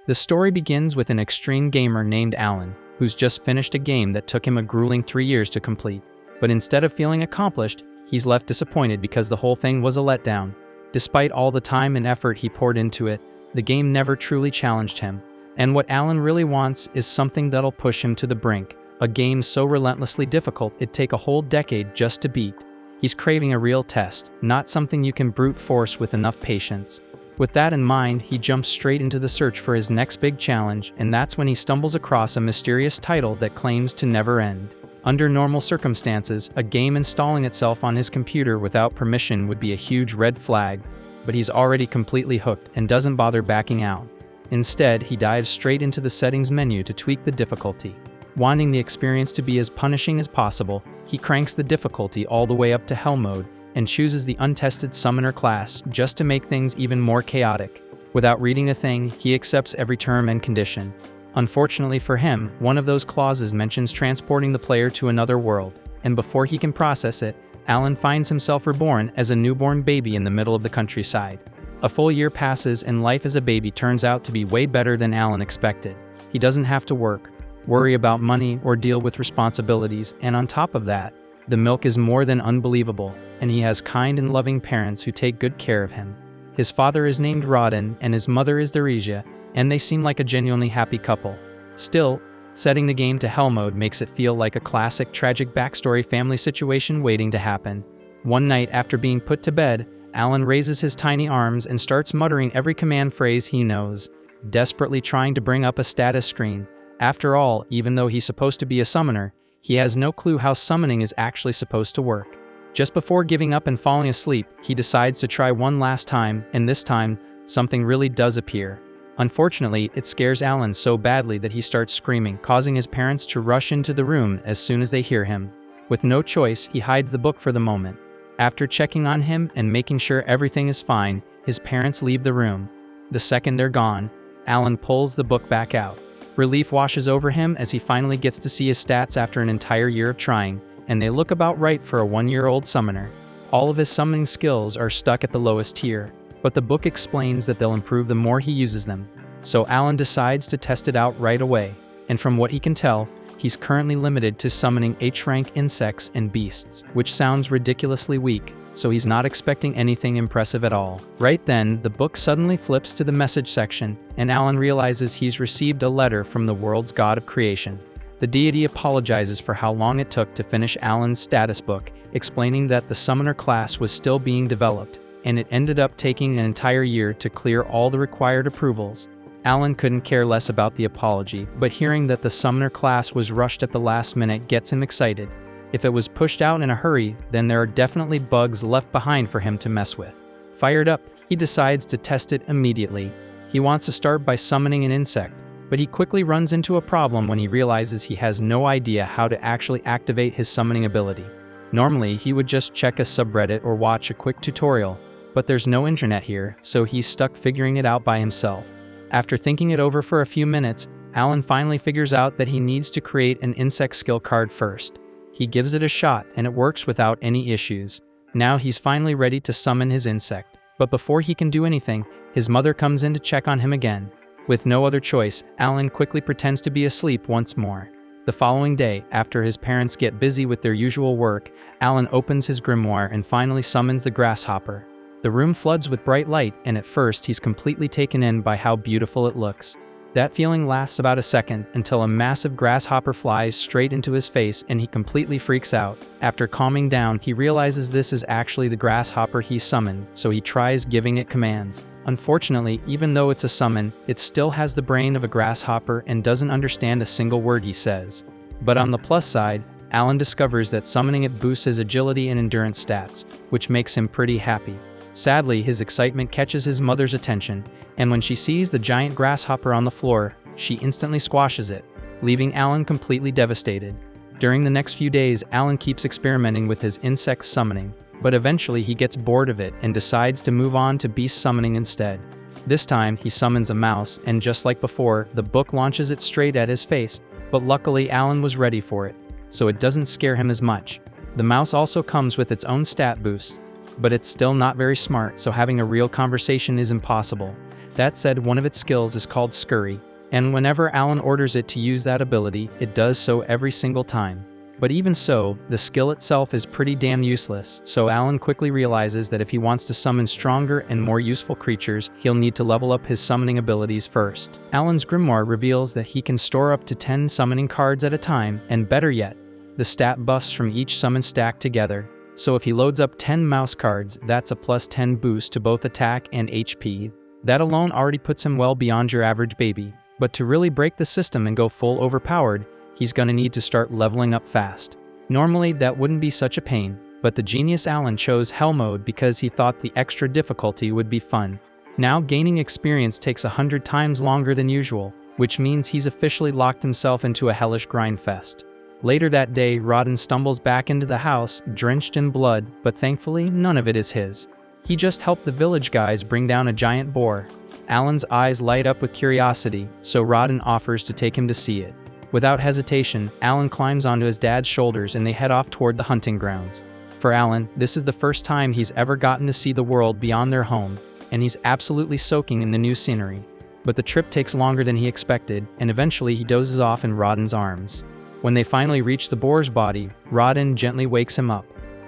The story begins with an extreme gamer named Alan, who's just finished a game that took him a grueling 3 years to complete. But instead of feeling accomplished, he's left disappointed because the whole thing was a letdown. Despite all the time and effort he poured into it, the game never truly challenged him. And what Alan really wants is something that'll push him to the brink, a game so relentlessly difficult it'd take a whole decade just to beat. He's craving a real test, not something you can brute force with enough patience. With that in mind, he jumps straight into the search for his next big challenge, and that's when he stumbles across a mysterious title that claims to never end. Under normal circumstances, a game installing itself on his computer without permission would be a huge red flag, but he's already completely hooked and doesn't bother backing out. Instead, he dives straight into the settings menu to tweak the difficulty. Wanting the experience to be as punishing as possible, he cranks the difficulty all the way up to hell mode and chooses the untested summoner class just to make things even more chaotic. Without reading a thing, he accepts every term and condition. Unfortunately for him, one of those clauses mentions transporting the player to another world, and before he can process it, Alan finds himself reborn as a newborn baby in the middle of the countryside. A full year passes and life as a baby turns out to be way better than Alan expected. He doesn't have to work, worry about money, or deal with responsibilities, and on top of that, the milk is more than unbelievable, and he has kind and loving parents who take good care of him. His father is named Rodin and his mother is Theresia, and they seem like a genuinely happy couple. Still, setting the game to hell mode makes it feel like a classic tragic backstory family situation waiting to happen. One night after being put to bed, Alan raises his tiny arms and starts muttering every command phrase he knows, desperately trying to bring up a status screen. After all, even though he's supposed to be a summoner, he has no clue how summoning is actually supposed to work. Just before giving up and falling asleep, he decides to try one last time, and this time, something really does appear. Unfortunately, it scares Alan so badly that he starts screaming, causing his parents to rush into the room as soon as they hear him. With no choice, he hides the book for the moment. After checking on him and making sure everything is fine, his parents leave the room. The second they're gone, Alan pulls the book back out. Relief washes over him as he finally gets to see his stats after an entire year of trying, and they look about right for a 1-year-old summoner. All of his summoning skills are stuck at the lowest tier, but the book explains that they'll improve the more he uses them. So Alan decides to test it out right away, and from what he can tell, he's currently limited to summoning H-rank insects and beasts, which sounds ridiculously weak, so he's not expecting anything impressive at all. Right then, the book suddenly flips to the message section, and Alan realizes he's received a letter from the world's god of creation. The deity apologizes for how long it took to finish Alan's status book, explaining that the summoner class was still being developed, and it ended up taking an entire year to clear all the required approvals. Alan couldn't care less about the apology, but hearing that the summoner class was rushed at the last minute gets him excited. If it was pushed out in a hurry, then there are definitely bugs left behind for him to mess with. Fired up, he decides to test it immediately. He wants to start by summoning an insect, but he quickly runs into a problem when he realizes he has no idea how to actually activate his summoning ability. Normally, he would just check a subreddit or watch a quick tutorial, but there's no internet here, so he's stuck figuring it out by himself. After thinking it over for a few minutes, Alan finally figures out that he needs to create an insect skill card first. He gives it a shot, and it works without any issues. Now he's finally ready to summon his insect, but before he can do anything, his mother comes in to check on him again. With no other choice, Alan quickly pretends to be asleep once more. The following day, after his parents get busy with their usual work, Alan opens his grimoire and finally summons the grasshopper. The room floods with bright light, and at first he's completely taken in by how beautiful it looks. That feeling lasts about a second until a massive grasshopper flies straight into his face and he completely freaks out. After calming down, he realizes this is actually the grasshopper he summoned, so he tries giving it commands. Unfortunately, even though it's a summon, it still has the brain of a grasshopper and doesn't understand a single word he says. But on the plus side, Alan discovers that summoning it boosts his agility and endurance stats, which makes him pretty happy. Sadly, his excitement catches his mother's attention, and when she sees the giant grasshopper on the floor, she instantly squashes it, leaving Alan completely devastated. During the next few days, Alan keeps experimenting with his insect summoning, but eventually he gets bored of it and decides to move on to beast summoning instead. This time, he summons a mouse, and just like before, the book launches it straight at his face, but luckily Alan was ready for it, so it doesn't scare him as much. The mouse also comes with its own stat boost, but it's still not very smart, so having a real conversation is impossible. That said, one of its skills is called Scurry, and whenever Alan orders it to use that ability, it does so every single time. But even so, the skill itself is pretty damn useless, so Alan quickly realizes that if he wants to summon stronger and more useful creatures, he'll need to level up his summoning abilities first. Alan's grimoire reveals that he can store up to 10 summoning cards at a time, and better yet, the stat buffs from each summon stack together. So if he loads up 10 mouse cards, that's a plus 10 boost to both attack and HP. That alone already puts him well beyond your average baby. But to really break the system and go full overpowered, he's gonna need to start leveling up fast. Normally, that wouldn't be such a pain, but the genius Alan chose Hell Mode because he thought the extra difficulty would be fun. Now, gaining experience takes 100 times longer than usual, which means he's officially locked himself into a hellish grind fest. Later that day, Rodden stumbles back into the house, drenched in blood, but thankfully, none of it is his. He just helped the village guys bring down a giant boar. Alan's eyes light up with curiosity, so Rodden offers to take him to see it. Without hesitation, Alan climbs onto his dad's shoulders and they head off toward the hunting grounds. For Alan, this is the first time he's ever gotten to see the world beyond their home, and he's absolutely soaking in the new scenery. But the trip takes longer than he expected, and eventually he dozes off in Rodden's arms. When they finally reach the boar's body, Rodden gently wakes him up.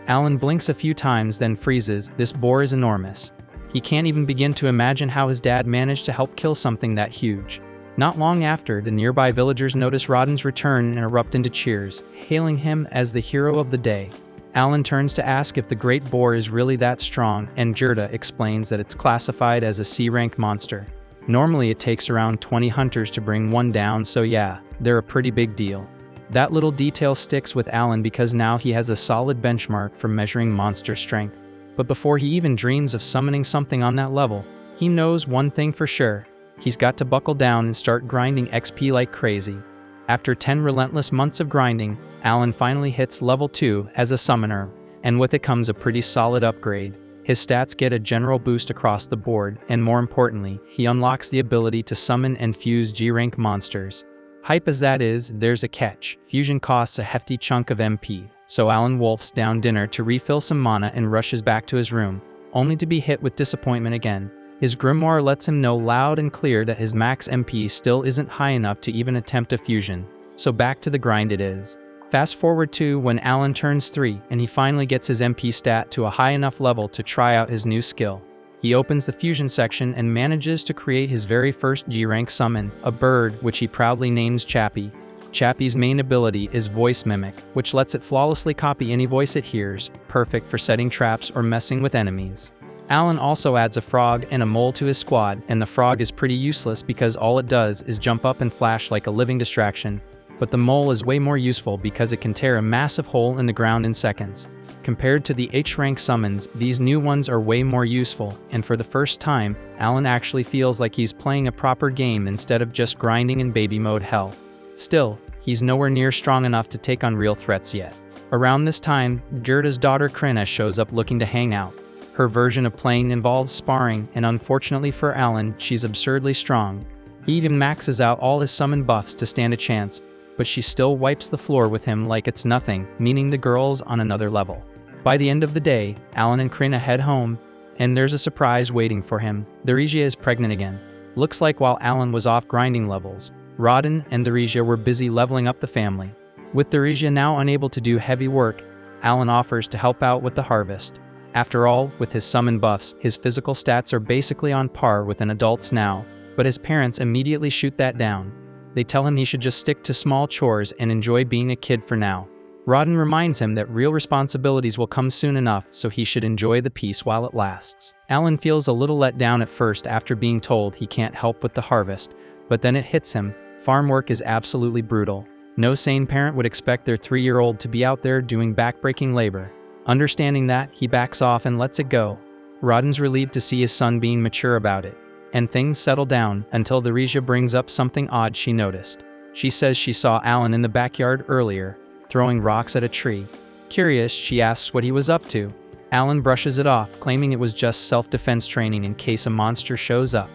Alan blinks a few times, then freezes. This boar is enormous. He can't even begin to imagine how his dad managed to help kill something that huge. Not long after, the nearby villagers notice Rodden's return and erupt into cheers, hailing him as the hero of the day. Alan turns to ask if the great boar is really that strong, and Gerda explains that it's classified as a C-rank monster. Normally it takes around 20 hunters to bring one down, so yeah, they're a pretty big deal. That little detail sticks with Alan because now he has a solid benchmark for measuring monster strength. But before he even dreams of summoning something on that level, he knows one thing for sure. He's got to buckle down and start grinding XP like crazy. After 10 relentless months of grinding, Alan finally hits level 2 as a summoner, and with it comes a pretty solid upgrade. His stats get a general boost across the board, and more importantly, he unlocks the ability to summon and fuse G-rank monsters. Hype as that is, there's a catch. Fusion costs a hefty chunk of MP, so Alan wolfs down dinner to refill some mana and rushes back to his room, only to be hit with disappointment again. His grimoire lets him know loud and clear that his max MP still isn't high enough to even attempt a fusion, so back to the grind it is. Fast forward to when Alan turns 3 and he finally gets his MP stat to a high enough level to try out his new skill. He opens the fusion section and manages to create his very first G-rank summon, a bird which he proudly names Chappie. Chappie's main ability is Voice Mimic, which lets it flawlessly copy any voice it hears, perfect for setting traps or messing with enemies. Alan also adds a frog and a mole to his squad, and the frog is pretty useless because all it does is jump up and flash like a living distraction, but the mole is way more useful because it can tear a massive hole in the ground in seconds. Compared to the H-rank summons, these new ones are way more useful, and for the first time, Alan actually feels like he's playing a proper game instead of just grinding in baby mode hell. Still, he's nowhere near strong enough to take on real threats yet. Around this time, Gerda's daughter Krina shows up looking to hang out. Her version of playing involves sparring, and unfortunately for Alan, she's absurdly strong. He even maxes out all his summon buffs to stand a chance, but she still wipes the floor with him like it's nothing, meaning the girl's on another level. By the end of the day, Alan and Krina head home, and there's a surprise waiting for him. Theresia is pregnant again. Looks like while Alan was off grinding levels, Rodden and Theresia were busy leveling up the family. With Theresia now unable to do heavy work, Alan offers to help out with the harvest. After all, with his summon buffs, his physical stats are basically on par with an adult's now, but his parents immediately shoot that down. They tell him he should just stick to small chores and enjoy being a kid for now. Rodden reminds him that real responsibilities will come soon enough, so he should enjoy the peace while it lasts. Alan feels a little let down at first after being told he can't help with the harvest, but then it hits him. Farm work is absolutely brutal. No sane parent would expect their 3-year-old to be out there doing backbreaking labor. Understanding that, he backs off and lets it go. Rodden's relieved to see his son being mature about it, and things settle down until Theresia brings up something odd she noticed. She says she saw Alan in the backyard earlier, throwing rocks at a tree. Curious, she asks what he was up to. Alan brushes it off, claiming it was just self-defense training in case a monster shows up.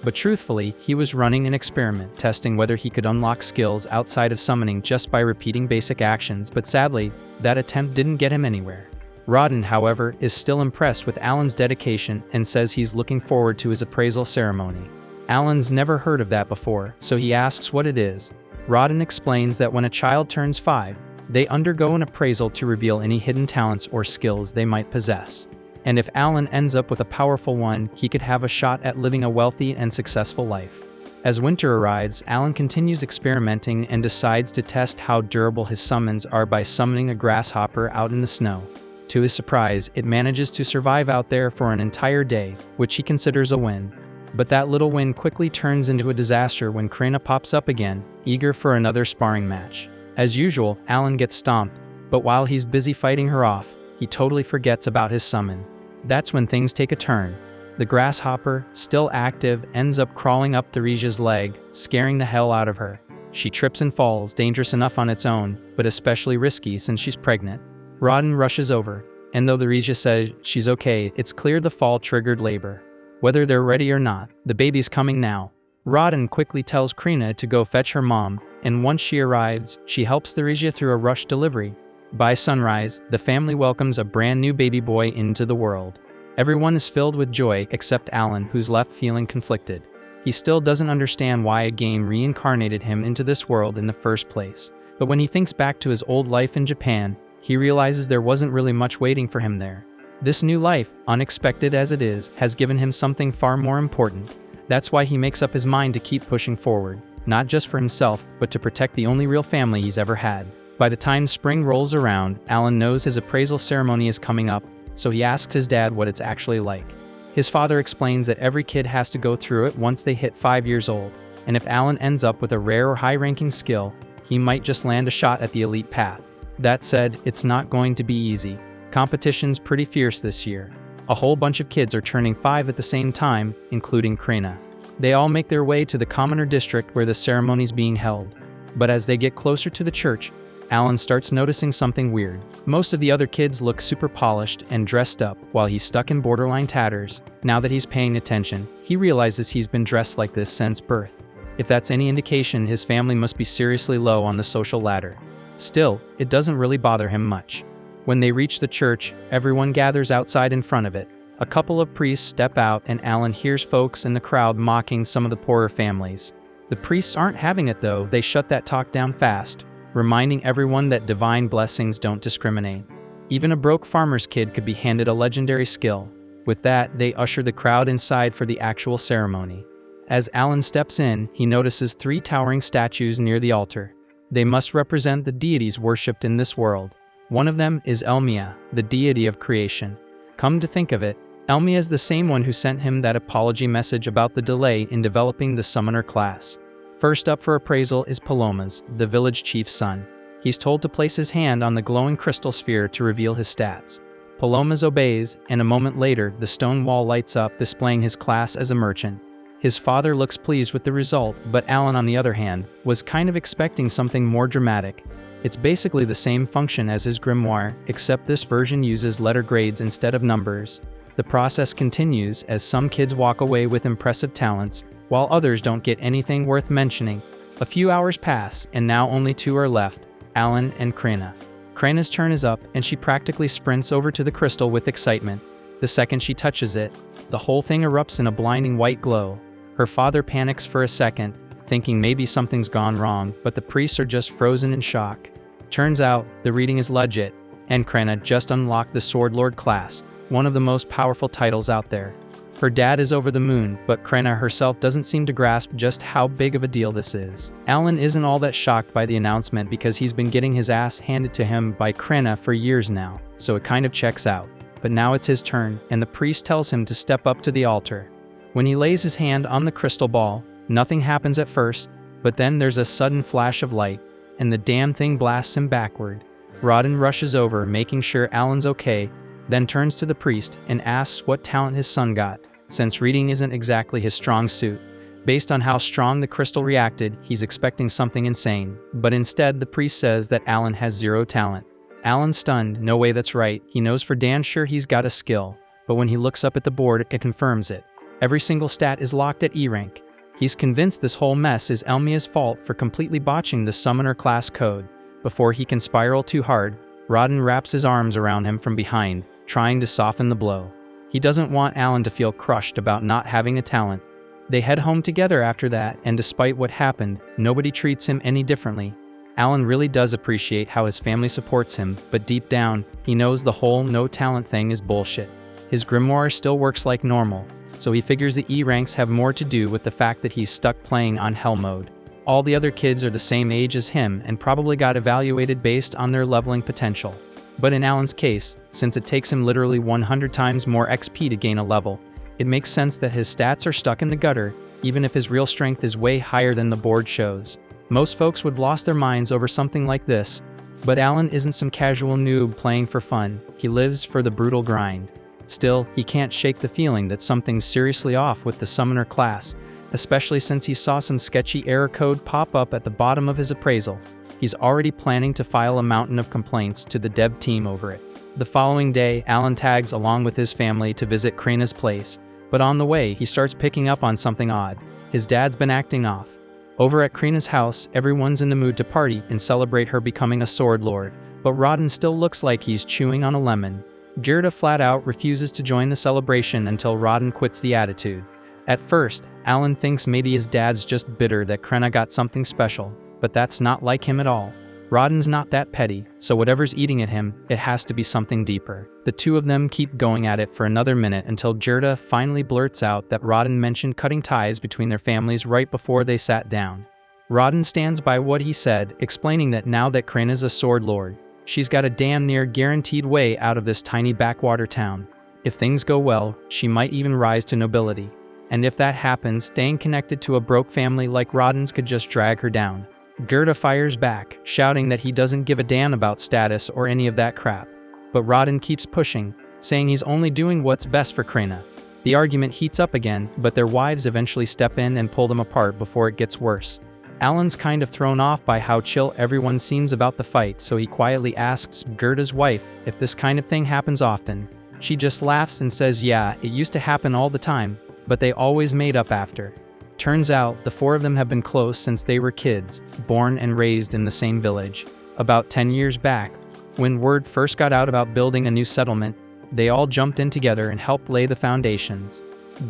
But truthfully, he was running an experiment, testing whether he could unlock skills outside of summoning just by repeating basic actions, but sadly, that attempt didn't get him anywhere. Rodden, however, is still impressed with Alan's dedication and says he's looking forward to his appraisal ceremony. Alan's never heard of that before, so he asks what it is. Rodden explains that when a child turns 5, they undergo an appraisal to reveal any hidden talents or skills they might possess. And if Alan ends up with a powerful one, he could have a shot at living a wealthy and successful life. As winter arrives, Alan continues experimenting and decides to test how durable his summons are by summoning a grasshopper out in the snow. To his surprise, it manages to survive out there for an entire day, which he considers a win. But that little win quickly turns into a disaster when Krena pops up again, eager for another sparring match. As usual, Alan gets stomped, but while he's busy fighting her off, he totally forgets about his summon. That's when things take a turn. The grasshopper, still active, ends up crawling up Theresa's leg, scaring the hell out of her. She trips and falls, dangerous enough on its own, but especially risky since she's pregnant. Rodden rushes over, and though Theresa says she's okay, it's clear the fall triggered labor. Whether they're ready or not, the baby's coming now. Rodden quickly tells Krena to go fetch her mom, and once she arrives, she helps Theresa through a rushed delivery. By sunrise, the family welcomes a brand new baby boy into the world. Everyone is filled with joy except Alan, who's left feeling conflicted. He still doesn't understand why a game reincarnated him into this world in the first place. But when he thinks back to his old life in Japan, he realizes there wasn't really much waiting for him there. This new life, unexpected as it is, has given him something far more important. That's why he makes up his mind to keep pushing forward, not just for himself, but to protect the only real family he's ever had. By the time spring rolls around, Alan knows his appraisal ceremony is coming up, so he asks his dad what it's actually like. His father explains that every kid has to go through it once they hit 5 years old, and if Alan ends up with a rare or high-ranking skill, he might just land a shot at the elite path. That said, it's not going to be easy. Competition's pretty fierce this year. A whole bunch of kids are turning 5 at the same time, including Krena. They all make their way to the commoner district where the ceremony's being held. But as they get closer to the church, Alan starts noticing something weird. Most of the other kids look super polished and dressed up, while he's stuck in borderline tatters. Now that he's paying attention, he realizes he's been dressed like this since birth. If that's any indication, his family must be seriously low on the social ladder. Still, it doesn't really bother him much. When they reach the church, everyone gathers outside in front of it. A couple of priests step out, and Alan hears folks in the crowd mocking some of the poorer families. The priests aren't having it though. They shut that talk down fast, reminding everyone that divine blessings don't discriminate. Even a broke farmer's kid could be handed a legendary skill. With that, they usher the crowd inside for the actual ceremony. As Alan steps in, he notices 3 towering statues near the altar. They must represent the deities worshipped in this world. One of them is Elmia, the deity of creation. Come to think of it, Elmia is the same one who sent him that apology message about the delay in developing the summoner class. First up for appraisal is Palomas, the village chief's son. He's told to place his hand on the glowing crystal sphere to reveal his stats. Palomas obeys, and a moment later, the stone wall lights up, displaying his class as a merchant. His father looks pleased with the result, but Alan, on the other hand, was kind of expecting something more dramatic. It's basically the same function as his grimoire, except this version uses letter grades instead of numbers. The process continues as some kids walk away with impressive talents, while others don't get anything worth mentioning. A few hours pass, and now only 2 are left, Alan and Krena. Krena's turn is up, and she practically sprints over to the crystal with excitement. The second she touches it, the whole thing erupts in a blinding white glow. Her father panics for a second, thinking maybe something's gone wrong, but the priests are just frozen in shock. Turns out, the reading is legit, and Krena just unlocked the Sword Lord class, one of the most powerful titles out there. Her dad is over the moon, but Krena herself doesn't seem to grasp just how big of a deal this is. Alan isn't all that shocked by the announcement because he's been getting his ass handed to him by Krena for years now, so it kind of checks out. But now it's his turn, and the priest tells him to step up to the altar. When he lays his hand on the crystal ball, nothing happens at first, but then there's a sudden flash of light, and the damn thing blasts him backward. Rodden rushes over, making sure Alan's okay, then turns to the priest and asks what talent his son got, since reading isn't exactly his strong suit. Based on how strong the crystal reacted, he's expecting something insane, but instead the priest says that Alan has 0 talent. Alan's stunned. No way, that's right. He knows for damn sure he's got a skill, but when he looks up at the board, it confirms it. Every single stat is locked at E rank. He's convinced this whole mess is Elmia's fault for completely botching the summoner class code. Before he can spiral too hard, Rodden wraps his arms around him from behind, trying to soften the blow. He doesn't want Alan to feel crushed about not having a talent. They head home together after that, and despite what happened, nobody treats him any differently. Alan really does appreciate how his family supports him, but deep down, he knows the whole no talent thing is bullshit. His grimoire still works like normal, so he figures the E ranks have more to do with the fact that he's stuck playing on hell mode. All the other kids are the same age as him and probably got evaluated based on their leveling potential. But in Alan's case, since it takes him literally 100 times more XP to gain a level, it makes sense that his stats are stuck in the gutter, even if his real strength is way higher than the board shows. Most folks would lost their minds over something like this, but Alan isn't some casual noob playing for fun. He lives for the brutal grind. Still, he can't shake the feeling that something's seriously off with the summoner class, especially since he saw some sketchy error code pop up at the bottom of his appraisal. He's already planning to file a mountain of complaints to the dev team over it. The following day, Alan tags along with his family to visit Krina's place, but on the way, he starts picking up on something odd. His dad's been acting off. Over at Krina's house, everyone's in the mood to party and celebrate her becoming a sword lord, but Rodden still looks like he's chewing on a lemon. Gerda flat out refuses to join the celebration until Rodden quits the attitude. At first, Alan thinks maybe his dad's just bitter that Krina got something special, but that's not like him at all. Rodden's not that petty, so whatever's eating at him, it has to be something deeper. The two of them keep going at it for another minute until Gerda finally blurts out that Rodden mentioned cutting ties between their families right before they sat down. Rodden stands by what he said, explaining that now that Krina's a sword lord, she's got a damn near guaranteed way out of this tiny backwater town. If things go well, she might even rise to nobility. And if that happens, staying connected to a broke family like Rodden's could just drag her down. Gerda fires back, shouting that he doesn't give a damn about status or any of that crap. But Rodden keeps pushing, saying he's only doing what's best for Krina. The argument heats up again, but their wives eventually step in and pull them apart before it gets worse. Alan's kind of thrown off by how chill everyone seems about the fight, so he quietly asks Gerda's wife if this kind of thing happens often. She just laughs and says yeah, it used to happen all the time, but they always made up after. Turns out, the four of them have been close since they were kids, born and raised in the same village. About 10 years back, when word first got out about building a new settlement, they all jumped in together and helped lay the foundations.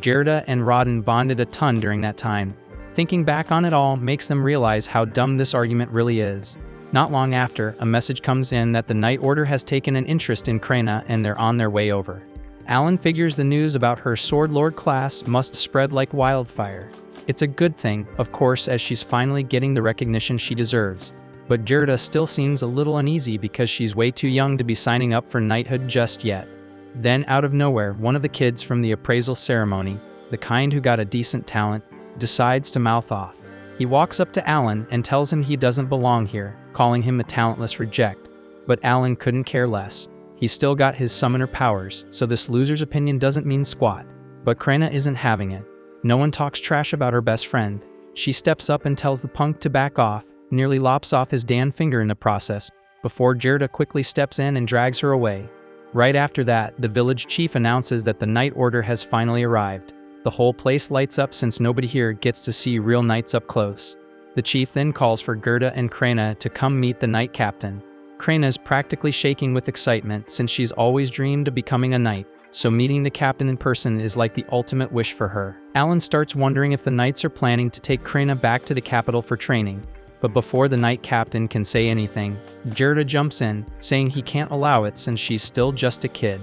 Gerda and Rodden bonded a ton during that time. Thinking back on it all makes them realize how dumb this argument really is. Not long after, a message comes in that the Night Order has taken an interest in Krina and they're on their way over. Alan figures the news about her Sword Lord class must spread like wildfire. It's a good thing, of course, as she's finally getting the recognition she deserves. But Gerda still seems a little uneasy because she's way too young to be signing up for knighthood just yet. Then, out of nowhere, one of the kids from the appraisal ceremony, the kind who got a decent talent, decides to mouth off. He walks up to Alan and tells him he doesn't belong here, calling him a talentless reject. But Alan couldn't care less. He's still got his summoner powers, so this loser's opinion doesn't mean squat. But Krina isn't having it. No one talks trash about her best friend. She steps up and tells the punk to back off, nearly lops off his damn finger in the process, before Gerda quickly steps in and drags her away. Right after that, the village chief announces that the Night Order has finally arrived. The whole place lights up since nobody here gets to see real knights up close. The chief then calls for Gerda and Krina to come meet the knight captain. Krina's practically shaking with excitement since she's always dreamed of becoming a knight, so meeting the captain in person is like the ultimate wish for her. Alan starts wondering if the knights are planning to take Krina back to the capital for training, but before the knight captain can say anything, Gerda jumps in, saying he can't allow it since she's still just a kid.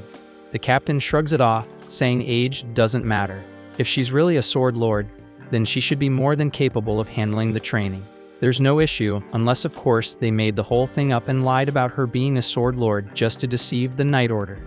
The captain shrugs it off, saying age doesn't matter. If she's really a sword lord, then she should be more than capable of handling the training. There's no issue, unless of course they made the whole thing up and lied about her being a sword lord just to deceive the Night Order.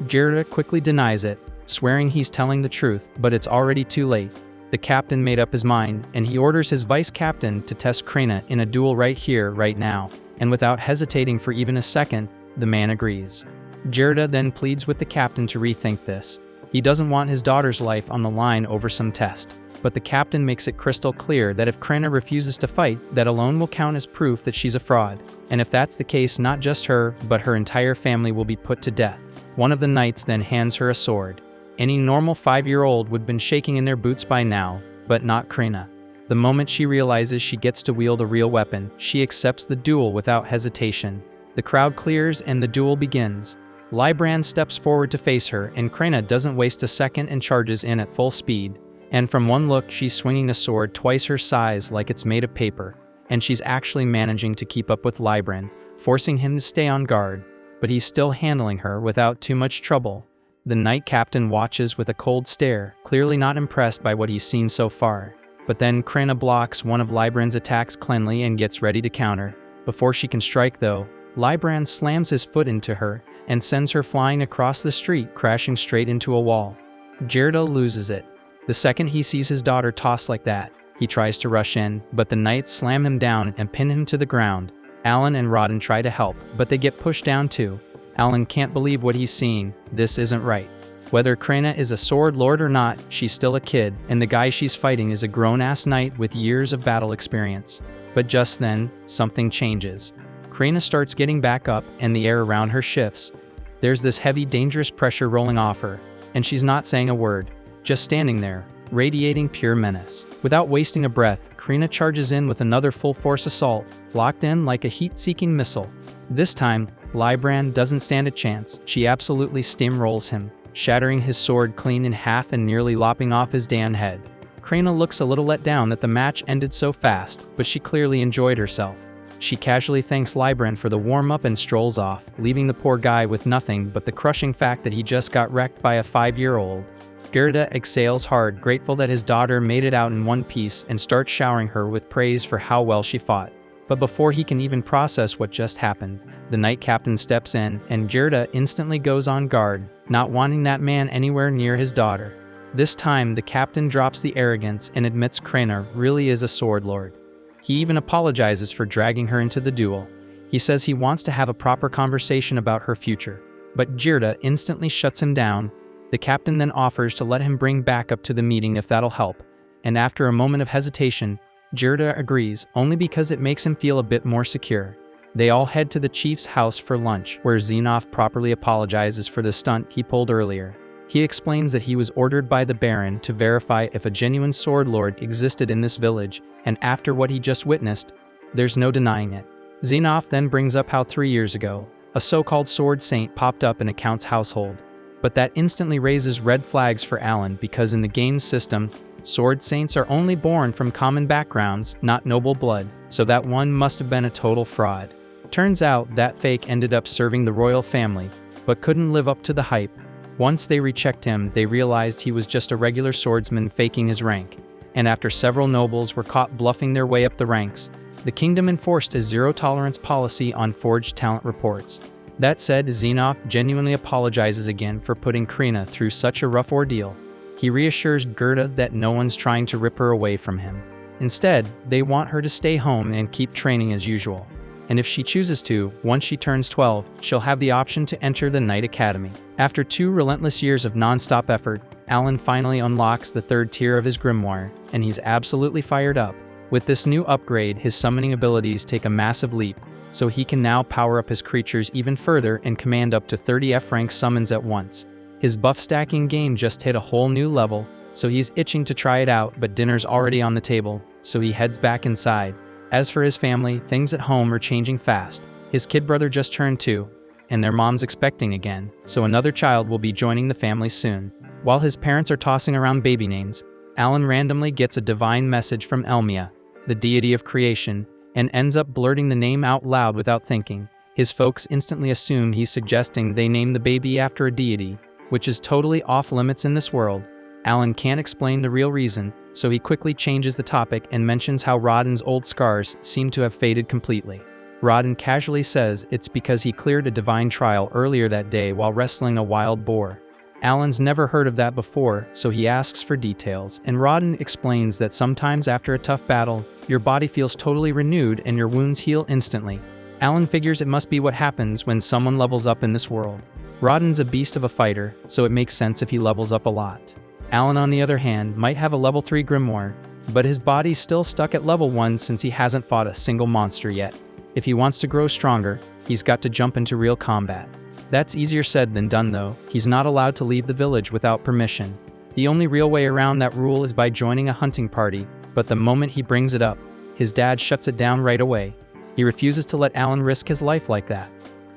Gerda quickly denies it, swearing he's telling the truth, but it's already too late. The captain made up his mind, and he orders his vice captain to test Krina in a duel right here, right now, and without hesitating for even a second, the man agrees. Gerda then pleads with the captain to rethink this. He doesn't want his daughter's life on the line over some test, but the captain makes it crystal clear that if Krina refuses to fight, that alone will count as proof that she's a fraud, and if that's the case, not just her, but her entire family will be put to death. One of the knights then hands her a sword. Any normal 5-year-old would have been shaking in their boots by now, but not Krina. The moment she realizes she gets to wield a real weapon, she accepts the duel without hesitation. The crowd clears and the duel begins. Lybrand steps forward to face her, and Krina doesn't waste a second and charges in at full speed. And from one look, she's swinging a sword twice her size like it's made of paper, and she's actually managing to keep up with Libran, forcing him to stay on guard, but he's still handling her without too much trouble. The Knight Captain watches with a cold stare, clearly not impressed by what he's seen so far. But then Krena blocks one of Libran's attacks cleanly and gets ready to counter. Before she can strike though, Libran slams his foot into her and sends her flying across the street, crashing straight into a wall. Jirda loses it. The second he sees his daughter tossed like that, he tries to rush in, but the knights slam him down and pin him to the ground. Alan and Rodden try to help, but they get pushed down too. Alan can't believe what he's seeing. This isn't right. Whether Krena is a sword lord or not, she's still a kid, and the guy she's fighting is a grown-ass knight with years of battle experience. But just then, something changes. Krena starts getting back up, and the air around her shifts. There's this heavy, dangerous pressure rolling off her, and she's not saying a word, just standing there, radiating pure menace. Without wasting a breath, Krena charges in with another full-force assault, locked in like a heat-seeking missile. This time, Libran doesn't stand a chance. She absolutely steamrolls him, shattering his sword clean in half and nearly lopping off his damn head. Krena looks a little let down that the match ended so fast, but she clearly enjoyed herself. She casually thanks Libran for the warm-up and strolls off, leaving the poor guy with nothing but the crushing fact that he just got wrecked by a 5-year-old. Gerda exhales hard, grateful that his daughter made it out in one piece, and starts showering her with praise for how well she fought. But before he can even process what just happened, the Knight Captain steps in, and Jirda instantly goes on guard, not wanting that man anywhere near his daughter. This time, the captain drops the arrogance and admits Krena really is a sword lord. He even apologizes for dragging her into the duel. He says he wants to have a proper conversation about her future, but Jirda instantly shuts him down. The captain then offers to let him bring backup to the meeting if that'll help, and after a moment of hesitation, Jirda agrees, only because it makes him feel a bit more secure. They all head to the chief's house for lunch, where Xenoph properly apologizes for the stunt he pulled earlier. He explains that he was ordered by the Baron to verify if a genuine sword lord existed in this village, and after what he just witnessed, there's no denying it. Xenoph then brings up how 3 years ago, a so-called sword saint popped up in a count's household. But that instantly raises red flags for Alan because in the game's system, sword saints are only born from common backgrounds, not noble blood, so that one must have been a total fraud. Turns out that fake ended up serving the royal family, but couldn't live up to the hype. Once they rechecked him, they realized he was just a regular swordsman faking his rank, and after several nobles were caught bluffing their way up the ranks, the kingdom enforced a zero-tolerance policy on forged talent reports. That said, Xenoph genuinely apologizes again for putting Krena through such a rough ordeal. He reassures Gerda that no one's trying to rip her away from him. Instead, they want her to stay home and keep training as usual. And if she chooses to, once she turns 12, she'll have the option to enter the Knight Academy. After 2 relentless years of non-stop effort, Alan finally unlocks the 3rd tier of his grimoire, and he's absolutely fired up. With this new upgrade, his summoning abilities take a massive leap, so he can now power up his creatures even further and command up to 30 F-rank summons at once. His buff stacking game just hit a whole new level, so he's itching to try it out, but dinner's already on the table, so he heads back inside. As for his family, things at home are changing fast. His kid brother just turned 2, and their mom's expecting again, so another child will be joining the family soon. While his parents are tossing around baby names, Alan randomly gets a divine message from Elmia, the deity of creation, and ends up blurting the name out loud without thinking. His folks instantly assume he's suggesting they name the baby after a deity, which is totally off limits in this world. Alan can't explain the real reason, so he quickly changes the topic and mentions how Rodden's old scars seem to have faded completely. Rodden casually says it's because he cleared a divine trial earlier that day while wrestling a wild boar. Alan's never heard of that before, so he asks for details, and Rodden explains that sometimes after a tough battle, your body feels totally renewed and your wounds heal instantly. Alan figures it must be what happens when someone levels up in this world. Rodden's a beast of a fighter, so it makes sense if he levels up a lot. Alan, on the other hand, might have a level 3 grimoire, but his body's still stuck at level 1 since he hasn't fought a single monster yet. If he wants to grow stronger, he's got to jump into real combat. That's easier said than done though. He's not allowed to leave the village without permission. The only real way around that rule is by joining a hunting party, but the moment he brings it up, his dad shuts it down right away. He refuses to let Alan risk his life like that.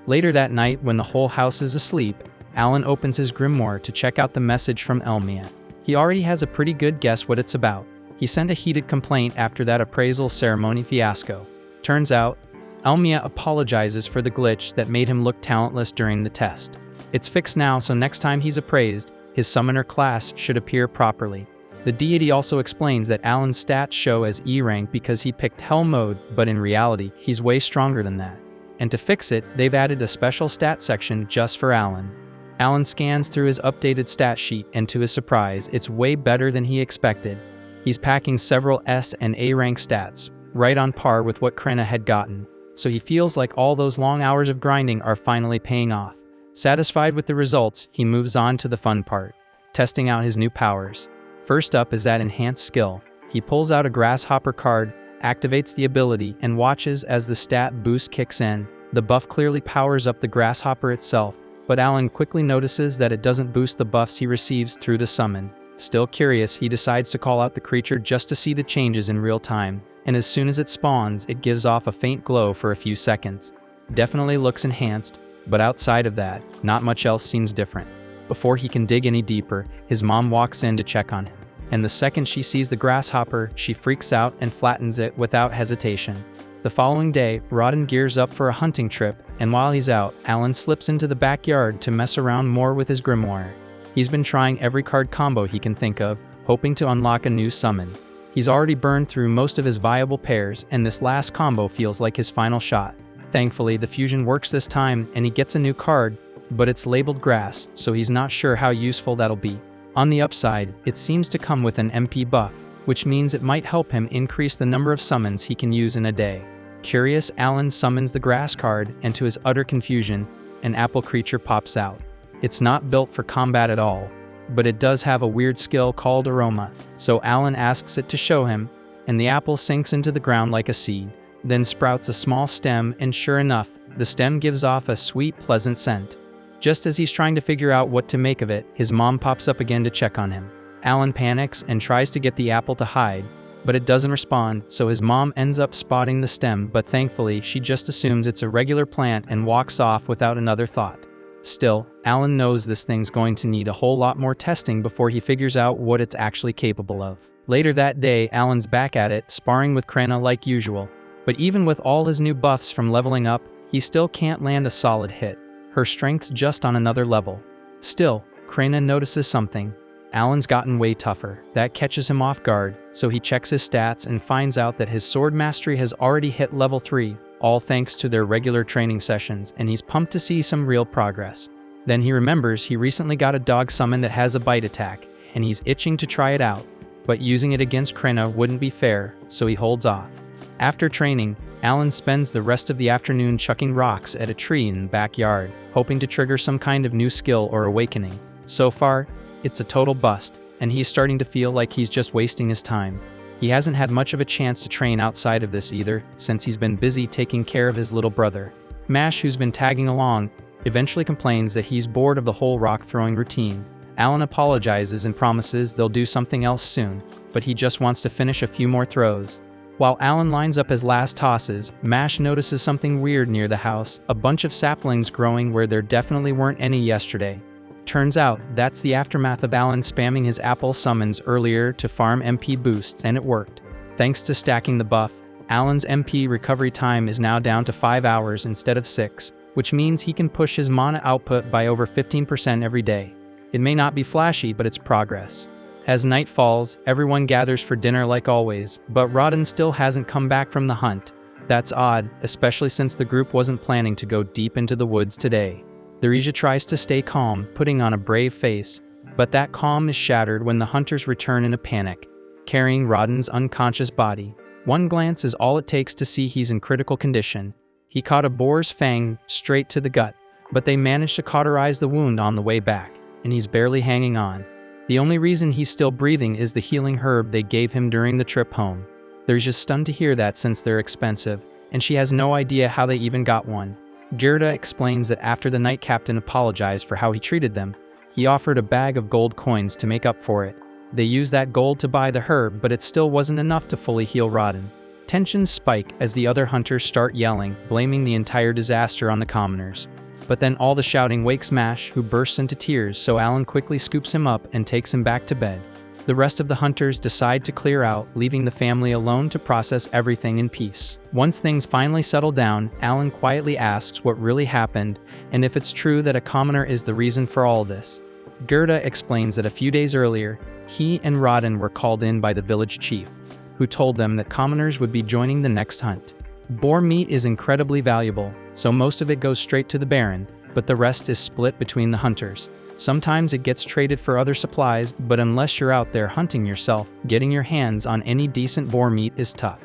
Later that night, when the whole house is asleep, Alan opens his grimoire to check out the message from Elmia. He already has a pretty good guess what it's about. He sent a heated complaint after that appraisal ceremony fiasco. Turns out, Elmia apologizes for the glitch that made him look talentless during the test. It's fixed now, so next time he's appraised, his summoner class should appear properly. The deity also explains that Alan's stats show as E rank because he picked Hell mode, but in reality, he's way stronger than that. And to fix it, they've added a special stat section just for Alan. Alan scans through his updated stat sheet, and to his surprise, it's way better than he expected. He's packing several S and A rank stats, right on par with what Krenna had gotten, so he feels like all those long hours of grinding are finally paying off. Satisfied with the results, he moves on to the fun part, testing out his new powers. First up is that enhanced skill. He pulls out a grasshopper card, activates the ability, and watches as the stat boost kicks in. The buff clearly powers up the grasshopper itself, but Alan quickly notices that it doesn't boost the buffs he receives through the summon. Still curious, he decides to call out the creature just to see the changes in real time, and as soon as it spawns, it gives off a faint glow for a few seconds. Definitely looks enhanced, but outside of that, not much else seems different. Before he can dig any deeper, his mom walks in to check on him, and the second she sees the grasshopper, she freaks out and flattens it without hesitation. The following day, Rodden gears up for a hunting trip, and while he's out, Alan slips into the backyard to mess around more with his grimoire. He's been trying every card combo he can think of, hoping to unlock a new summon. He's already burned through most of his viable pairs, and this last combo feels like his final shot. Thankfully, the fusion works this time, and he gets a new card, but it's labeled grass, so he's not sure how useful that'll be. On the upside, it seems to come with an MP buff, which means it might help him increase the number of summons he can use in a day. Curious, Alan summons the grass card, and to his utter confusion, an apple creature pops out. It's not built for combat at all, but it does have a weird skill called aroma, so Alan asks it to show him, and the apple sinks into the ground like a seed, then sprouts a small stem, and sure enough, the stem gives off a sweet, pleasant scent. Just as he's trying to figure out what to make of it, his mom pops up again to check on him. Alan panics and tries to get the apple to hide, but it doesn't respond, so his mom ends up spotting the stem, but thankfully she just assumes it's a regular plant and walks off without another thought. Still, Alan knows this thing's going to need a whole lot more testing before he figures out what it's actually capable of. Later that day, Alan's back at it, sparring with Krenna like usual, but even with all his new buffs from leveling up, he still can't land a solid hit. Her strength's just on another level. Still, Krenna notices something. Alan's gotten way tougher. That catches him off guard, so he checks his stats and finds out that his sword mastery has already hit level 3, all thanks to their regular training sessions, and he's pumped to see some real progress. Then he remembers he recently got a dog summon that has a bite attack, and he's itching to try it out, but using it against Krenna wouldn't be fair, so he holds off. After training, Alan spends the rest of the afternoon chucking rocks at a tree in the backyard, hoping to trigger some kind of new skill or awakening. So far, it's a total bust, and he's starting to feel like he's just wasting his time. He hasn't had much of a chance to train outside of this either, since he's been busy taking care of his little brother. Mash, who's been tagging along, eventually complains that he's bored of the whole rock-throwing routine. Alan apologizes and promises they'll do something else soon, but he just wants to finish a few more throws. While Alan lines up his last tosses, Mash notices something weird near the house, a bunch of saplings growing where there definitely weren't any yesterday. Turns out, that's the aftermath of Alan spamming his apple summons earlier to farm MP boosts, and it worked. Thanks to stacking the buff, Alan's MP recovery time is now down to 5 hours instead of 6, which means he can push his mana output by over 15% every day. It may not be flashy, but it's progress. As night falls, everyone gathers for dinner like always, but Rodden still hasn't come back from the hunt. That's odd, especially since the group wasn't planning to go deep into the woods today. Theresia tries to stay calm, putting on a brave face, but that calm is shattered when the hunters return in a panic, carrying Rodden's unconscious body. One glance is all it takes to see he's in critical condition. He caught a boar's fang straight to the gut, but they managed to cauterize the wound on the way back, and he's barely hanging on. The only reason he's still breathing is the healing herb they gave him during the trip home. Theresia stunned to hear that since they're expensive, and she has no idea how they even got one. Gerda explains that after the Knight Captain apologized for how he treated them, he offered a bag of gold coins to make up for it. They used that gold to buy the herb, but it still wasn't enough to fully heal Rodden. Tensions spike as the other hunters start yelling, blaming the entire disaster on the commoners. But then all the shouting wakes Mash, who bursts into tears, so Alan quickly scoops him up and takes him back to bed. The rest of the hunters decide to clear out, leaving the family alone to process everything in peace. Once things finally settle down, Alan quietly asks what really happened and if it's true that a commoner is the reason for all this. Gerda explains that a few days earlier, he and Rodden were called in by the village chief, who told them that commoners would be joining the next hunt. Boar meat is incredibly valuable, so most of it goes straight to the Baron, but the rest is split between the hunters. Sometimes it gets traded for other supplies, but unless you're out there hunting yourself, getting your hands on any decent boar meat is tough.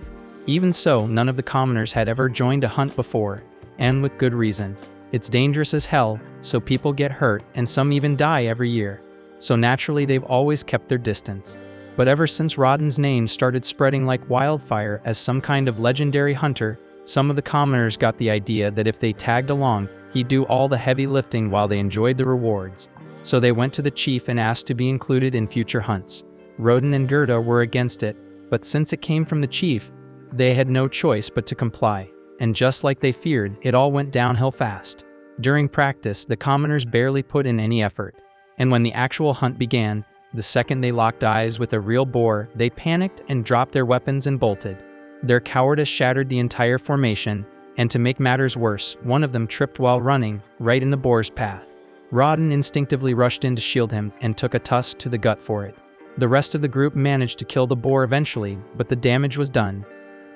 Even so, none of the commoners had ever joined a hunt before, and with good reason. It's dangerous as hell, so people get hurt, and some even die every year. So naturally they've always kept their distance. But ever since Rodden's name started spreading like wildfire as some kind of legendary hunter, some of the commoners got the idea that if they tagged along, he'd do all the heavy lifting while they enjoyed the rewards. So they went to the chief and asked to be included in future hunts. Rodden and Gerda were against it, but since it came from the chief, they had no choice but to comply. And just like they feared, it all went downhill fast. During practice, the commoners barely put in any effort. And when the actual hunt began, the second they locked eyes with a real boar, they panicked and dropped their weapons and bolted. Their cowardice shattered the entire formation, and to make matters worse, one of them tripped while running, right in the boar's path. Rodden instinctively rushed in to shield him and took a tusk to the gut for it. The rest of the group managed to kill the boar eventually, but the damage was done.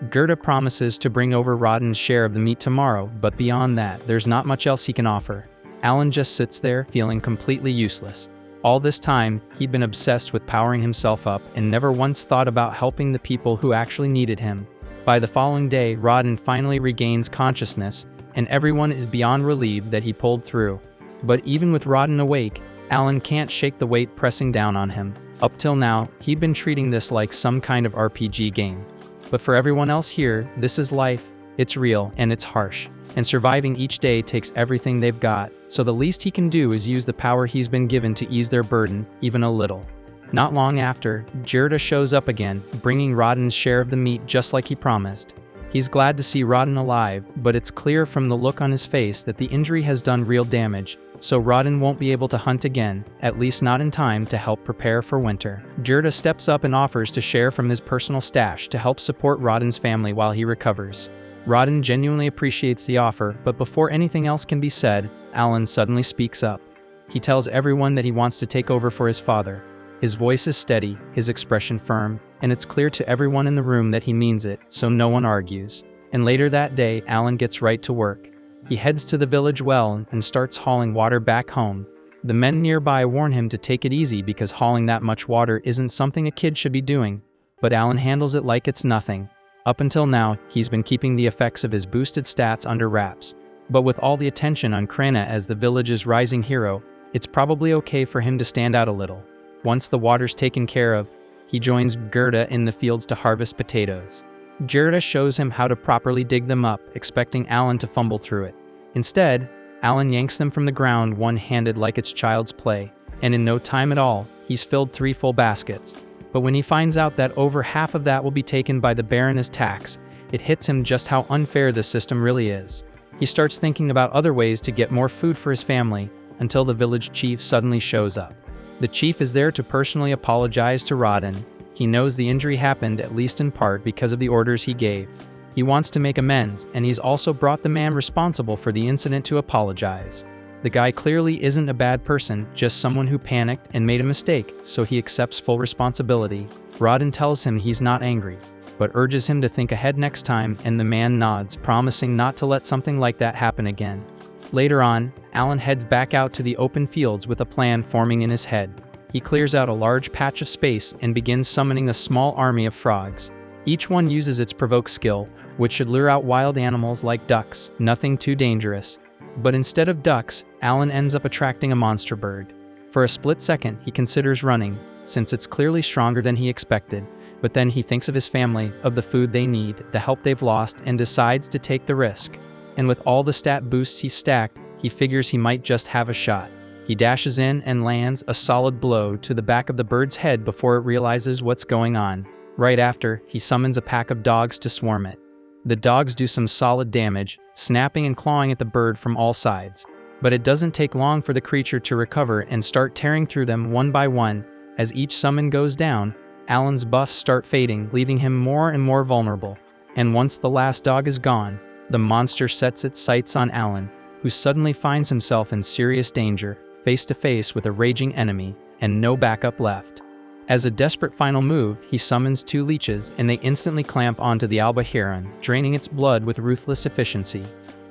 Gerda promises to bring over Rodden's share of the meat tomorrow, but beyond that, there's not much else he can offer. Alan just sits there, feeling completely useless. All this time, he'd been obsessed with powering himself up and never once thought about helping the people who actually needed him. By the following day, Rodden finally regains consciousness, and everyone is beyond relieved that he pulled through. But even with Rodden awake, Alan can't shake the weight pressing down on him. Up till now, he'd been treating this like some kind of RPG game. But for everyone else here, this is life, it's real, and it's harsh. And surviving each day takes everything they've got, so the least he can do is use the power he's been given to ease their burden, even a little. Not long after, Gerda shows up again, bringing Rodden's share of the meat just like he promised. He's glad to see Rodden alive, but it's clear from the look on his face that the injury has done real damage, so Rodden won't be able to hunt again, at least not in time to help prepare for winter. Gerda steps up and offers to share from his personal stash to help support Rodden's family while he recovers. Rodden genuinely appreciates the offer, but before anything else can be said, Alan suddenly speaks up. He tells everyone that he wants to take over for his father. His voice is steady, his expression firm, and it's clear to everyone in the room that he means it, so no one argues. And later that day, Alan gets right to work. He heads to the village well and starts hauling water back home. The men nearby warn him to take it easy because hauling that much water isn't something a kid should be doing, but Alan handles it like it's nothing. Up until now, he's been keeping the effects of his boosted stats under wraps. But with all the attention on Krena as the village's rising hero, it's probably okay for him to stand out a little. Once the water's taken care of, he joins Gerda in the fields to harvest potatoes. Gerda shows him how to properly dig them up, expecting Alan to fumble through it. Instead, Alan yanks them from the ground one-handed like it's child's play, and in no time at all, he's filled 3 full baskets. But when he finds out that over half of that will be taken by the Baron as tax, it hits him just how unfair this system really is. He starts thinking about other ways to get more food for his family, until the village chief suddenly shows up. The chief is there to personally apologize to Rodden. He knows the injury happened at least in part because of the orders he gave. He wants to make amends, and he's also brought the man responsible for the incident to apologize. The guy clearly isn't a bad person, just someone who panicked and made a mistake, so he accepts full responsibility. Rodden tells him he's not angry, but urges him to think ahead next time, and the man nods, promising not to let something like that happen again. Later on, Alan heads back out to the open fields with a plan forming in his head. He clears out a large patch of space and begins summoning a small army of frogs. Each one uses its provoke skill, which should lure out wild animals like ducks, nothing too dangerous. But instead of ducks, Alan ends up attracting a monster bird. For a split second, he considers running, since it's clearly stronger than he expected, but then he thinks of his family, of the food they need, the help they've lost, and decides to take the risk. And with all the stat boosts he's stacked, he figures he might just have a shot. He dashes in and lands a solid blow to the back of the bird's head before it realizes what's going on. Right after, he summons a pack of dogs to swarm it. The dogs do some solid damage, snapping and clawing at the bird from all sides. But it doesn't take long for the creature to recover and start tearing through them one by one. As each summon goes down, Alan's buffs start fading, leaving him more and more vulnerable. And once the last dog is gone, the monster sets its sights on Alan, who suddenly finds himself in serious danger, face to face with a raging enemy, and no backup left. As a desperate final move, he summons 2 leeches, and they instantly clamp onto the Alba Heron, draining its blood with ruthless efficiency.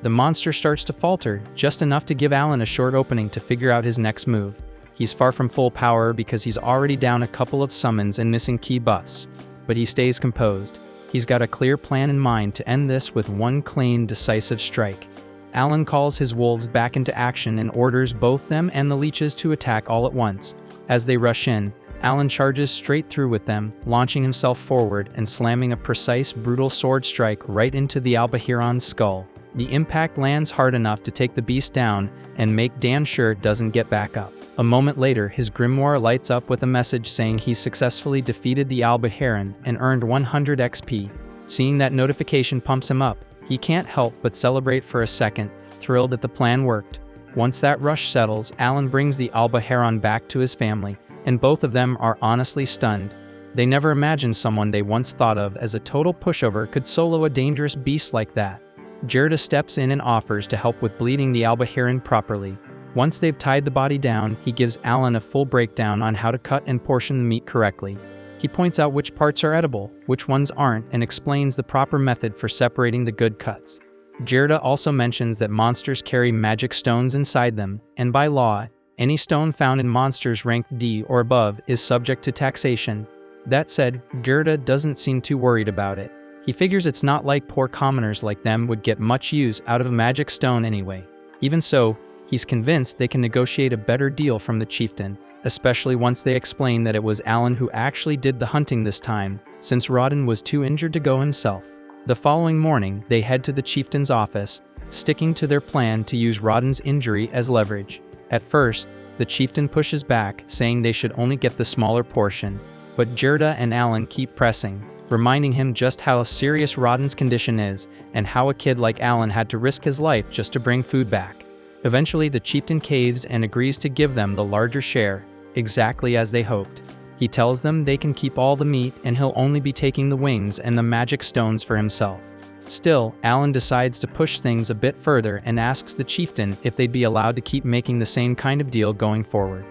The monster starts to falter, just enough to give Alan a short opening to figure out his next move. He's far from full power because he's already down a couple of summons and missing key buffs, but he stays composed. He's got a clear plan in mind to end this with one clean, decisive strike. Alan calls his wolves back into action and orders both them and the leeches to attack all at once. As they rush in, Alan charges straight through with them, launching himself forward and slamming a precise, brutal sword strike right into the Alba Heron's skull. The impact lands hard enough to take the beast down and make damn sure it doesn't get back up. A moment later, his grimoire lights up with a message saying he successfully defeated the Alba Heron and earned 100 XP. Seeing that notification pumps him up. He can't help but celebrate for a second, thrilled that the plan worked. Once that rush settles, Alan brings the Alba Heron back to his family, and both of them are honestly stunned. They never imagined someone they once thought of as a total pushover could solo a dangerous beast like that. Gerda steps in and offers to help with bleeding the Alba Heron properly. Once they've tied the body down, he gives Alan a full breakdown on how to cut and portion the meat correctly. He points out which parts are edible, which ones aren't, and explains the proper method for separating the good cuts. Gerda also mentions that monsters carry magic stones inside them, and by law, any stone found in monsters ranked D or above is subject to taxation. That said, Gerda doesn't seem too worried about it. He figures it's not like poor commoners like them would get much use out of a magic stone anyway. Even so, he's convinced they can negotiate a better deal from the chieftain, especially once they explain that it was Alan who actually did the hunting this time, since Rawdon was too injured to go himself. The following morning, they head to the chieftain's office, sticking to their plan to use Rawdon's injury as leverage. At first, the chieftain pushes back, saying they should only get the smaller portion, but Gerda and Alan keep pressing, reminding him just how serious Rawdon's condition is, and how a kid like Alan had to risk his life just to bring food back. Eventually, the chieftain caves and agrees to give them the larger share, exactly as they hoped. He tells them they can keep all the meat and he'll only be taking the wings and the magic stones for himself. Still, Alan decides to push things a bit further and asks the chieftain if they'd be allowed to keep making the same kind of deal going forward.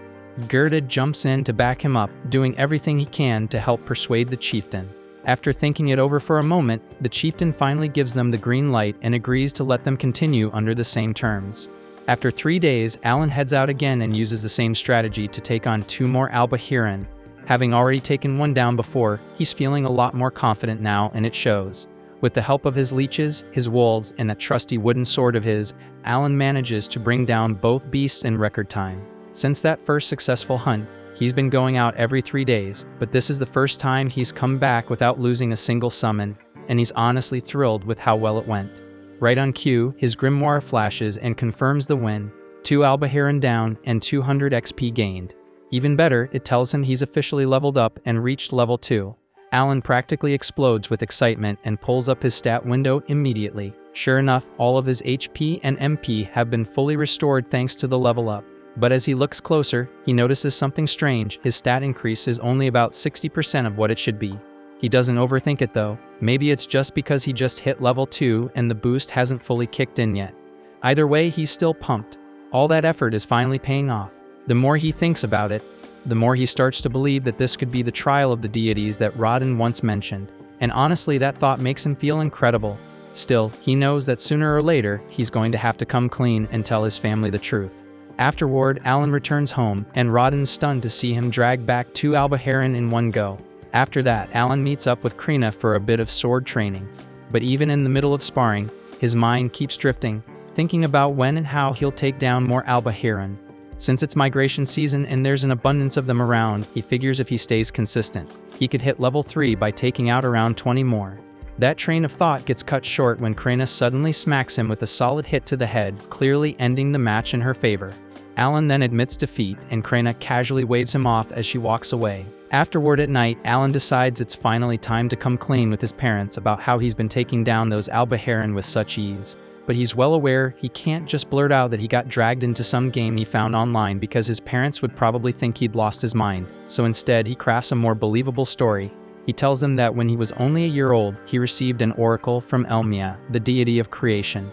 Gerda jumps in to back him up, doing everything he can to help persuade the chieftain. After thinking it over for a moment, the chieftain finally gives them the green light and agrees to let them continue under the same terms. After 3 days, Alan heads out again and uses the same strategy to take on 2 more Alba Heron. Having already taken one down before, he's feeling a lot more confident now, and it shows. With the help of his leeches, his wolves, and that trusty wooden sword of his, Alan manages to bring down both beasts in record time. Since that first successful hunt, he's been going out every 3 days, but this is the first time he's come back without losing a single summon, and he's honestly thrilled with how well it went. Right on cue, his grimoire flashes and confirms the win, 2 Alba Heron down and 200 XP gained. Even better, it tells him he's officially leveled up and reached level 2. Alan practically explodes with excitement and pulls up his stat window immediately. Sure enough, all of his HP and MP have been fully restored thanks to the level up. But as he looks closer, he notices something strange. His stat increase is only about 60% of what it should be. He doesn't overthink it though. Maybe it's just because he just hit level 2 and the boost hasn't fully kicked in yet. Either way, he's still pumped. All that effort is finally paying off. The more he thinks about it, the more he starts to believe that this could be the trial of the deities that Rawdon once mentioned. And honestly, that thought makes him feel incredible. Still, he knows that sooner or later, he's going to have to come clean and tell his family the truth. Afterward, Alan returns home, and Rawdon's stunned to see him drag back 2 Alba Heron in one go. After that, Alan meets up with Krina for a bit of sword training. But even in the middle of sparring, his mind keeps drifting, thinking about when and how he'll take down more Alba Heron. Since it's migration season and there's an abundance of them around, he figures if he stays consistent, he could hit level 3 by taking out around 20 more. That train of thought gets cut short when Krina suddenly smacks him with a solid hit to the head, clearly ending the match in her favor. Alan then admits defeat, and Krina casually waves him off as she walks away. Afterward at night, Alan decides it's finally time to come clean with his parents about how he's been taking down those Alba Heron with such ease. but he's well aware he can't just blurt out that he got dragged into some game he found online because his parents would probably think he'd lost his mind. So instead, he crafts a more believable story. He tells them that when he was only a year old, he received an oracle from Elmia, the deity of creation.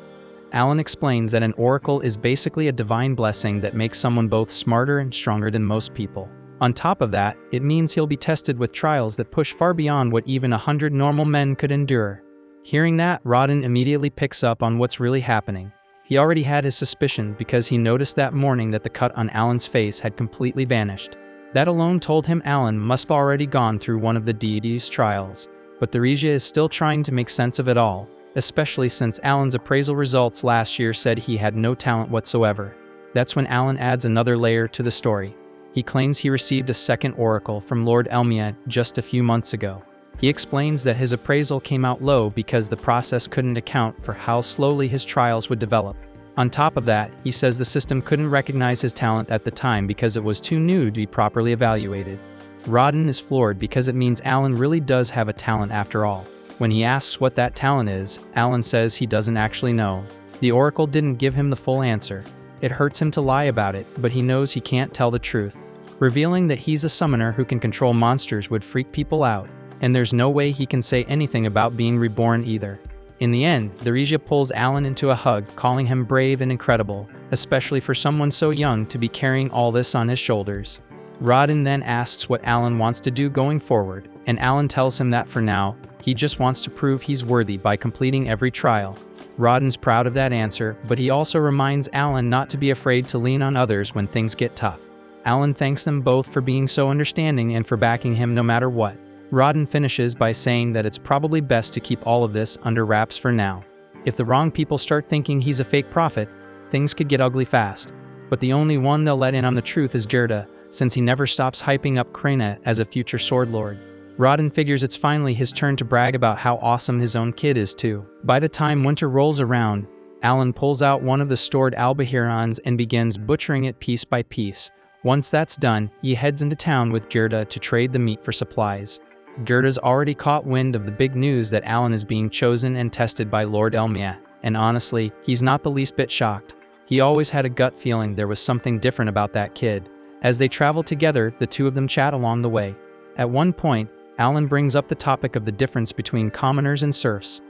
Alan explains that an oracle is basically a divine blessing that makes someone both smarter and stronger than most people. On top of that, it means he'll be tested with trials that push far beyond what even 100 normal men could endure. Hearing that, Rodden immediately picks up on what's really happening. He already had his suspicion because he noticed that morning that the cut on Alan's face had completely vanished. That alone told him Alan must have already gone through one of the deity's trials. But the Regia is still trying to make sense of it all, especially since Alan's appraisal results last year said he had no talent whatsoever. That's when Alan adds another layer to the story. He claims he received a second oracle from Lord Elmia just a few months ago. He explains that his appraisal came out low because the process couldn't account for how slowly his trials would develop. On top of that, he says the system couldn't recognize his talent at the time because it was too new to be properly evaluated. Rodden is floored because it means Alan really does have a talent after all. When he asks what that talent is, Alan says he doesn't actually know. The oracle didn't give him the full answer. It hurts him to lie about it, but he knows he can't tell the truth. Revealing that he's a summoner who can control monsters would freak people out, and there's no way he can say anything about being reborn either. In the end, the Regia pulls Alan into a hug, calling him brave and incredible, especially for someone so young to be carrying all this on his shoulders. Rodden then asks what Alan wants to do going forward, and Alan tells him that for now, he just wants to prove he's worthy by completing every trial. Rodden's proud of that answer, but he also reminds Alan not to be afraid to lean on others when things get tough. Alan thanks them both for being so understanding and for backing him no matter what. Rodden finishes by saying that it's probably best to keep all of this under wraps for now. If the wrong people start thinking he's a fake prophet, things could get ugly fast. But the only one they'll let in on the truth is Gerda, since he never stops hyping up Krena as a future sword lord. Rodden figures it's finally his turn to brag about how awesome his own kid is too. By the time winter rolls around, Alan pulls out one of the stored albahirons and begins butchering it piece by piece. Once that's done, he heads into town with Gerda to trade the meat for supplies. Gerda's already caught wind of the big news that Alan is being chosen and tested by Lord Elmia, and honestly, he's not the least bit shocked. He always had a gut feeling there was something different about that kid. As they travel together, the two of them chat along the way. At one point, Alan brings up the topic of the difference between commoners and serfs.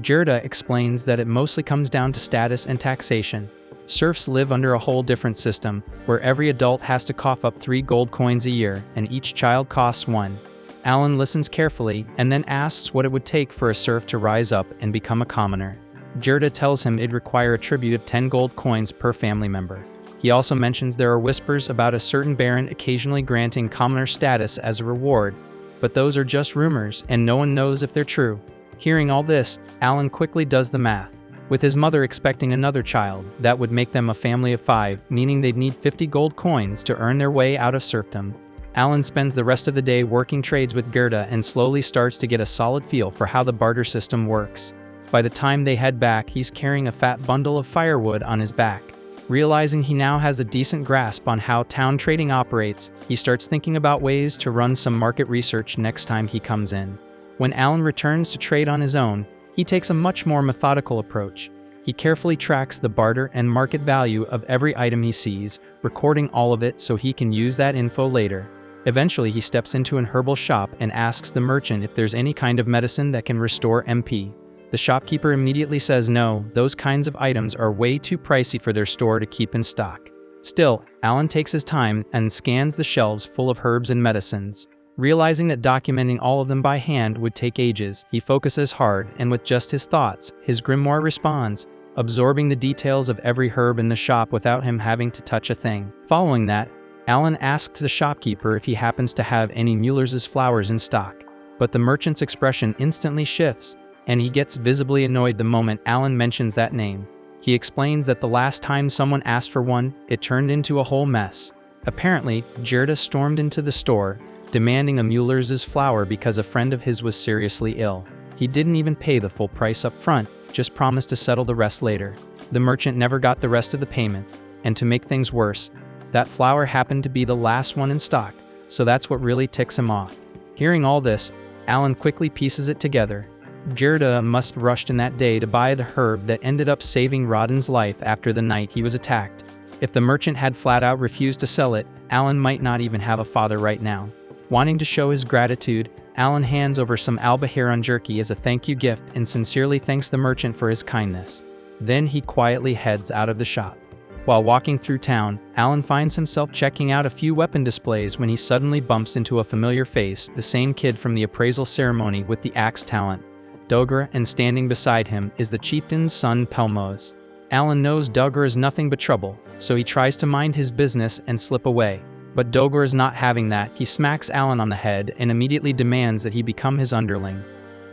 Gerda explains that it mostly comes down to status and taxation. Serfs live under a whole different system, where every adult has to cough up 3 gold coins a year, and each child costs 1. Alan listens carefully, and then asks what it would take for a serf to rise up and become a commoner. Gerda tells him it'd require a tribute of 10 gold coins per family member. He also mentions there are whispers about a certain baron occasionally granting commoner status as a reward, but those are just rumors, and no one knows if they're true. Hearing all this, Alan quickly does the math. With his mother expecting another child, that would make them a family of 5, meaning they'd need 50 gold coins to earn their way out of serfdom. Alan spends the rest of the day working trades with Gerda and slowly starts to get a solid feel for how the barter system works. By the time they head back, he's carrying a fat bundle of firewood on his back. Realizing he now has a decent grasp on how town trading operates, he starts thinking about ways to run some market research next time he comes in. When Alan returns to trade on his own, he takes a much more methodical approach. He carefully tracks the barter and market value of every item he sees, recording all of it so he can use that info later. Eventually, he steps into an herbal shop and asks the merchant if there's any kind of medicine that can restore MP. The shopkeeper immediately says no, those kinds of items are way too pricey for their store to keep in stock. Still, Alan takes his time and scans the shelves full of herbs and medicines. Realizing that documenting all of them by hand would take ages, he focuses hard, and with just his thoughts, his grimoire responds, absorbing the details of every herb in the shop without him having to touch a thing. Following that, Alan asks the shopkeeper if he happens to have any Müller's flowers in stock. But the merchant's expression instantly shifts, and he gets visibly annoyed the moment Alan mentions that name. He explains that the last time someone asked for one, it turned into a whole mess. Apparently, Gerda stormed into the store, demanding a Müller's flower because a friend of his was seriously ill. He didn't even pay the full price up front, just promised to settle the rest later. The merchant never got the rest of the payment, and to make things worse, that flower happened to be the last one in stock, so that's what really ticks him off. Hearing all this, Alan quickly pieces it together. Gerda must have rushed in that day to buy the herb that ended up saving Rodden's life after the night he was attacked. If the merchant had flat out refused to sell it, Alan might not even have a father right now. Wanting to show his gratitude, Alan hands over some albaharon jerky as a thank you gift and sincerely thanks the merchant for his kindness. Then he quietly heads out of the shop. While walking through town, Alan finds himself checking out a few weapon displays when he suddenly bumps into a familiar face, the same kid from the appraisal ceremony with the axe talent, Dogra, and standing beside him is the chieftain's son Pelmos. Alan knows Dogra is nothing but trouble, so he tries to mind his business and slip away. But Dogra is not having that. He smacks Alan on the head and immediately demands that he become his underling.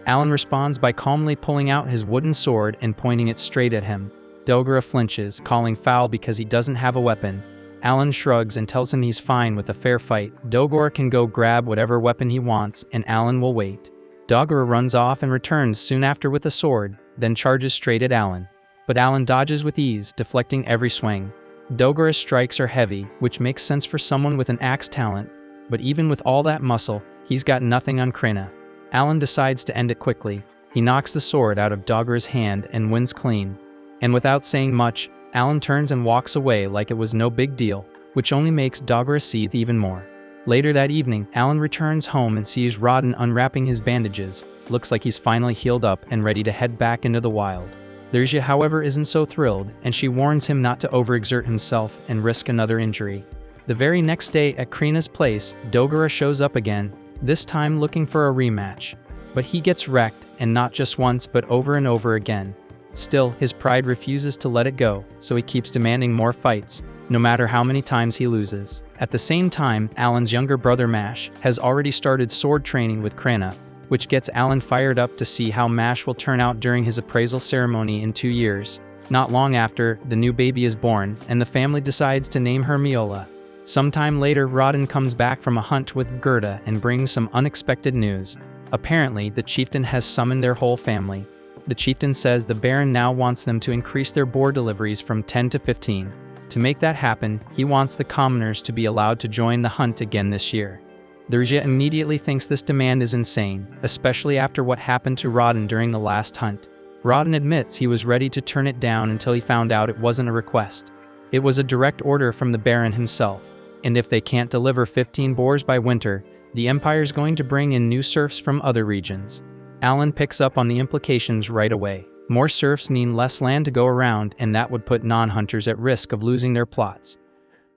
Alan responds by calmly pulling out his wooden sword and pointing it straight at him. Dogra flinches, calling foul because he doesn't have a weapon. Alan shrugs and tells him he's fine with a fair fight. Dogra can go grab whatever weapon he wants, and Alan will wait. Dogra runs off and returns soon after with a sword, then charges straight at Alan. But Alan dodges with ease, deflecting every swing. Dogra's strikes are heavy, which makes sense for someone with an axe talent, but even with all that muscle, he's got nothing on Krina. Alan decides to end it quickly. He knocks the sword out of Dogra's hand and wins clean. And without saying much, Alan turns and walks away like it was no big deal, which only makes Dogra seethe even more. Later that evening, Alan returns home and sees Rodden unwrapping his bandages. Looks like he's finally healed up and ready to head back into the wild. Lersia, however, isn't so thrilled, and she warns him not to overexert himself and risk another injury. The very next day at Krina's place, Dogra shows up again, this time looking for a rematch. But he gets wrecked, and not just once but over and over again. Still, his pride refuses to let it go, so he keeps demanding more fights, no matter how many times he loses. At the same time, Alan's younger brother Mash has already started sword training with Krina, which gets Alan fired up to see how Mash will turn out during his appraisal ceremony in 2 years. Not long after, the new baby is born, and the family decides to name her Miola. Sometime later, Rodden comes back from a hunt with Gerda and brings some unexpected news. Apparently, the chieftain has summoned their whole family. The chieftain says the Baron now wants them to increase their boar deliveries from 10 to 15. To make that happen, he wants the commoners to be allowed to join the hunt again this year. Lersia immediately thinks this demand is insane, especially after what happened to Rodden during the last hunt. Rodden admits he was ready to turn it down until he found out it wasn't a request. It was a direct order from the Baron himself, and if they can't deliver 15 boars by winter, the Empire's going to bring in new serfs from other regions. Alan picks up on the implications right away. More serfs mean less land to go around, and that would put non-hunters at risk of losing their plots.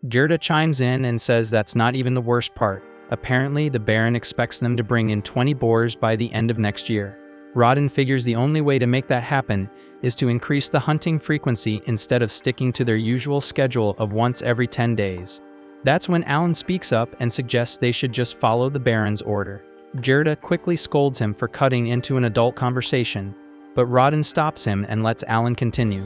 Gerda chimes in and says that's not even the worst part. Apparently, the Baron expects them to bring in 20 boars by the end of next year. Rodden figures the only way to make that happen is to increase the hunting frequency instead of sticking to their usual schedule of once every 10 days. That's when Alan speaks up and suggests they should just follow the Baron's order. Gerda quickly scolds him for cutting into an adult conversation, but Rodden stops him and lets Alan continue.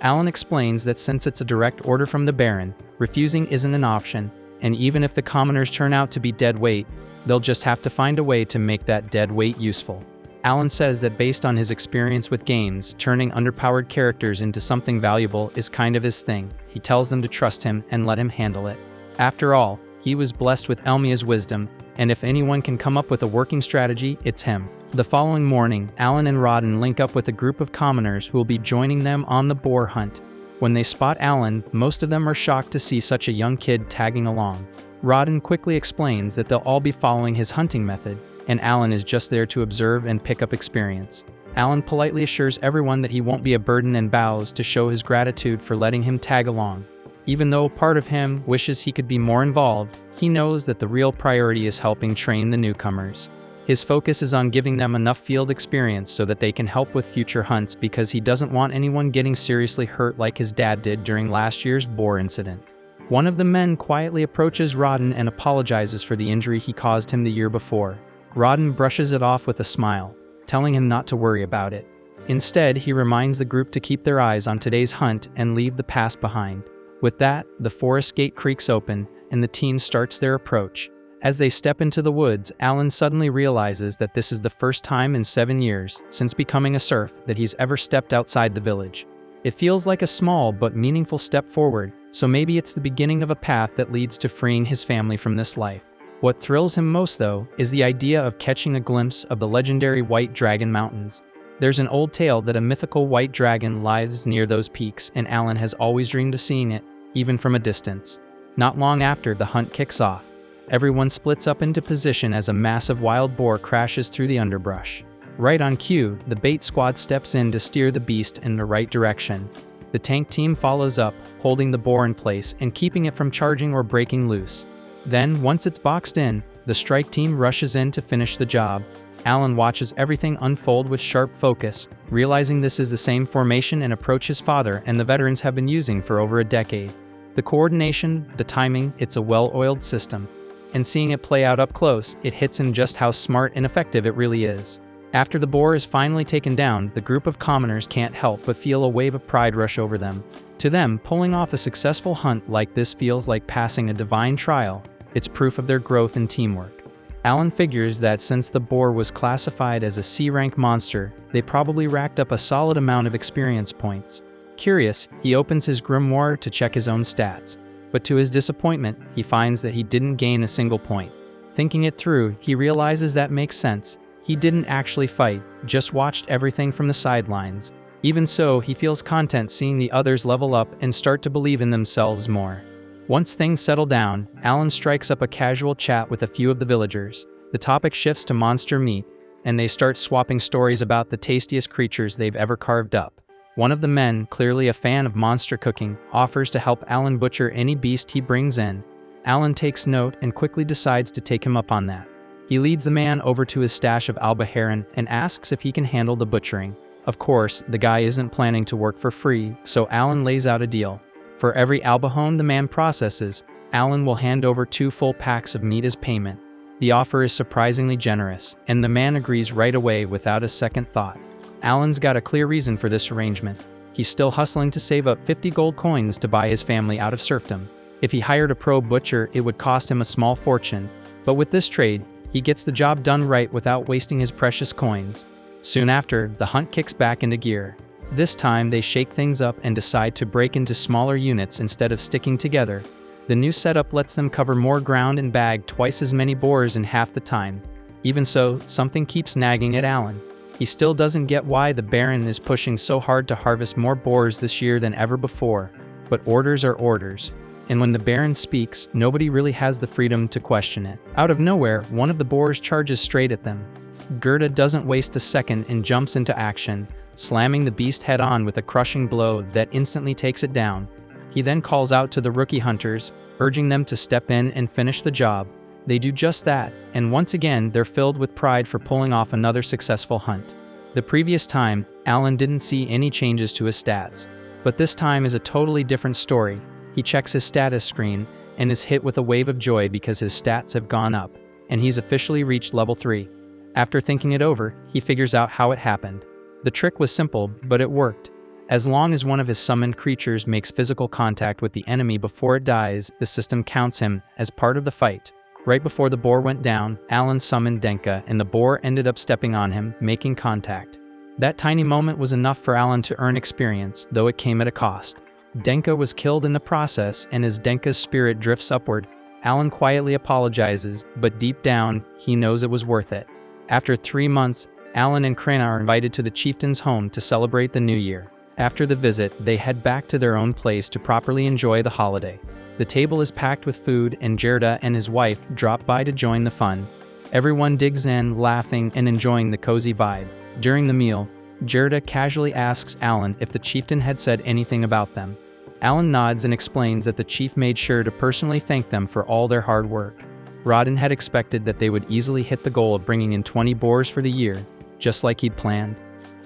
Alan explains that since it's a direct order from the Baron, refusing isn't an option, and even if the commoners turn out to be dead weight, they'll just have to find a way to make that dead weight useful. Alan says that based on his experience with games, turning underpowered characters into something valuable is kind of his thing. He tells them to trust him and let him handle it. After all, he was blessed with Elmia's wisdom, and if anyone can come up with a working strategy, it's him. The following morning, Alan and Rodden link up with a group of commoners who will be joining them on the boar hunt. When they spot Alan, most of them are shocked to see such a young kid tagging along. Rodden quickly explains that they'll all be following his hunting method, and Alan is just there to observe and pick up experience. Alan politely assures everyone that he won't be a burden and bows to show his gratitude for letting him tag along. Even though part of him wishes he could be more involved, he knows that the real priority is helping train the newcomers. His focus is on giving them enough field experience so that they can help with future hunts because he doesn't want anyone getting seriously hurt like his dad did during last year's boar incident. One of the men quietly approaches Rodden and apologizes for the injury he caused him the year before. Rodden brushes it off with a smile, telling him not to worry about it. Instead, he reminds the group to keep their eyes on today's hunt and leave the past behind. With that, the forest gate creaks open, and the team starts their approach. As they step into the woods, Alan suddenly realizes that this is the first time in 7 years, since becoming a serf, that he's ever stepped outside the village. It feels like a small but meaningful step forward, so maybe it's the beginning of a path that leads to freeing his family from this life. What thrills him most, though, is the idea of catching a glimpse of the legendary White Dragon Mountains. There's an old tale that a mythical white dragon lies near those peaks, and Alan has always dreamed of seeing it, even from a distance. Not long after the hunt kicks off, everyone splits up into position as a massive wild boar crashes through the underbrush. Right on cue, the bait squad steps in to steer the beast in the right direction. The tank team follows up, holding the boar in place and keeping it from charging or breaking loose. Then, once it's boxed in, the strike team rushes in to finish the job. Alan watches everything unfold with sharp focus, realizing this is the same formation and approach his father and the veterans have been using for over a decade. The coordination, the timing, it's a well-oiled system. And seeing it play out up close, it hits him just how smart and effective it really is. After the boar is finally taken down, the group of commoners can't help but feel a wave of pride rush over them. To them, pulling off a successful hunt like this feels like passing a divine trial. It's proof of their growth and teamwork. Alan figures that since the boar was classified as a C-rank monster, they probably racked up a solid amount of experience points. Curious, he opens his grimoire to check his own stats. But to his disappointment, he finds that he didn't gain a single point. Thinking it through, he realizes that makes sense. He didn't actually fight, just watched everything from the sidelines. Even so, he feels content seeing the others level up and start to believe in themselves more. Once things settle down, Alan strikes up a casual chat with a few of the villagers. The topic shifts to monster meat, and they start swapping stories about the tastiest creatures they've ever carved up. One of the men, clearly a fan of monster cooking, offers to help Alan butcher any beast he brings in. Alan takes note and quickly decides to take him up on that. He leads the man over to his stash of albaharen and asks if he can handle the butchering. Of course, the guy isn't planning to work for free, so Alan lays out a deal. For every albahone the man processes, Alan will hand over 2 full packs of meat as payment. The offer is surprisingly generous, and the man agrees right away without a second thought. Alan's got a clear reason for this arrangement. He's still hustling to save up 50 gold coins to buy his family out of serfdom. If he hired a pro butcher, it would cost him a small fortune. But with this trade, he gets the job done right without wasting his precious coins. Soon after, the hunt kicks back into gear. This time, they shake things up and decide to break into smaller units instead of sticking together. The new setup lets them cover more ground and bag twice as many boars in half the time. Even so, something keeps nagging at Alan. He still doesn't get why the Baron is pushing so hard to harvest more boars this year than ever before. But orders are orders. And when the Baron speaks, nobody really has the freedom to question it. Out of nowhere, one of the boars charges straight at them. Gerda doesn't waste a second and jumps into action, slamming the beast head-on with a crushing blow that instantly takes it down. He then calls out to the rookie hunters, urging them to step in and finish the job. They do just that, and once again they're filled with pride for pulling off another successful hunt. The previous time, Alan didn't see any changes to his stats, but this time is a totally different story. He checks his status screen and is hit with a wave of joy because his stats have gone up, and he's officially reached level 3. After thinking it over, he figures out how it happened. The trick was simple, but it worked. As long as one of his summoned creatures makes physical contact with the enemy before it dies, the system counts him as part of the fight. Right before the boar went down, Alan summoned Denka, and the boar ended up stepping on him, making contact. That tiny moment was enough for Alan to earn experience, though it came at a cost. Denka was killed in the process, and as Denka's spirit drifts upward, Alan quietly apologizes, but deep down, he knows it was worth it. After 3 months, Alan and Krena are invited to the chieftain's home to celebrate the new year. After the visit, they head back to their own place to properly enjoy the holiday. The table is packed with food, and Gerda and his wife drop by to join the fun. Everyone digs in, laughing and enjoying the cozy vibe. During the meal, Gerda casually asks Alan if the chieftain had said anything about them. Alan nods and explains that the chief made sure to personally thank them for all their hard work. Rodden had expected that they would easily hit the goal of bringing in 20 boars for the year, just like he'd planned.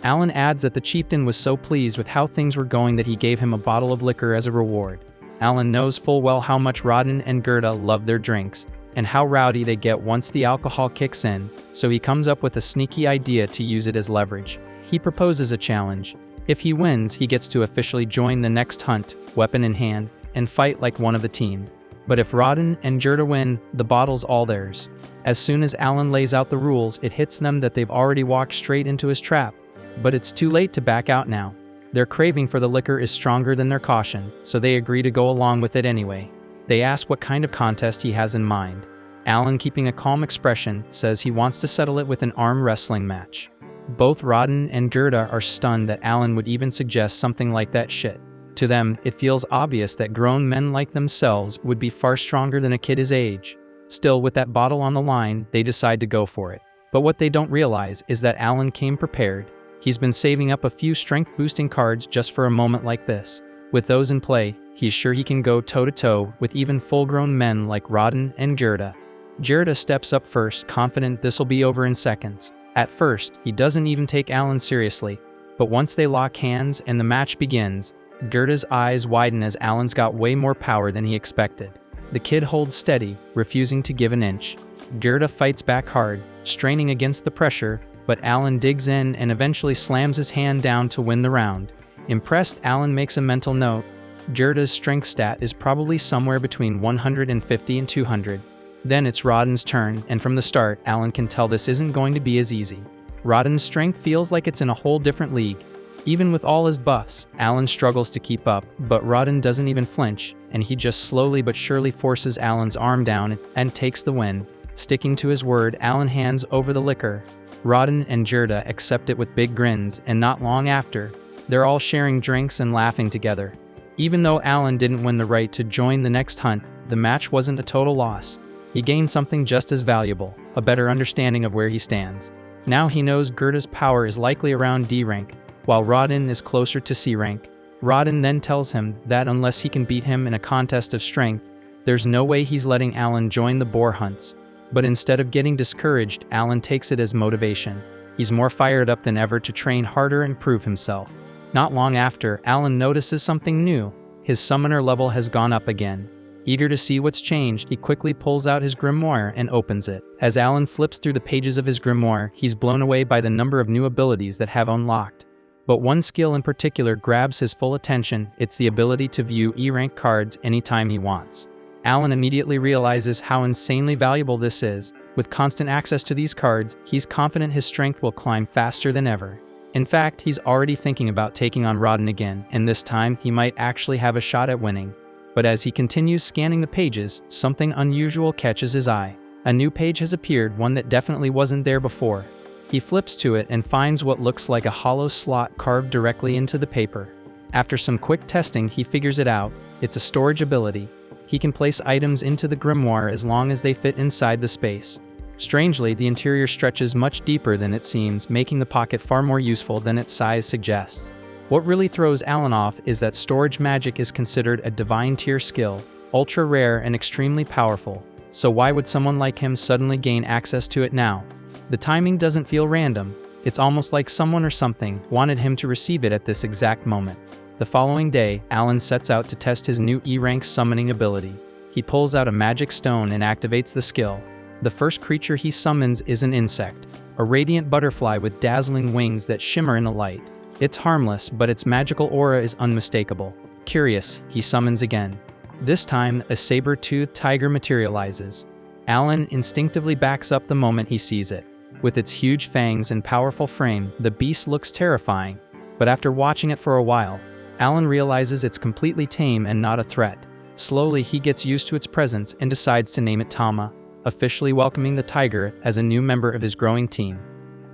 Alan adds that the chieftain was so pleased with how things were going that he gave him a bottle of liquor as a reward. Alan knows full well how much Rodden and Gerda love their drinks, and how rowdy they get once the alcohol kicks in, so he comes up with a sneaky idea to use it as leverage. He proposes a challenge. If he wins, he gets to officially join the next hunt, weapon in hand, and fight like one of the team. But if Rodden and Gerda win, the bottle's all theirs. As soon as Alan lays out the rules, it hits them that they've already walked straight into his trap. But it's too late to back out now. Their craving for the liquor is stronger than their caution, so they agree to go along with it anyway. They ask what kind of contest he has in mind. Alan, keeping a calm expression, says he wants to settle it with an arm wrestling match. Both Rodden and Gerda are stunned that Alan would even suggest something like that shit. To them, it feels obvious that grown men like themselves would be far stronger than a kid his age. Still, with that bottle on the line, they decide to go for it. But what they don't realize is that Alan came prepared. He's been saving up a few strength-boosting cards just for a moment like this. With those in play, he's sure he can go toe-to-toe with even full-grown men like Rodden and Gerda. Gerda steps up first, confident this'll be over in seconds. At first, he doesn't even take Alan seriously, but once they lock hands and the match begins, Gerda's eyes widen as Alan's got way more power than he expected. The kid holds steady, refusing to give an inch. Gerda fights back hard, straining against the pressure, but Alan digs in and eventually slams his hand down to win the round. Impressed, Alan makes a mental note. Gerda's strength stat is probably somewhere between 150 and 200. Then it's Rodden's turn, and from the start, Alan can tell this isn't going to be as easy. Rodden's strength feels like it's in a whole different league. Even with all his buffs, Alan struggles to keep up, but Rodden doesn't even flinch, and he just slowly but surely forces Alan's arm down and takes the win. Sticking to his word, Alan hands over the liquor. Rodden and Gerda accept it with big grins, and not long after, they're all sharing drinks and laughing together. Even though Alan didn't win the right to join the next hunt, the match wasn't a total loss. He gained something just as valuable, a better understanding of where he stands. Now he knows Gerda's power is likely around D rank, while Rodden is closer to C rank. Rodden then tells him that unless he can beat him in a contest of strength, there's no way he's letting Alan join the boar hunts. But instead of getting discouraged, Alan takes it as motivation. He's more fired up than ever to train harder and prove himself. Not long after, Alan notices something new. His summoner level has gone up again. Eager to see what's changed, he quickly pulls out his grimoire and opens it. As Alan flips through the pages of his grimoire, he's blown away by the number of new abilities that have unlocked. But one skill in particular grabs his full attention. It's the ability to view E-rank cards anytime he wants. Alan immediately realizes how insanely valuable this is. With constant access to these cards, he's confident his strength will climb faster than ever. In fact, he's already thinking about taking on Rodden again, and this time he might actually have a shot at winning. But as he continues scanning the pages, something unusual catches his eye. A new page has appeared, one that definitely wasn't there before. He flips to it and finds what looks like a hollow slot carved directly into the paper. After some quick testing, he figures it out. It's a storage ability. He can place items into the grimoire as long as they fit inside the space. Strangely, the interior stretches much deeper than it seems, making the pocket far more useful than its size suggests. What really throws Alan off is that storage magic is considered a divine tier skill, ultra rare and extremely powerful. So why would someone like him suddenly gain access to it now? The timing doesn't feel random. It's almost like someone or something wanted him to receive it at this exact moment. The following day, Alan sets out to test his new E-rank summoning ability. He pulls out a magic stone and activates the skill. The first creature he summons is an insect, a radiant butterfly with dazzling wings that shimmer in the light. It's harmless, but its magical aura is unmistakable. Curious, he summons again. This time, a saber-toothed tiger materializes. Alan instinctively backs up the moment he sees it. With its huge fangs and powerful frame, the beast looks terrifying. But after watching it for a while, Alan realizes it's completely tame and not a threat. Slowly, he gets used to its presence and decides to name it Tama, officially welcoming the tiger as a new member of his growing team.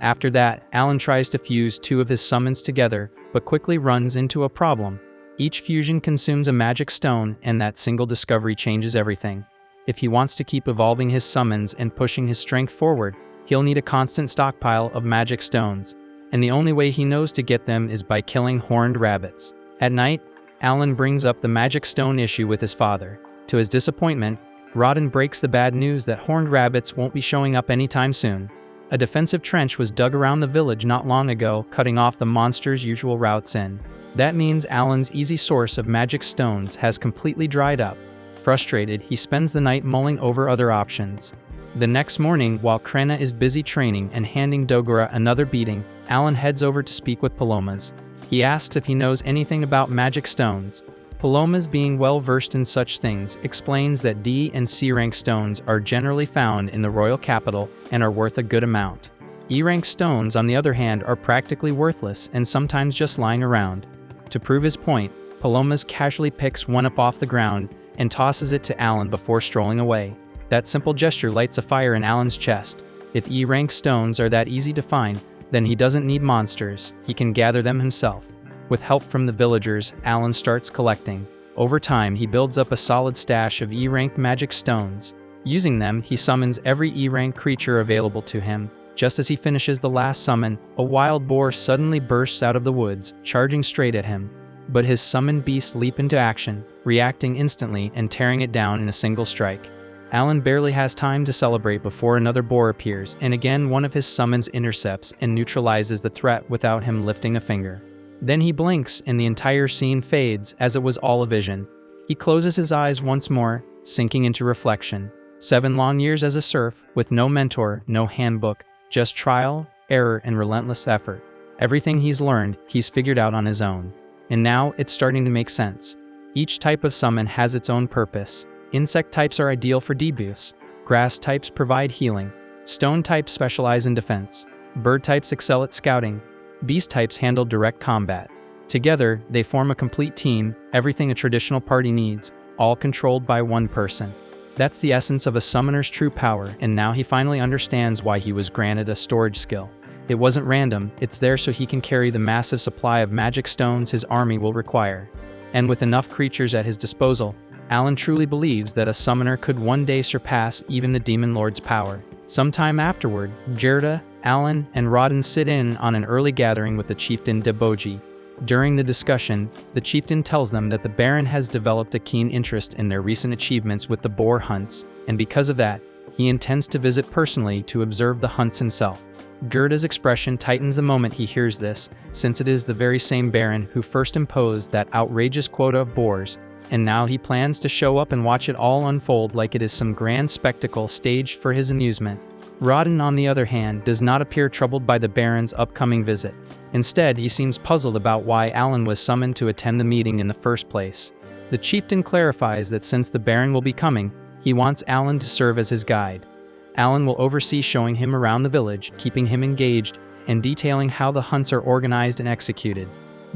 After that, Alan tries to fuse two of his summons together, but quickly runs into a problem. Each fusion consumes a magic stone, and that single discovery changes everything. If he wants to keep evolving his summons and pushing his strength forward, he'll need a constant stockpile of magic stones. And the only way he knows to get them is by killing horned rabbits. At night, Alan brings up the magic stone issue with his father. To his disappointment, Rodden breaks the bad news that horned rabbits won't be showing up anytime soon. A defensive trench was dug around the village not long ago, cutting off the monster's usual routes in. That means Alan's easy source of magic stones has completely dried up. Frustrated, he spends the night mulling over other options. The next morning, while Krena is busy training and handing Dogora another beating, Alan heads over to speak with Palomas. He asks if he knows anything about magic stones. Palomas, being well versed in such things, explains that D and C rank stones are generally found in the royal capital and are worth a good amount. E rank stones, on the other hand, are practically worthless and sometimes just lying around. To prove his point, Palomas casually picks one up off the ground and tosses it to Alan before strolling away. That simple gesture lights a fire in Alan's chest. If E rank stones are that easy to find, Then he doesn't need monsters, he can gather them himself. With help from the villagers, Alan starts collecting. Over time, he builds up a solid stash of E-rank magic stones. Using them, he summons every E-rank creature available to him. Just as he finishes the last summon, a wild boar suddenly bursts out of the woods, charging straight at him. But his summoned beasts leap into action, reacting instantly and tearing it down in a single strike. Alan barely has time to celebrate before another boar appears, and again one of his summons intercepts and neutralizes the threat without him lifting a finger. Then he blinks and the entire scene fades as it was all a vision. He closes his eyes once more, sinking into reflection. 7 long years as a serf, with no mentor, no handbook, just trial, error, and relentless effort. Everything he's learned, he's figured out on his own. And now, it's starting to make sense. Each type of summon has its own purpose. Insect types are ideal for debuffs. Grass types provide healing. Stone types specialize in defense. Bird types excel at scouting. Beast types handle direct combat. Together, they form a complete team, everything a traditional party needs, all controlled by one person. That's the essence of a summoner's true power, and now he finally understands why he was granted a storage skill. It wasn't random, it's there so he can carry the massive supply of magic stones his army will require. And with enough creatures at his disposal, Alan truly believes that a summoner could one day surpass even the Demon Lord's power. Sometime afterward, Gerda, Alan, and Rodden sit in on an early gathering with the chieftain Deboji. During the discussion, the chieftain tells them that the Baron has developed a keen interest in their recent achievements with the boar hunts, and because of that, he intends to visit personally to observe the hunts himself. Gerda's expression tightens the moment he hears this, since it is the very same Baron who first imposed that outrageous quota of boars, and now he plans to show up and watch it all unfold like it is some grand spectacle staged for his amusement. Rodden, on the other hand, does not appear troubled by the Baron's upcoming visit. Instead, he seems puzzled about why Alan was summoned to attend the meeting in the first place. The chieftain clarifies that since the Baron will be coming, he wants Alan to serve as his guide. Alan will oversee showing him around the village, keeping him engaged, and detailing how the hunts are organized and executed.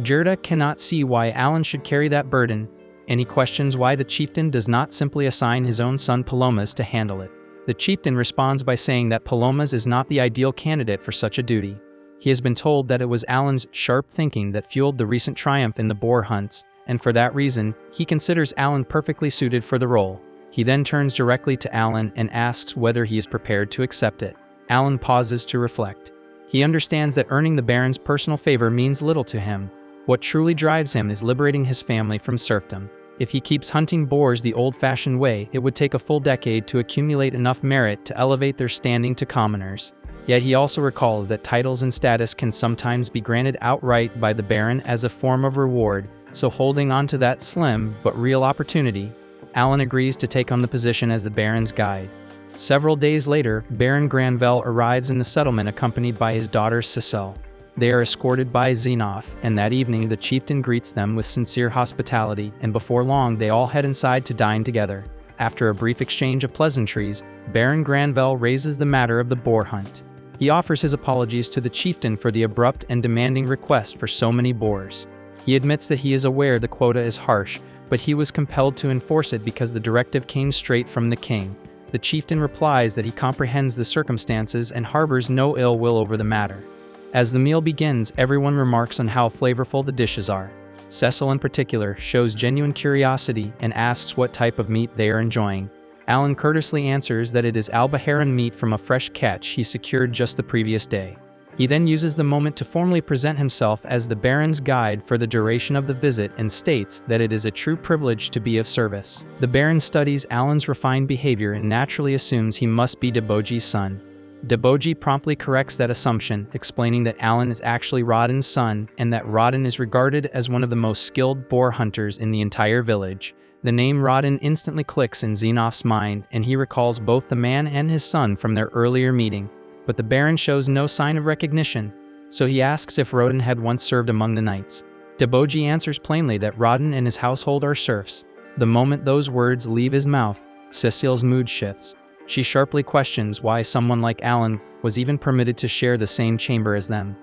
Gerda cannot see why Alan should carry that burden, and he questions why the chieftain does not simply assign his own son Palomas to handle it. The chieftain responds by saying that Palomas is not the ideal candidate for such a duty. He has been told that it was Alan's sharp thinking that fueled the recent triumph in the boar hunts, and for that reason, he considers Alan perfectly suited for the role. He then turns directly to Alan and asks whether he is prepared to accept it. Alan pauses to reflect. He understands that earning the Baron's personal favor means little to him. What truly drives him is liberating his family from serfdom. If he keeps hunting boars the old-fashioned way, it would take a full decade to accumulate enough merit to elevate their standing to commoners. Yet he also recalls that titles and status can sometimes be granted outright by the Baron as a form of reward, so holding on to that slim but real opportunity, Alan agrees to take on the position as the Baron's guide. Several days later, Baron Granvelle arrives in the settlement accompanied by his daughter Cecile. They are escorted by Xenoth, and that evening the chieftain greets them with sincere hospitality, and before long they all head inside to dine together. After a brief exchange of pleasantries, Baron Granvelle raises the matter of the boar hunt. He offers his apologies to the chieftain for the abrupt and demanding request for so many boars. He admits that he is aware the quota is harsh, but he was compelled to enforce it because the directive came straight from the king. The chieftain replies that he comprehends the circumstances and harbors no ill will over the matter. As the meal begins, everyone remarks on how flavorful the dishes are. Cecil in particular shows genuine curiosity and asks what type of meat they are enjoying. Alan courteously answers that it is albaharan meat from a fresh catch he secured just the previous day. He then uses the moment to formally present himself as the Baron's guide for the duration of the visit and states that it is a true privilege to be of service. The Baron studies Alan's refined behavior and naturally assumes he must be Deboji's son. Deboji promptly corrects that assumption, explaining that Alan is actually Rodden's son and that Rodden is regarded as one of the most skilled boar hunters in the entire village. The name Rodden instantly clicks in Xenoph's mind, and he recalls both the man and his son from their earlier meeting. But the Baron shows no sign of recognition, so he asks if Rodden had once served among the knights. Deboji answers plainly that Rodden and his household are serfs. The moment those words leave his mouth, Cecile's mood shifts. She sharply questions why someone like Alan was even permitted to share the same chamber as them.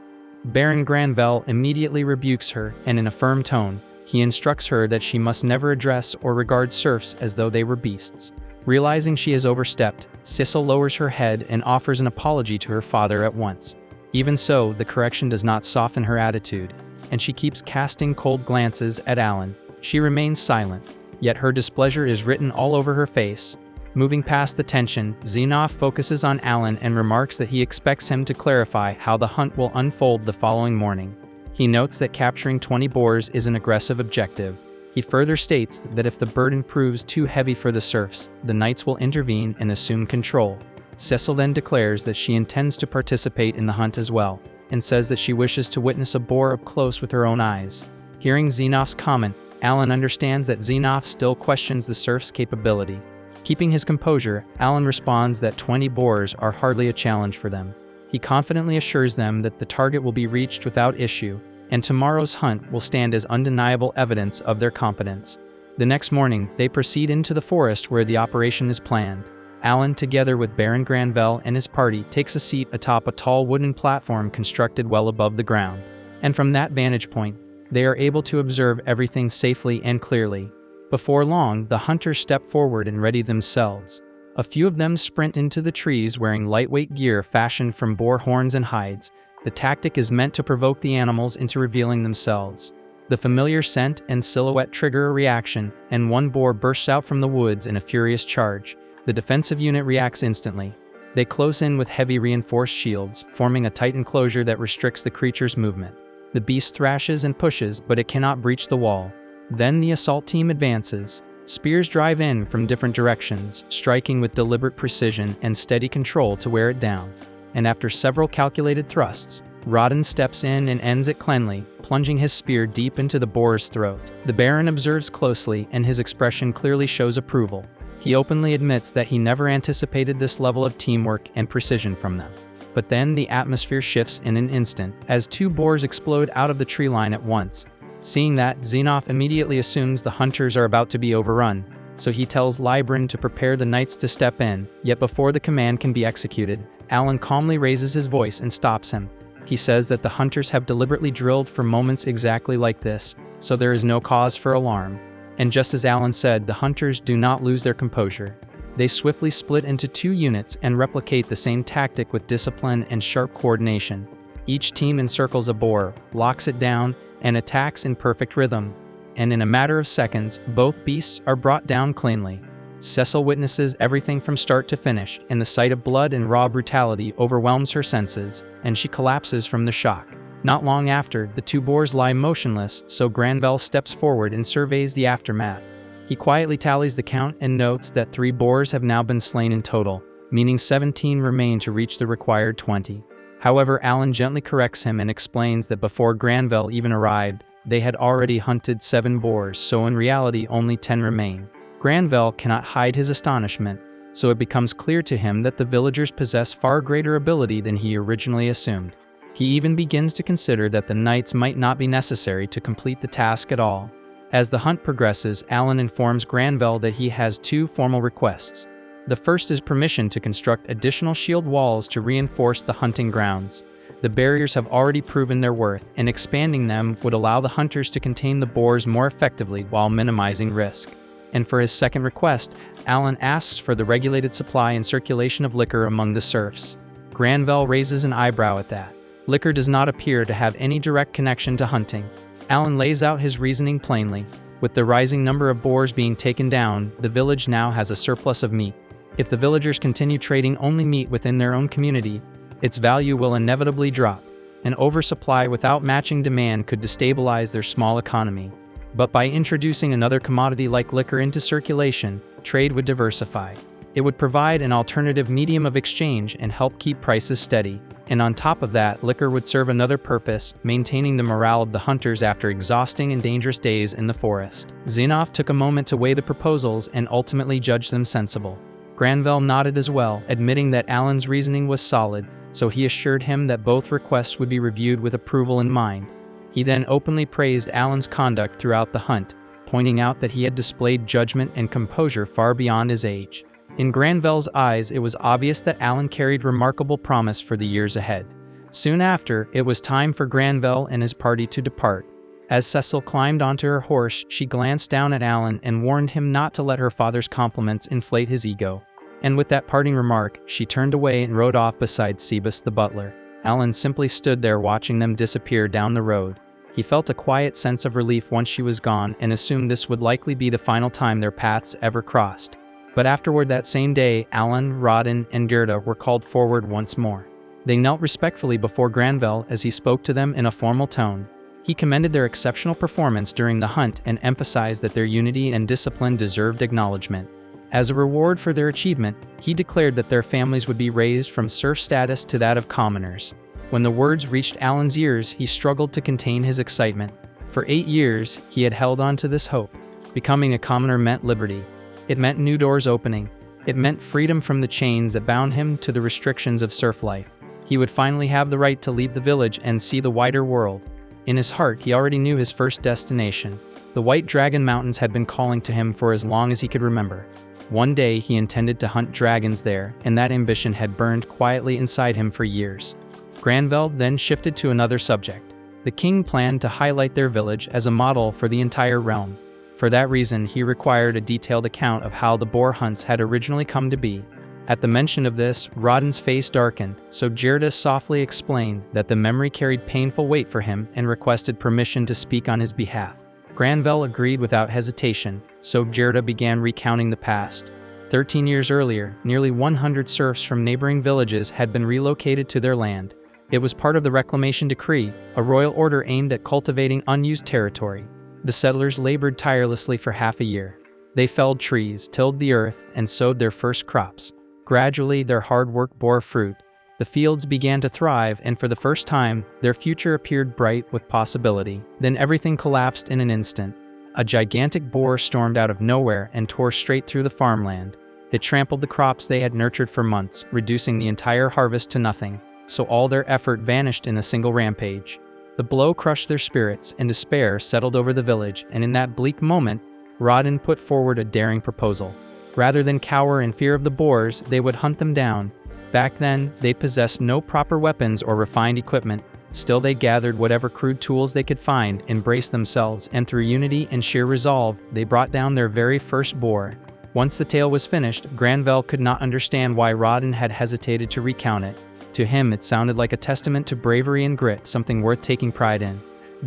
Baron Granvelle immediately rebukes her, and in a firm tone, he instructs her that she must never address or regard serfs as though they were beasts. Realizing she has overstepped, Cecile lowers her head and offers an apology to her father at once. Even so, the correction does not soften her attitude, and she keeps casting cold glances at Alan. She remains silent, yet her displeasure is written all over her face. Moving past the tension, Xenoph focuses on Alan and remarks that he expects him to clarify how the hunt will unfold the following morning. He notes that capturing 20 boars is an aggressive objective. He further states that if the burden proves too heavy for the serfs, the knights will intervene and assume control. Cecil then declares that she intends to participate in the hunt as well, and says that she wishes to witness a boar up close with her own eyes. Hearing Xenoph's comment, Alan understands that Xenoph still questions the serf's capability. Keeping his composure, Alan responds that 20 boars are hardly a challenge for them. He confidently assures them that the target will be reached without issue, and tomorrow's hunt will stand as undeniable evidence of their competence. The next morning, they proceed into the forest where the operation is planned. Alan, together with Baron Granvelle and his party, takes a seat atop a tall wooden platform constructed well above the ground. And from that vantage point, they are able to observe everything safely and clearly. Before long, the hunters step forward and ready themselves. A few of them sprint into the trees wearing lightweight gear fashioned from boar horns and hides. The tactic is meant to provoke the animals into revealing themselves. The familiar scent and silhouette trigger a reaction, and one boar bursts out from the woods in a furious charge. The defensive unit reacts instantly. They close in with heavy reinforced shields, forming a tight enclosure that restricts the creature's movement. The beast thrashes and pushes, but it cannot breach the wall. Then the assault team advances. Spears drive in from different directions, striking with deliberate precision and steady control to wear it down. And after several calculated thrusts, Rodden steps in and ends it cleanly, plunging his spear deep into the boar's throat. The Baron observes closely, and his expression clearly shows approval. He openly admits that he never anticipated this level of teamwork and precision from them. But then the atmosphere shifts in an instant, as two boars explode out of the tree line at once. Seeing that, Xenoph immediately assumes the hunters are about to be overrun, so he tells Libran to prepare the knights to step in, yet before the command can be executed, Alan calmly raises his voice and stops him. He says that the hunters have deliberately drilled for moments exactly like this, so there is no cause for alarm. And just as Alan said, the hunters do not lose their composure. They swiftly split into two units and replicate the same tactic with discipline and sharp coordination. Each team encircles a boar, locks it down, and attacks in perfect rhythm. And in a matter of seconds, both beasts are brought down cleanly. Cecil witnesses everything from start to finish, and the sight of blood and raw brutality overwhelms her senses, and she collapses from the shock. Not long after, the two boars lie motionless, so Granvelle steps forward and surveys the aftermath. He quietly tallies the count and notes that 3 boars have now been slain in total, meaning 17 remain to reach the required 20. However, Alan gently corrects him and explains that before Granvelle even arrived, they had already hunted 7 boars, so in reality only 10 remain. Granvelle cannot hide his astonishment, so it becomes clear to him that the villagers possess far greater ability than he originally assumed. He even begins to consider that the knights might not be necessary to complete the task at all. As the hunt progresses, Alan informs Granvelle that he has 2 formal requests. The first is permission to construct additional shield walls to reinforce the hunting grounds. The barriers have already proven their worth, and expanding them would allow the hunters to contain the boars more effectively while minimizing risk. And for his second request, Alan asks for the regulated supply and circulation of liquor among the serfs. Granvelle raises an eyebrow at that. Liquor does not appear to have any direct connection to hunting. Alan lays out his reasoning plainly. With the rising number of boars being taken down, the village now has a surplus of meat. If the villagers continue trading only meat within their own community, its value will inevitably drop. An oversupply without matching demand could destabilize their small economy. But by introducing another commodity like liquor into circulation, trade would diversify. It would provide an alternative medium of exchange and help keep prices steady. And on top of that, liquor would serve another purpose, maintaining the morale of the hunters after exhausting and dangerous days in the forest. Xenoph took a moment to weigh the proposals and ultimately judged them sensible. Granvelle nodded as well, admitting that Alan's reasoning was solid, so he assured him that both requests would be reviewed with approval in mind. He then openly praised Alan's conduct throughout the hunt, pointing out that he had displayed judgment and composure far beyond his age. In Granvelle's eyes, it was obvious that Alan carried remarkable promise for the years ahead. Soon after, it was time for Granvelle and his party to depart. As Cecil climbed onto her horse, she glanced down at Alan and warned him not to let her father's compliments inflate his ego. And with that parting remark, she turned away and rode off beside Sebus the butler. Alan simply stood there watching them disappear down the road. He felt a quiet sense of relief once she was gone and assumed this would likely be the final time their paths ever crossed. But afterward that same day, Alan, Rodin, and Gerda were called forward once more. They knelt respectfully before Granville as he spoke to them in a formal tone. He commended their exceptional performance during the hunt and emphasized that their unity and discipline deserved acknowledgement. As a reward for their achievement, he declared that their families would be raised from serf status to that of commoners. When the words reached Alan's ears, he struggled to contain his excitement. For 8 years, he had held on to this hope. Becoming a commoner meant liberty. It meant new doors opening. It meant freedom from the chains that bound him to the restrictions of serf life. He would finally have the right to leave the village and see the wider world. In his heart, he already knew his first destination. The White Dragon Mountains had been calling to him for as long as he could remember. One day, he intended to hunt dragons there, and that ambition had burned quietly inside him for years. Granville then shifted to another subject. The king planned to highlight their village as a model for the entire realm. For that reason, he required a detailed account of how the boar hunts had originally come to be. At the mention of this, Rodin's face darkened, so Gerda softly explained that the memory carried painful weight for him and requested permission to speak on his behalf. Granville agreed without hesitation, so Gerda began recounting the past. 13 years earlier, nearly 100 serfs from neighboring villages had been relocated to their land. It was part of the Reclamation Decree, a royal order aimed at cultivating unused territory. The settlers labored tirelessly for half a year. They felled trees, tilled the earth, and sowed their first crops. Gradually, their hard work bore fruit. The fields began to thrive, and for the first time, their future appeared bright with possibility. Then everything collapsed in an instant. A gigantic boar stormed out of nowhere and tore straight through the farmland. It trampled the crops they had nurtured for months, reducing the entire harvest to nothing. So all their effort vanished in a single rampage. The blow crushed their spirits, and despair settled over the village, and in that bleak moment, Rodin put forward a daring proposal. Rather than cower in fear of the boars, they would hunt them down. Back then, they possessed no proper weapons or refined equipment. Still, they gathered whatever crude tools they could find, embraced themselves, and through unity and sheer resolve, they brought down their very first boar. Once the tale was finished, Granville could not understand why Rodin had hesitated to recount it. To him, it sounded like a testament to bravery and grit, something worth taking pride in.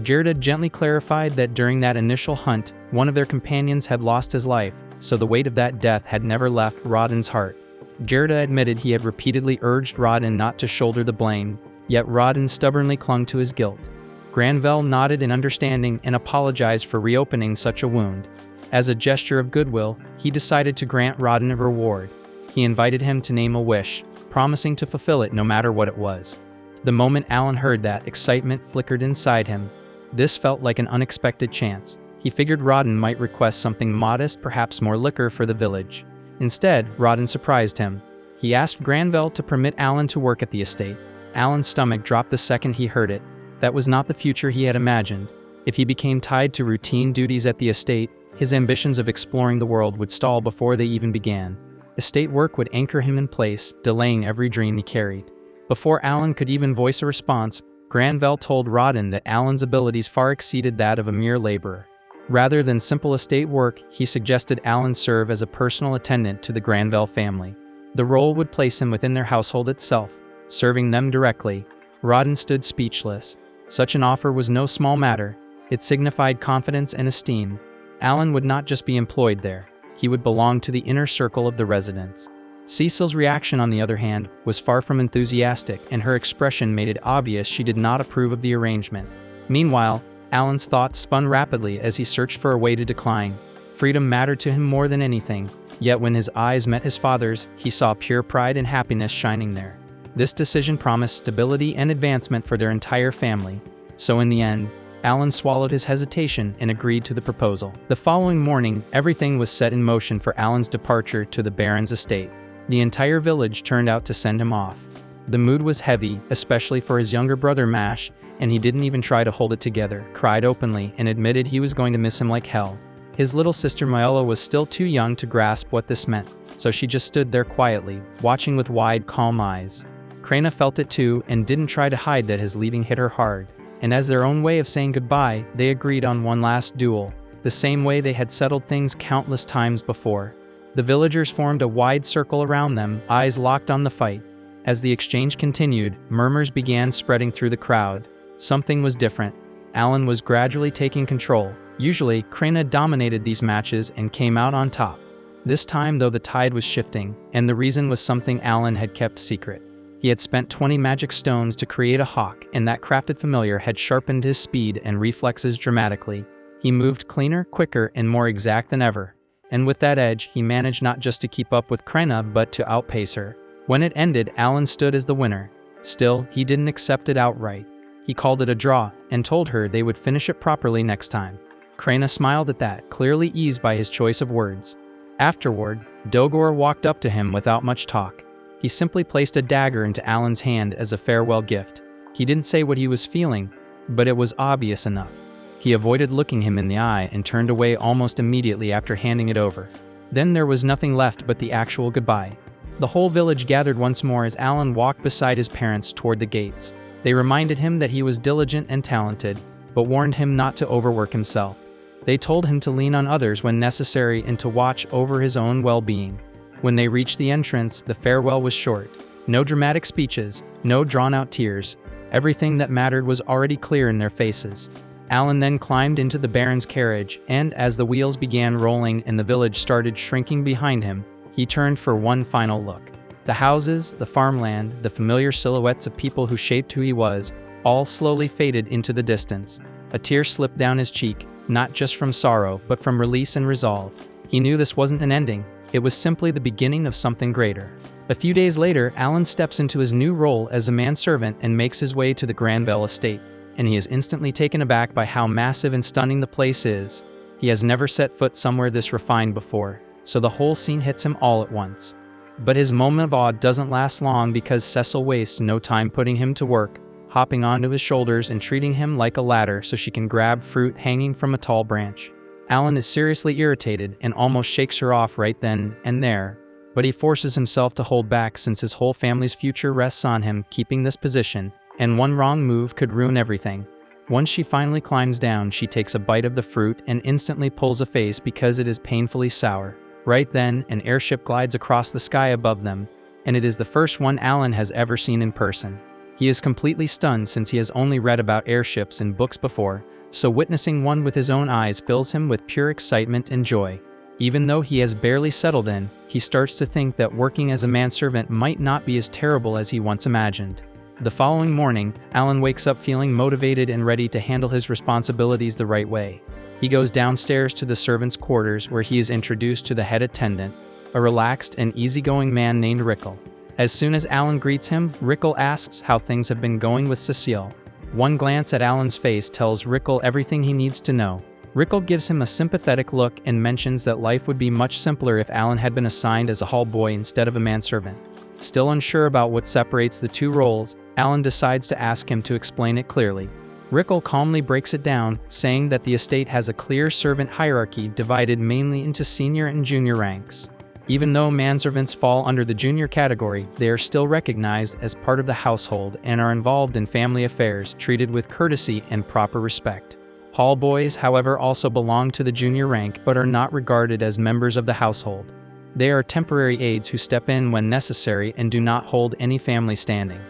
Gerda gently clarified that during that initial hunt, one of their companions had lost his life, so the weight of that death had never left Rodin's heart. Gerda admitted he had repeatedly urged Rodin not to shoulder the blame, yet Rodin stubbornly clung to his guilt. Granville nodded in understanding and apologized for reopening such a wound. As a gesture of goodwill, he decided to grant Rodin a reward. He invited him to name a wish, promising to fulfill it no matter what it was. The moment Alan heard that, excitement flickered inside him. This felt like an unexpected chance. He figured Rodin might request something modest, perhaps more liquor for the village. Instead, Rodin surprised him. He asked Granville to permit Alan to work at the estate. Alan's stomach dropped the second he heard it. That was not the future he had imagined. If he became tied to routine duties at the estate, his ambitions of exploring the world would stall before they even began. Estate work would anchor him in place, delaying every dream he carried. Before Alan could even voice a response, Granville told Rodin that Alan's abilities far exceeded that of a mere laborer. Rather than simple estate work, he suggested Alan serve as a personal attendant to the Granville family. The role would place him within their household itself, serving them directly. Rodin stood speechless. Such an offer was no small matter. It signified confidence and esteem. Alan would not just be employed there. He would belong to the inner circle of the residents. Cecil's reaction, on the other hand, was far from enthusiastic, and her expression made it obvious she did not approve of the arrangement. Meanwhile, Alan's thoughts spun rapidly as he searched for a way to decline. Freedom mattered to him more than anything, yet when his eyes met his father's, he saw pure pride and happiness shining there. This decision promised stability and advancement for their entire family. So in the end, Alan swallowed his hesitation and agreed to the proposal. The following morning, everything was set in motion for Alan's departure to the Baron's estate. The entire village turned out to send him off. The mood was heavy, especially for his younger brother Mash, and he didn't even try to hold it together, cried openly, and admitted he was going to miss him like hell. His little sister Myola was still too young to grasp what this meant, so she just stood there quietly, watching with wide, calm eyes. Krena felt it too, and didn't try to hide that his leaving hit her hard. And as their own way of saying goodbye, they agreed on one last duel, the same way they had settled things countless times before. The villagers formed a wide circle around them, eyes locked on the fight. As the exchange continued, murmurs began spreading through the crowd. Something was different. Alan was gradually taking control. Usually, Krena dominated these matches and came out on top. This time, though, the tide was shifting, and the reason was something Alan had kept secret. He had spent 20 magic stones to create a hawk, and that crafted familiar had sharpened his speed and reflexes dramatically. He moved cleaner, quicker, and more exact than ever. And with that edge, he managed not just to keep up with Krena, but to outpace her. When it ended, Alan stood as the winner. Still, he didn't accept it outright. He called it a draw, and told her they would finish it properly next time. Krena smiled at that, clearly eased by his choice of words. Afterward, Dogor walked up to him without much talk. He simply placed a dagger into Alan's hand as a farewell gift. He didn't say what he was feeling, but it was obvious enough. He avoided looking him in the eye and turned away almost immediately after handing it over. Then there was nothing left but the actual goodbye. The whole village gathered once more as Alan walked beside his parents toward the gates. They reminded him that he was diligent and talented, but warned him not to overwork himself. They told him to lean on others when necessary and to watch over his own well-being. When they reached the entrance, the farewell was short. No dramatic speeches, no drawn-out tears. Everything that mattered was already clear in their faces. Alan then climbed into the Baron's carriage, and as the wheels began rolling and the village started shrinking behind him, he turned for one final look. The houses, the farmland, the familiar silhouettes of people who shaped who he was, all slowly faded into the distance. A tear slipped down his cheek, not just from sorrow, but from release and resolve. He knew this wasn't an ending, it was simply the beginning of something greater. A few days later, Alan steps into his new role as a manservant and makes his way to the Granville estate, and he is instantly taken aback by how massive and stunning the place is. He has never set foot somewhere this refined before, so the whole scene hits him all at once. But his moment of awe doesn't last long because Cecil wastes no time putting him to work, hopping onto his shoulders and treating him like a ladder so she can grab fruit hanging from a tall branch. Alan is seriously irritated and almost shakes her off right then and there, but he forces himself to hold back since his whole family's future rests on him keeping this position, and one wrong move could ruin everything. Once she finally climbs down, she takes a bite of the fruit and instantly pulls a face because it is painfully sour. Right then, an airship glides across the sky above them, and it is the first one Alan has ever seen in person. He is completely stunned since he has only read about airships in books before, so witnessing one with his own eyes fills him with pure excitement and joy. Even though he has barely settled in, he starts to think that working as a manservant might not be as terrible as he once imagined. The following morning, Alan wakes up feeling motivated and ready to handle his responsibilities the right way. He goes downstairs to the servants' quarters where he is introduced to the head attendant, a relaxed and easygoing man named Rickle. As soon as Alan greets him, Rickle asks how things have been going with Cecile. One glance at Alan's face tells Rickle everything he needs to know. Rickle gives him a sympathetic look and mentions that life would be much simpler if Alan had been assigned as a hall boy instead of a manservant. Still unsure about what separates the two roles, Alan decides to ask him to explain it clearly. Rickle calmly breaks it down, saying that the estate has a clear servant hierarchy divided mainly into senior and junior ranks. Even though manservants fall under the junior category, they are still recognized as part of the household and are involved in family affairs, treated with courtesy and proper respect. Hall boys, however, also belong to the junior rank but are not regarded as members of the household. They are temporary aides who step in when necessary and do not hold any family standing.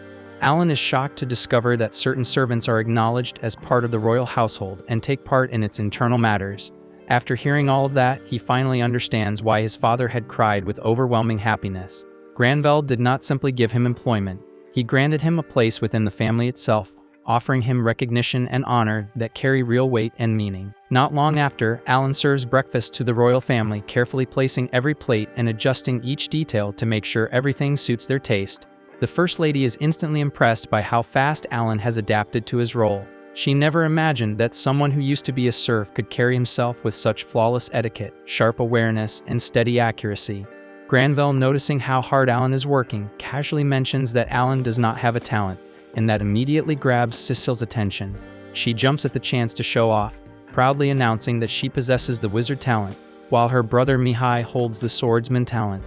Alan is shocked to discover that certain servants are acknowledged as part of the royal household and take part in its internal matters. After hearing all of that, he finally understands why his father had cried with overwhelming happiness. Granville did not simply give him employment. He granted him a place within the family itself, offering him recognition and honor that carry real weight and meaning. Not long after, Alan serves breakfast to the royal family, carefully placing every plate and adjusting each detail to make sure everything suits their taste. The First Lady is instantly impressed by how fast Alan has adapted to his role. She never imagined that someone who used to be a serf could carry himself with such flawless etiquette, sharp awareness, and steady accuracy. Granville, noticing how hard Alan is working, casually mentions that Alan does not have a talent, and that immediately grabs Cecile's attention. She jumps at the chance to show off, proudly announcing that she possesses the wizard talent, while her brother Mihai holds the swordsman talent.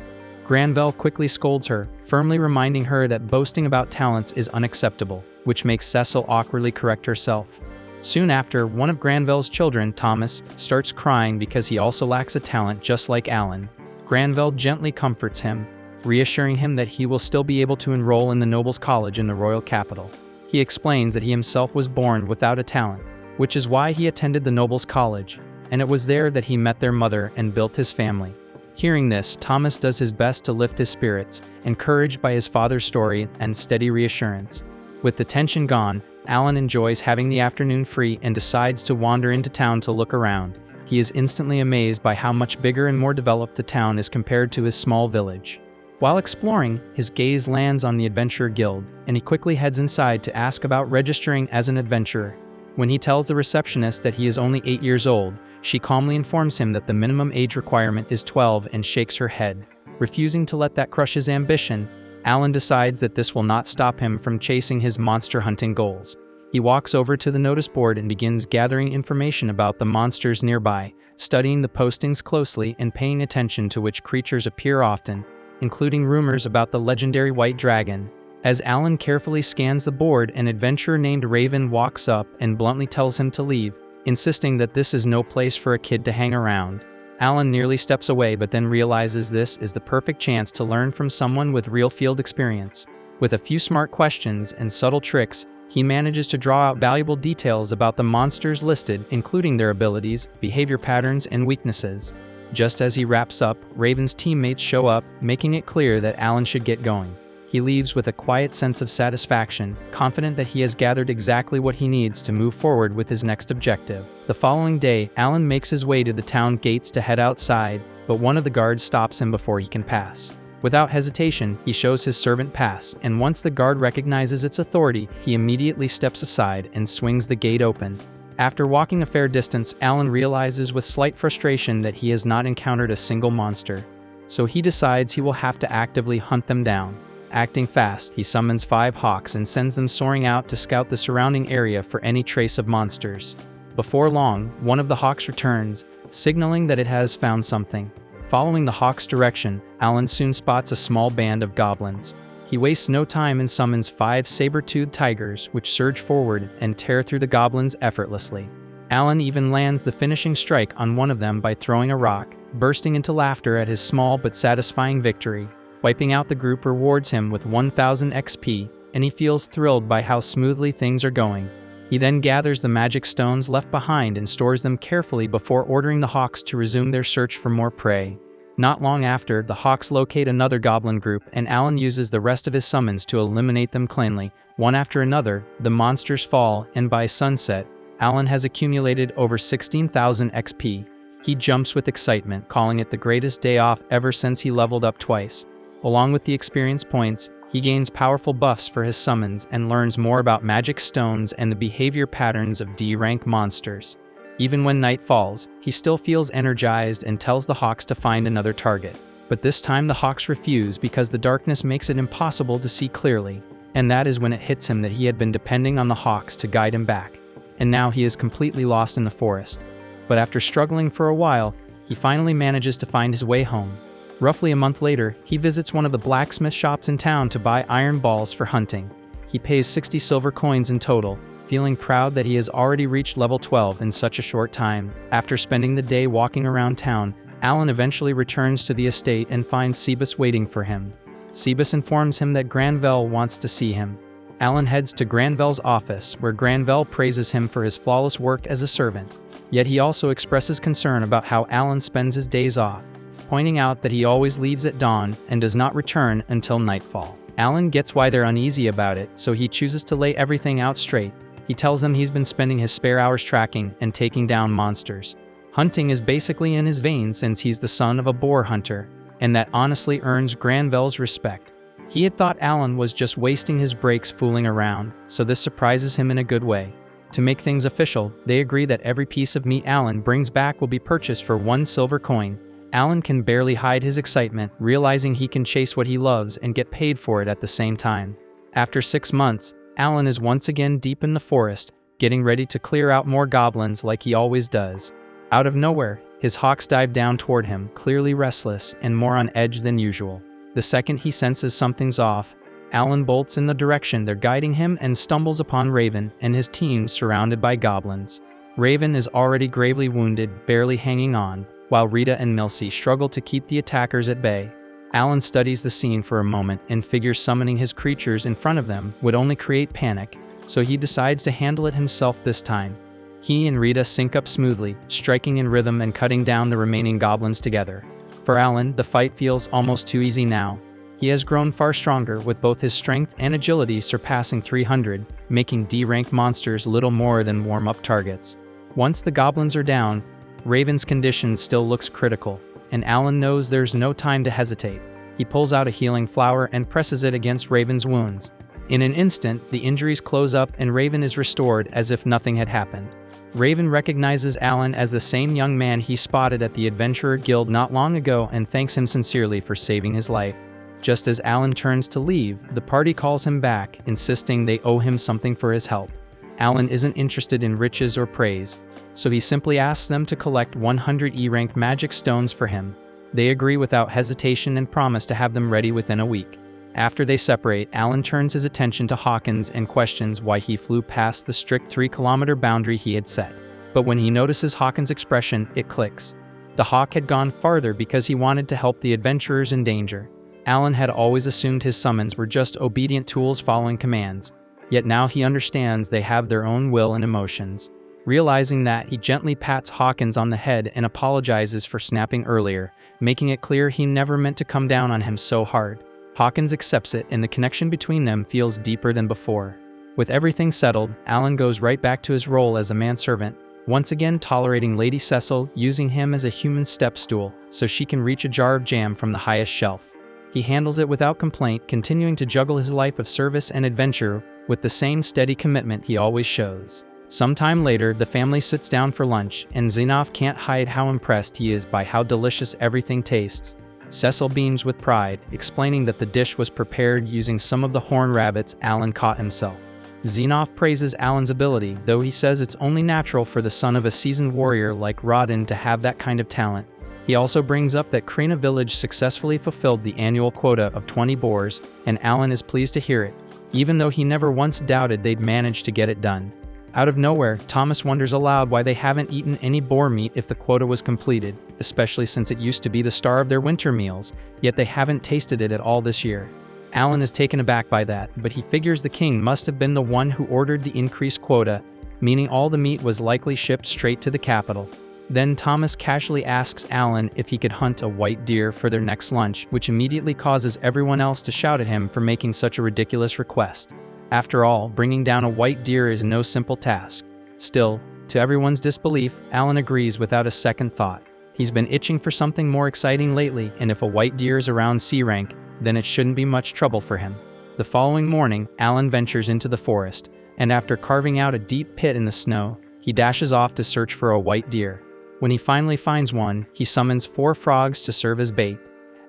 Granville quickly scolds her, firmly reminding her that boasting about talents is unacceptable, which makes Cecile awkwardly correct herself. Soon after, one of Granville's children, Thomas, starts crying because he also lacks a talent just like Alan. Granville gently comforts him, reassuring him that he will still be able to enroll in the Nobles College in the royal capital. He explains that he himself was born without a talent, which is why he attended the Nobles College, and it was there that he met their mother and built his family. Hearing this, Thomas does his best to lift his spirits, encouraged by his father's story and steady reassurance. With the tension gone, Alan enjoys having the afternoon free and decides to wander into town to look around. He is instantly amazed by how much bigger and more developed the town is compared to his small village. While exploring, his gaze lands on the Adventurer Guild, and he quickly heads inside to ask about registering as an adventurer. When he tells the receptionist that he is only 8 years old, she calmly informs him that the minimum age requirement is 12 and shakes her head. Refusing to let that crush his ambition, Alan decides that this will not stop him from chasing his monster hunting goals. He walks over to the notice board and begins gathering information about the monsters nearby, studying the postings closely and paying attention to which creatures appear often, including rumors about the legendary white dragon. As Alan carefully scans the board, an adventurer named Raven walks up and bluntly tells him to leave, insisting that this is no place for a kid to hang around. Alan nearly steps away but then realizes this is the perfect chance to learn from someone with real field experience. With a few smart questions and subtle tricks, he manages to draw out valuable details about the monsters listed, including their abilities, behavior patterns, and weaknesses. Just as he wraps up, Raven's teammates show up, making it clear that Alan should get going. He leaves with a quiet sense of satisfaction, confident that he has gathered exactly what he needs to move forward with his next objective. The following day, Alan makes his way to the town gates to head outside, but one of the guards stops him before he can pass. Without hesitation, he shows his servant pass, and once the guard recognizes its authority, he immediately steps aside and swings the gate open. After walking a fair distance, Alan realizes with slight frustration that he has not encountered a single monster. So he decides he will have to actively hunt them down. Acting fast, he summons 5 hawks and sends them soaring out to scout the surrounding area for any trace of monsters. Before long, one of the hawks returns, signaling that it has found something. Following the hawk's direction, Alan soon spots a small band of goblins. He wastes no time and summons 5 saber-toothed tigers, which surge forward and tear through the goblins effortlessly. Alan even lands the finishing strike on one of them by throwing a rock, bursting into laughter at his small but satisfying victory. Wiping out the group rewards him with 1000 XP, and he feels thrilled by how smoothly things are going. He then gathers the magic stones left behind and stores them carefully before ordering the hawks to resume their search for more prey. Not long after, the hawks locate another goblin group, and Alan uses the rest of his summons to eliminate them cleanly. One after another, the monsters fall, and by sunset, Alan has accumulated over 16,000 XP. He jumps with excitement, calling it the greatest day off ever since he leveled up twice. Along with the experience points, he gains powerful buffs for his summons and learns more about magic stones and the behavior patterns of D-rank monsters. Even when night falls, he still feels energized and tells the hawks to find another target. But this time the hawks refuse because the darkness makes it impossible to see clearly, and that is when it hits him that he had been depending on the hawks to guide him back. And now he is completely lost in the forest. But after struggling for a while, he finally manages to find his way home. Roughly a month later, he visits one of the blacksmith shops in town to buy iron balls for hunting. He pays 60 silver coins in total, feeling proud that he has already reached level 12 in such a short time. After spending the day walking around town, Alan eventually returns to the estate and finds Sebus waiting for him. Sebus informs him that Granvelle wants to see him. Alan heads to Granvelle's office, where Granvelle praises him for his flawless work as a servant. Yet he also expresses concern about how Alan spends his days off, pointing out that he always leaves at dawn and does not return until nightfall. Alan gets why they're uneasy about it, so he chooses to lay everything out straight. He tells them he's been spending his spare hours tracking and taking down monsters. Hunting is basically in his veins since he's the son of a boar hunter, and that honestly earns Granvelle's respect. He had thought Alan was just wasting his breaks fooling around, so this surprises him in a good way. To make things official, they agree that every piece of meat Alan brings back will be purchased for 1 silver coin. Alan can barely hide his excitement, realizing he can chase what he loves and get paid for it at the same time. After 6 months, Alan is once again deep in the forest, getting ready to clear out more goblins like he always does. Out of nowhere, his hawks dive down toward him, clearly restless and more on edge than usual. The second he senses something's off, Alan bolts in the direction they're guiding him and stumbles upon Raven and his team surrounded by goblins. Raven is already gravely wounded, barely hanging on, while Rita and Milsey struggle to keep the attackers at bay. Alan studies the scene for a moment and figures summoning his creatures in front of them would only create panic, so he decides to handle it himself this time. He and Rita sync up smoothly, striking in rhythm and cutting down the remaining goblins together. For Alan, the fight feels almost too easy now. He has grown far stronger, with both his strength and agility surpassing 300, making D-rank monsters little more than warm-up targets. Once the goblins are down, Raven's condition still looks critical, and Alan knows there's no time to hesitate. He pulls out a healing flower and presses it against Raven's wounds. In an instant, the injuries close up and Raven is restored as if nothing had happened. Raven recognizes Alan as the same young man he spotted at the Adventurer Guild not long ago and thanks him sincerely for saving his life. Just as Alan turns to leave, the party calls him back, insisting they owe him something for his help. Alan isn't interested in riches or praise, so he simply asks them to collect 100 E-rank magic stones for him. They agree without hesitation and promise to have them ready within a week. After they separate, Alan turns his attention to Hawkins and questions why he flew past the strict 3-kilometer boundary he had set. But when he notices Hawkins' expression, it clicks. The Hawk had gone farther because he wanted to help the adventurers in danger. Alan had always assumed his summons were just obedient tools following commands, yet now he understands they have their own will and emotions. Realizing that, he gently pats Hawkins on the head and apologizes for snapping earlier, making it clear he never meant to come down on him so hard. Hawkins accepts it and the connection between them feels deeper than before. With everything settled, Alan goes right back to his role as a manservant, once again tolerating Lady Cecil, using him as a human step stool so she can reach a jar of jam from the highest shelf. He handles it without complaint, continuing to juggle his life of service and adventure with the same steady commitment he always shows. Sometime later, the family sits down for lunch, and Xenoph can't hide how impressed he is by how delicious everything tastes. Cecil beams with pride, explaining that the dish was prepared using some of the horned rabbits Alan caught himself. Xenoph praises Alan's ability, though he says it's only natural for the son of a seasoned warrior like Rodin to have that kind of talent. He also brings up that Krina Village successfully fulfilled the annual quota of 20 boars, and Alan is pleased to hear it, even though he never once doubted they'd manage to get it done. Out of nowhere, Thomas wonders aloud why they haven't eaten any boar meat if the quota was completed, especially since it used to be the star of their winter meals, yet they haven't tasted it at all this year. Alan is taken aback by that, but he figures the king must have been the one who ordered the increased quota, meaning all the meat was likely shipped straight to the capital. Then Thomas casually asks Alan if he could hunt a white deer for their next lunch, which immediately causes everyone else to shout at him for making such a ridiculous request. After all, bringing down a white deer is no simple task. Still, to everyone's disbelief, Alan agrees without a second thought. He's been itching for something more exciting lately, and if a white deer is around C rank, then it shouldn't be much trouble for him. The following morning, Alan ventures into the forest, and after carving out a deep pit in the snow, he dashes off to search for a white deer. When he finally finds one, he summons 4 frogs to serve as bait.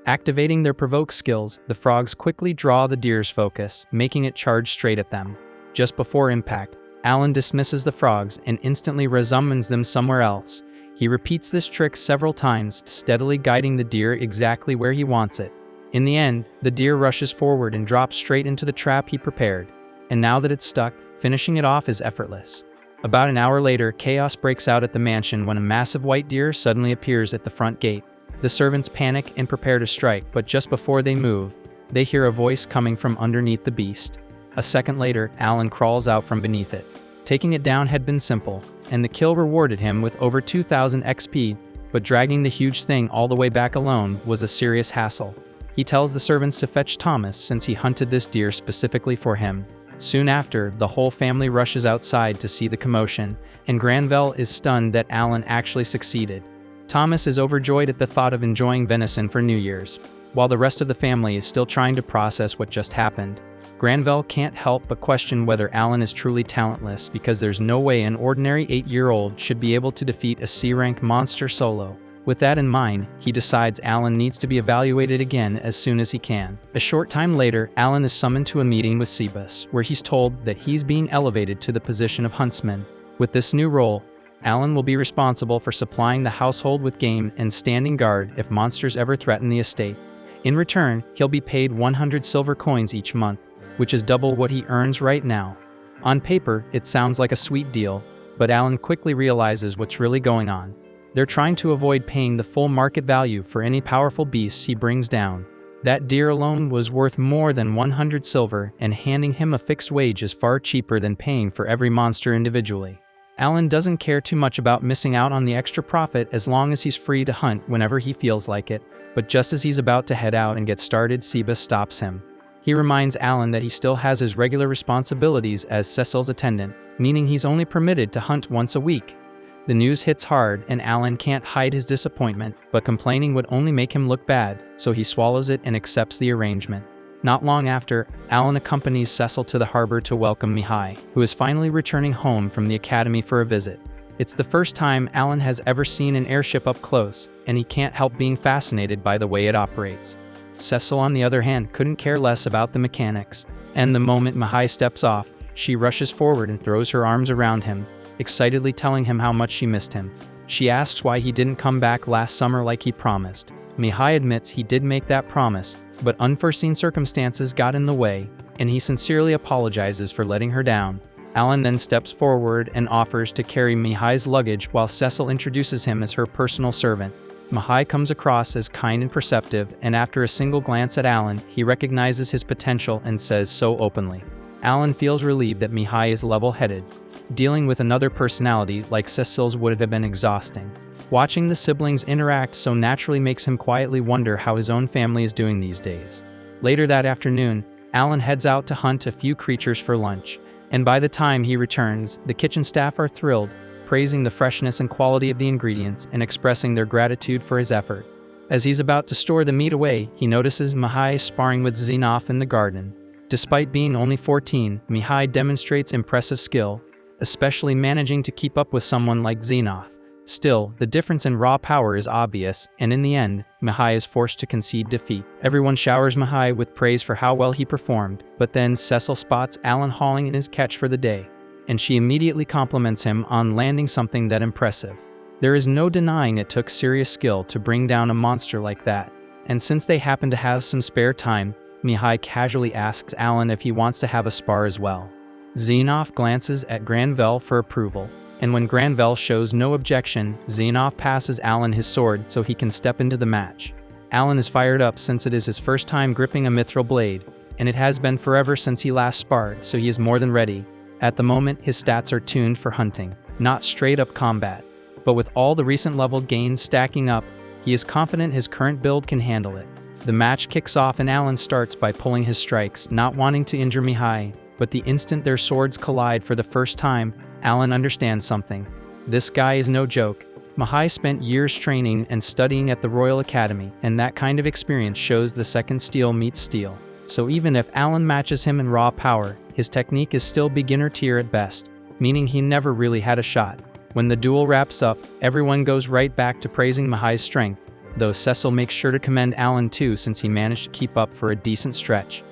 Activating their provoke skills, the frogs quickly draw the deer's focus, making it charge straight at them. Just before impact, Alan dismisses the frogs and instantly resummons them somewhere else. He repeats this trick several times, steadily guiding the deer exactly where he wants it. In the end, the deer rushes forward and drops straight into the trap he prepared. And now that it's stuck, finishing it off is effortless. About an hour later, chaos breaks out at the mansion when a massive white deer suddenly appears at the front gate. The servants panic and prepare to strike, but just before they move, they hear a voice coming from underneath the beast. A second later, Alan crawls out from beneath it. Taking it down had been simple, and the kill rewarded him with over 2,000 XP, but dragging the huge thing all the way back alone was a serious hassle. He tells the servants to fetch Thomas since he hunted this deer specifically for him. Soon after, the whole family rushes outside to see the commotion, and Granville is stunned that Alan actually succeeded. Thomas is overjoyed at the thought of enjoying venison for New Year's, while the rest of the family is still trying to process what just happened. Granville can't help but question whether Alan is truly talentless because there's no way an ordinary 8-year-old should be able to defeat a C-rank monster solo. With that in mind, he decides Alan needs to be evaluated again as soon as he can. A short time later, Alan is summoned to a meeting with Cebus, where he's told that he's being elevated to the position of huntsman. With this new role, Alan will be responsible for supplying the household with game and standing guard if monsters ever threaten the estate. In return, he'll be paid 100 silver coins each month, which is double what he earns right now. On paper, it sounds like a sweet deal, but Alan quickly realizes what's really going on. They're trying to avoid paying the full market value for any powerful beasts he brings down. That deer alone was worth more than 100 silver, and handing him a fixed wage is far cheaper than paying for every monster individually. Alan doesn't care too much about missing out on the extra profit as long as he's free to hunt whenever he feels like it, but just as he's about to head out and get started, Seba stops him. He reminds Alan that he still has his regular responsibilities as Cecil's attendant, meaning he's only permitted to hunt once a week. The news hits hard, and Alan can't hide his disappointment, but complaining would only make him look bad, so he swallows it and accepts the arrangement. Not long after, Alan accompanies Cecil to the harbor to welcome Mihai, who is finally returning home from the academy for a visit. It's the first time Alan has ever seen an airship up close, and he can't help being fascinated by the way it operates. Cecil, on the other hand, couldn't care less about the mechanics, and the moment Mihai steps off, she rushes forward and throws her arms around him, excitedly telling him how much she missed him. She asks why he didn't come back last summer like he promised. Mihai admits he did make that promise, but unforeseen circumstances got in the way, and he sincerely apologizes for letting her down. Alan then steps forward and offers to carry Mihai's luggage while Cecil introduces him as her personal servant. Mihai comes across as kind and perceptive, and after a single glance at Alan, he recognizes his potential and says so openly. Alan feels relieved that Mihai is level-headed. Dealing with another personality like Cecil's would have been exhausting. Watching the siblings interact so naturally makes him quietly wonder how his own family is doing these days. Later that afternoon, Alan heads out to hunt a few creatures for lunch, and by the time he returns, the kitchen staff are thrilled, praising the freshness and quality of the ingredients and expressing their gratitude for his effort. As he's about to store the meat away, he notices Mihai sparring with Xenof in the garden. Despite being only 14, Mihai demonstrates impressive skill, especially managing to keep up with someone like Xenof. Still, the difference in raw power is obvious, and in the end, Mihai is forced to concede defeat. Everyone showers Mihai with praise for how well he performed, but then Cecil spots Alan hauling in his catch for the day, and she immediately compliments him on landing something that impressive. There is no denying it took serious skill to bring down a monster like that, and since they happen to have some spare time, Mihai casually asks Alan if he wants to have a spar as well. Xenof glances at Granvelle for approval, and when Granvelle shows no objection, Xenof passes Alan his sword so he can step into the match. Alan is fired up since it is his first time gripping a mithril blade, and it has been forever since he last sparred, so he is more than ready. At the moment, his stats are tuned for hunting, not straight-up combat. But with all the recent level gains stacking up, he is confident his current build can handle it. The match kicks off and Alan starts by pulling his strikes, not wanting to injure Mihai, but the instant their swords collide for the first time, Alan understands something. This guy is no joke. Mihai spent years training and studying at the Royal Academy, and that kind of experience shows the second steel meets steel. So even if Alan matches him in raw power, his technique is still beginner tier at best, meaning he never really had a shot. When the duel wraps up, everyone goes right back to praising Mihai's strength, though Cecil makes sure to commend Alan too since he managed to keep up for a decent stretch.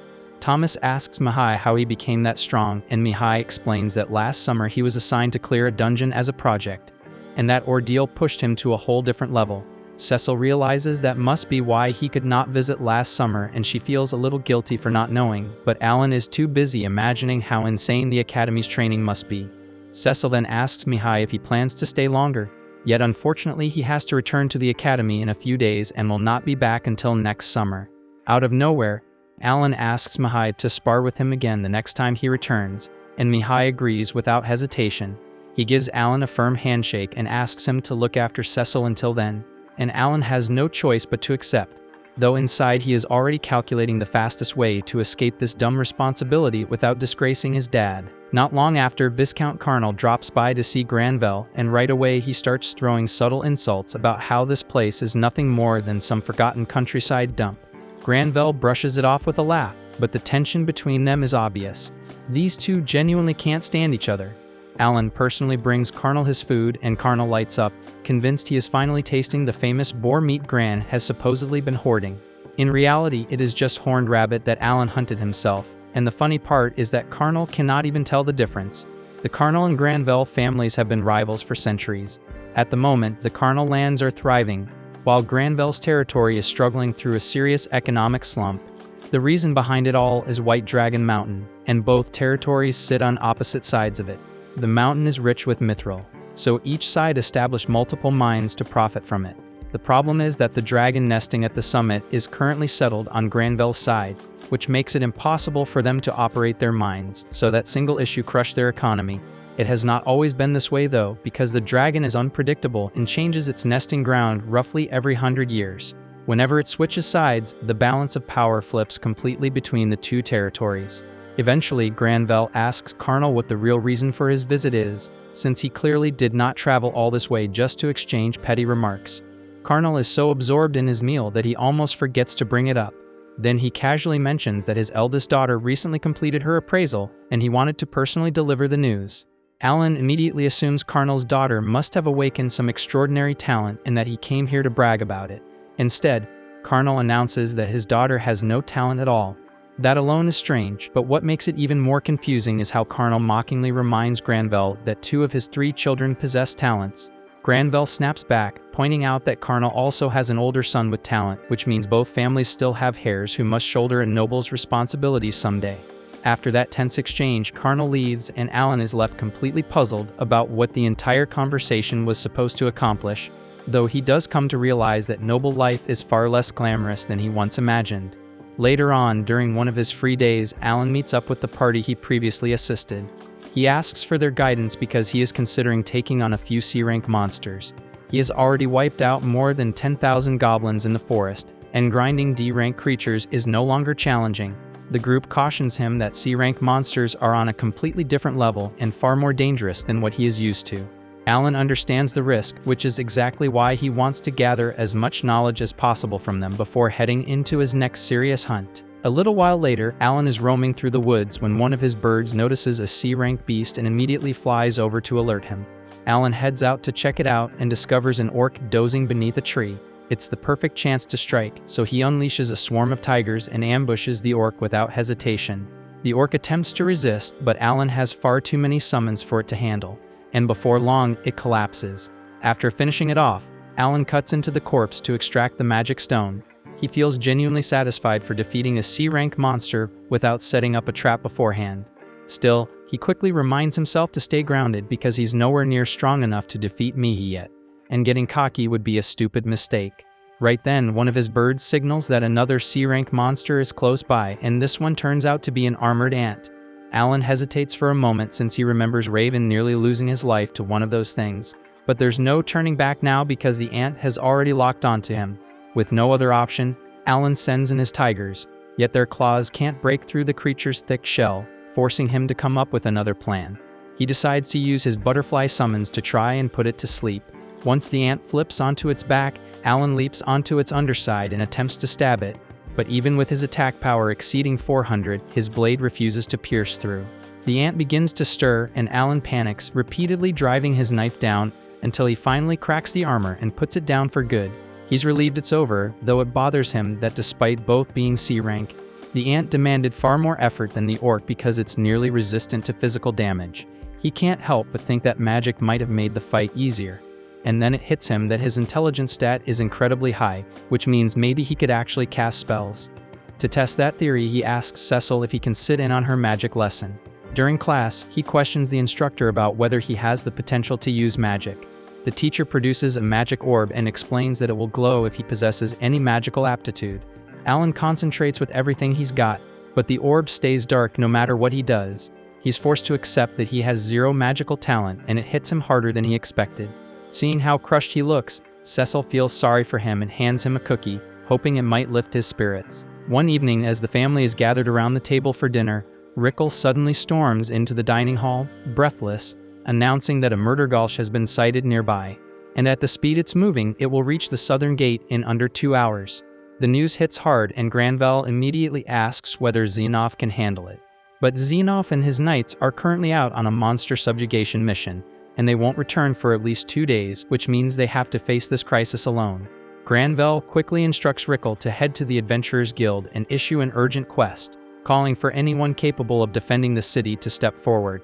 Thomas asks Mihai how he became that strong, and Mihai explains that last summer he was assigned to clear a dungeon as a project, and that ordeal pushed him to a whole different level. Cecil realizes that must be why he could not visit last summer, and she feels a little guilty for not knowing, but Alan is too busy imagining how insane the Academy's training must be. Cecil then asks Mihai if he plans to stay longer, yet unfortunately he has to return to the Academy in a few days and will not be back until next summer. Out of nowhere, Alan asks Mihai to spar with him again the next time he returns, and Mihai agrees without hesitation. He gives Alan a firm handshake and asks him to look after Cecil until then, and Alan has no choice but to accept, though inside he is already calculating the fastest way to escape this dumb responsibility without disgracing his dad. Not long after, Viscount Carnal drops by to see Granvelle, and right away he starts throwing subtle insults about how this place is nothing more than some forgotten countryside dump. Granvelle brushes it off with a laugh, but the tension between them is obvious. These two genuinely can't stand each other. Alan personally brings Carnal his food, and Carnal lights up, convinced he is finally tasting the famous boar meat Gran has supposedly been hoarding. In reality, it is just horned rabbit that Alan hunted himself, and the funny part is that Carnal cannot even tell the difference. The Carnal and Granvelle families have been rivals for centuries. At the moment, the Carnal lands are thriving, while Granvelle's territory is struggling through a serious economic slump. The reason behind it all is White Dragon Mountain, and both territories sit on opposite sides of it. The mountain is rich with mithril, so each side established multiple mines to profit from it. The problem is that the dragon nesting at the summit is currently settled on Granville's side, which makes it impossible for them to operate their mines, so that single issue crushed their economy. It has not always been this way though, because the dragon is unpredictable and changes its nesting ground roughly every 100 years. Whenever it switches sides, the balance of power flips completely between the two territories. Eventually, Granville asks Carnal what the real reason for his visit is, since he clearly did not travel all this way just to exchange petty remarks. Carnal is so absorbed in his meal that he almost forgets to bring it up. Then he casually mentions that his eldest daughter recently completed her appraisal and he wanted to personally deliver the news. Alan immediately assumes Carnal's daughter must have awakened some extraordinary talent and that he came here to brag about it. Instead, Carnal announces that his daughter has no talent at all. That alone is strange, but what makes it even more confusing is how Carnal mockingly reminds Granville that 2 of his 3 children possess talents. Granville snaps back, pointing out that Carnal also has an older son with talent, which means both families still have heirs who must shoulder a noble's responsibilities someday. After that tense exchange, Carnal leaves and Alan is left completely puzzled about what the entire conversation was supposed to accomplish, though he does come to realize that noble life is far less glamorous than he once imagined. Later on, during one of his free days, Alan meets up with the party he previously assisted. He asks for their guidance because he is considering taking on a few C-rank monsters. He has already wiped out more than 10,000 goblins in the forest, and grinding D-rank creatures is no longer challenging. The group cautions him that C-rank monsters are on a completely different level and far more dangerous than what he is used to. Alan understands the risk, which is exactly why he wants to gather as much knowledge as possible from them before heading into his next serious hunt. A little while later, Alan is roaming through the woods when one of his birds notices a C-rank beast and immediately flies over to alert him. Alan heads out to check it out and discovers an orc dozing beneath a tree. It's the perfect chance to strike, so he unleashes a swarm of tigers and ambushes the orc without hesitation. The orc attempts to resist, but Alan has far too many summons for it to handle, and before long, it collapses. After finishing it off, Alan cuts into the corpse to extract the magic stone. He feels genuinely satisfied for defeating a C-rank monster without setting up a trap beforehand. Still, he quickly reminds himself to stay grounded because he's nowhere near strong enough to defeat Mihi yet, and getting cocky would be a stupid mistake. Right then, one of his birds signals that another C-rank monster is close by, and this one turns out to be an armored ant. Alan hesitates for a moment since he remembers Raven nearly losing his life to one of those things, but there's no turning back now because the ant has already locked onto him. With no other option, Alan sends in his tigers, yet their claws can't break through the creature's thick shell, forcing him to come up with another plan. He decides to use his butterfly summons to try and put it to sleep. Once the ant flips onto its back, Alan leaps onto its underside and attempts to stab it, but even with his attack power exceeding 400, his blade refuses to pierce through. The ant begins to stir and Alan panics, repeatedly driving his knife down until he finally cracks the armor and puts it down for good. He's relieved it's over, though it bothers him that despite both being C-rank, the ant demanded far more effort than the orc because it's nearly resistant to physical damage. He can't help but think that magic might have made the fight easier. And then it hits him that his intelligence stat is incredibly high, which means maybe he could actually cast spells. To test that theory, he asks Cecil if he can sit in on her magic lesson. During class, he questions the instructor about whether he has the potential to use magic. The teacher produces a magic orb and explains that it will glow if he possesses any magical aptitude. Alan concentrates with everything he's got, but the orb stays dark no matter what he does. He's forced to accept that he has 0 magical talent, and it hits him harder than he expected. Seeing how crushed he looks, Cecil feels sorry for him and hands him a cookie, hoping it might lift his spirits. One evening, as the family is gathered around the table for dinner, Rickle suddenly storms into the dining hall, breathless, announcing that a murder gulch has been sighted nearby, and at the speed it's moving, it will reach the southern gate in under 2 hours. The news hits hard and Granville immediately asks whether Xenoph can handle it. But Xenoph and his knights are currently out on a monster subjugation mission, and they won't return for at least 2 days, which means they have to face this crisis alone. Granville quickly instructs Rickle to head to the Adventurers Guild and issue an urgent quest, calling for anyone capable of defending the city to step forward.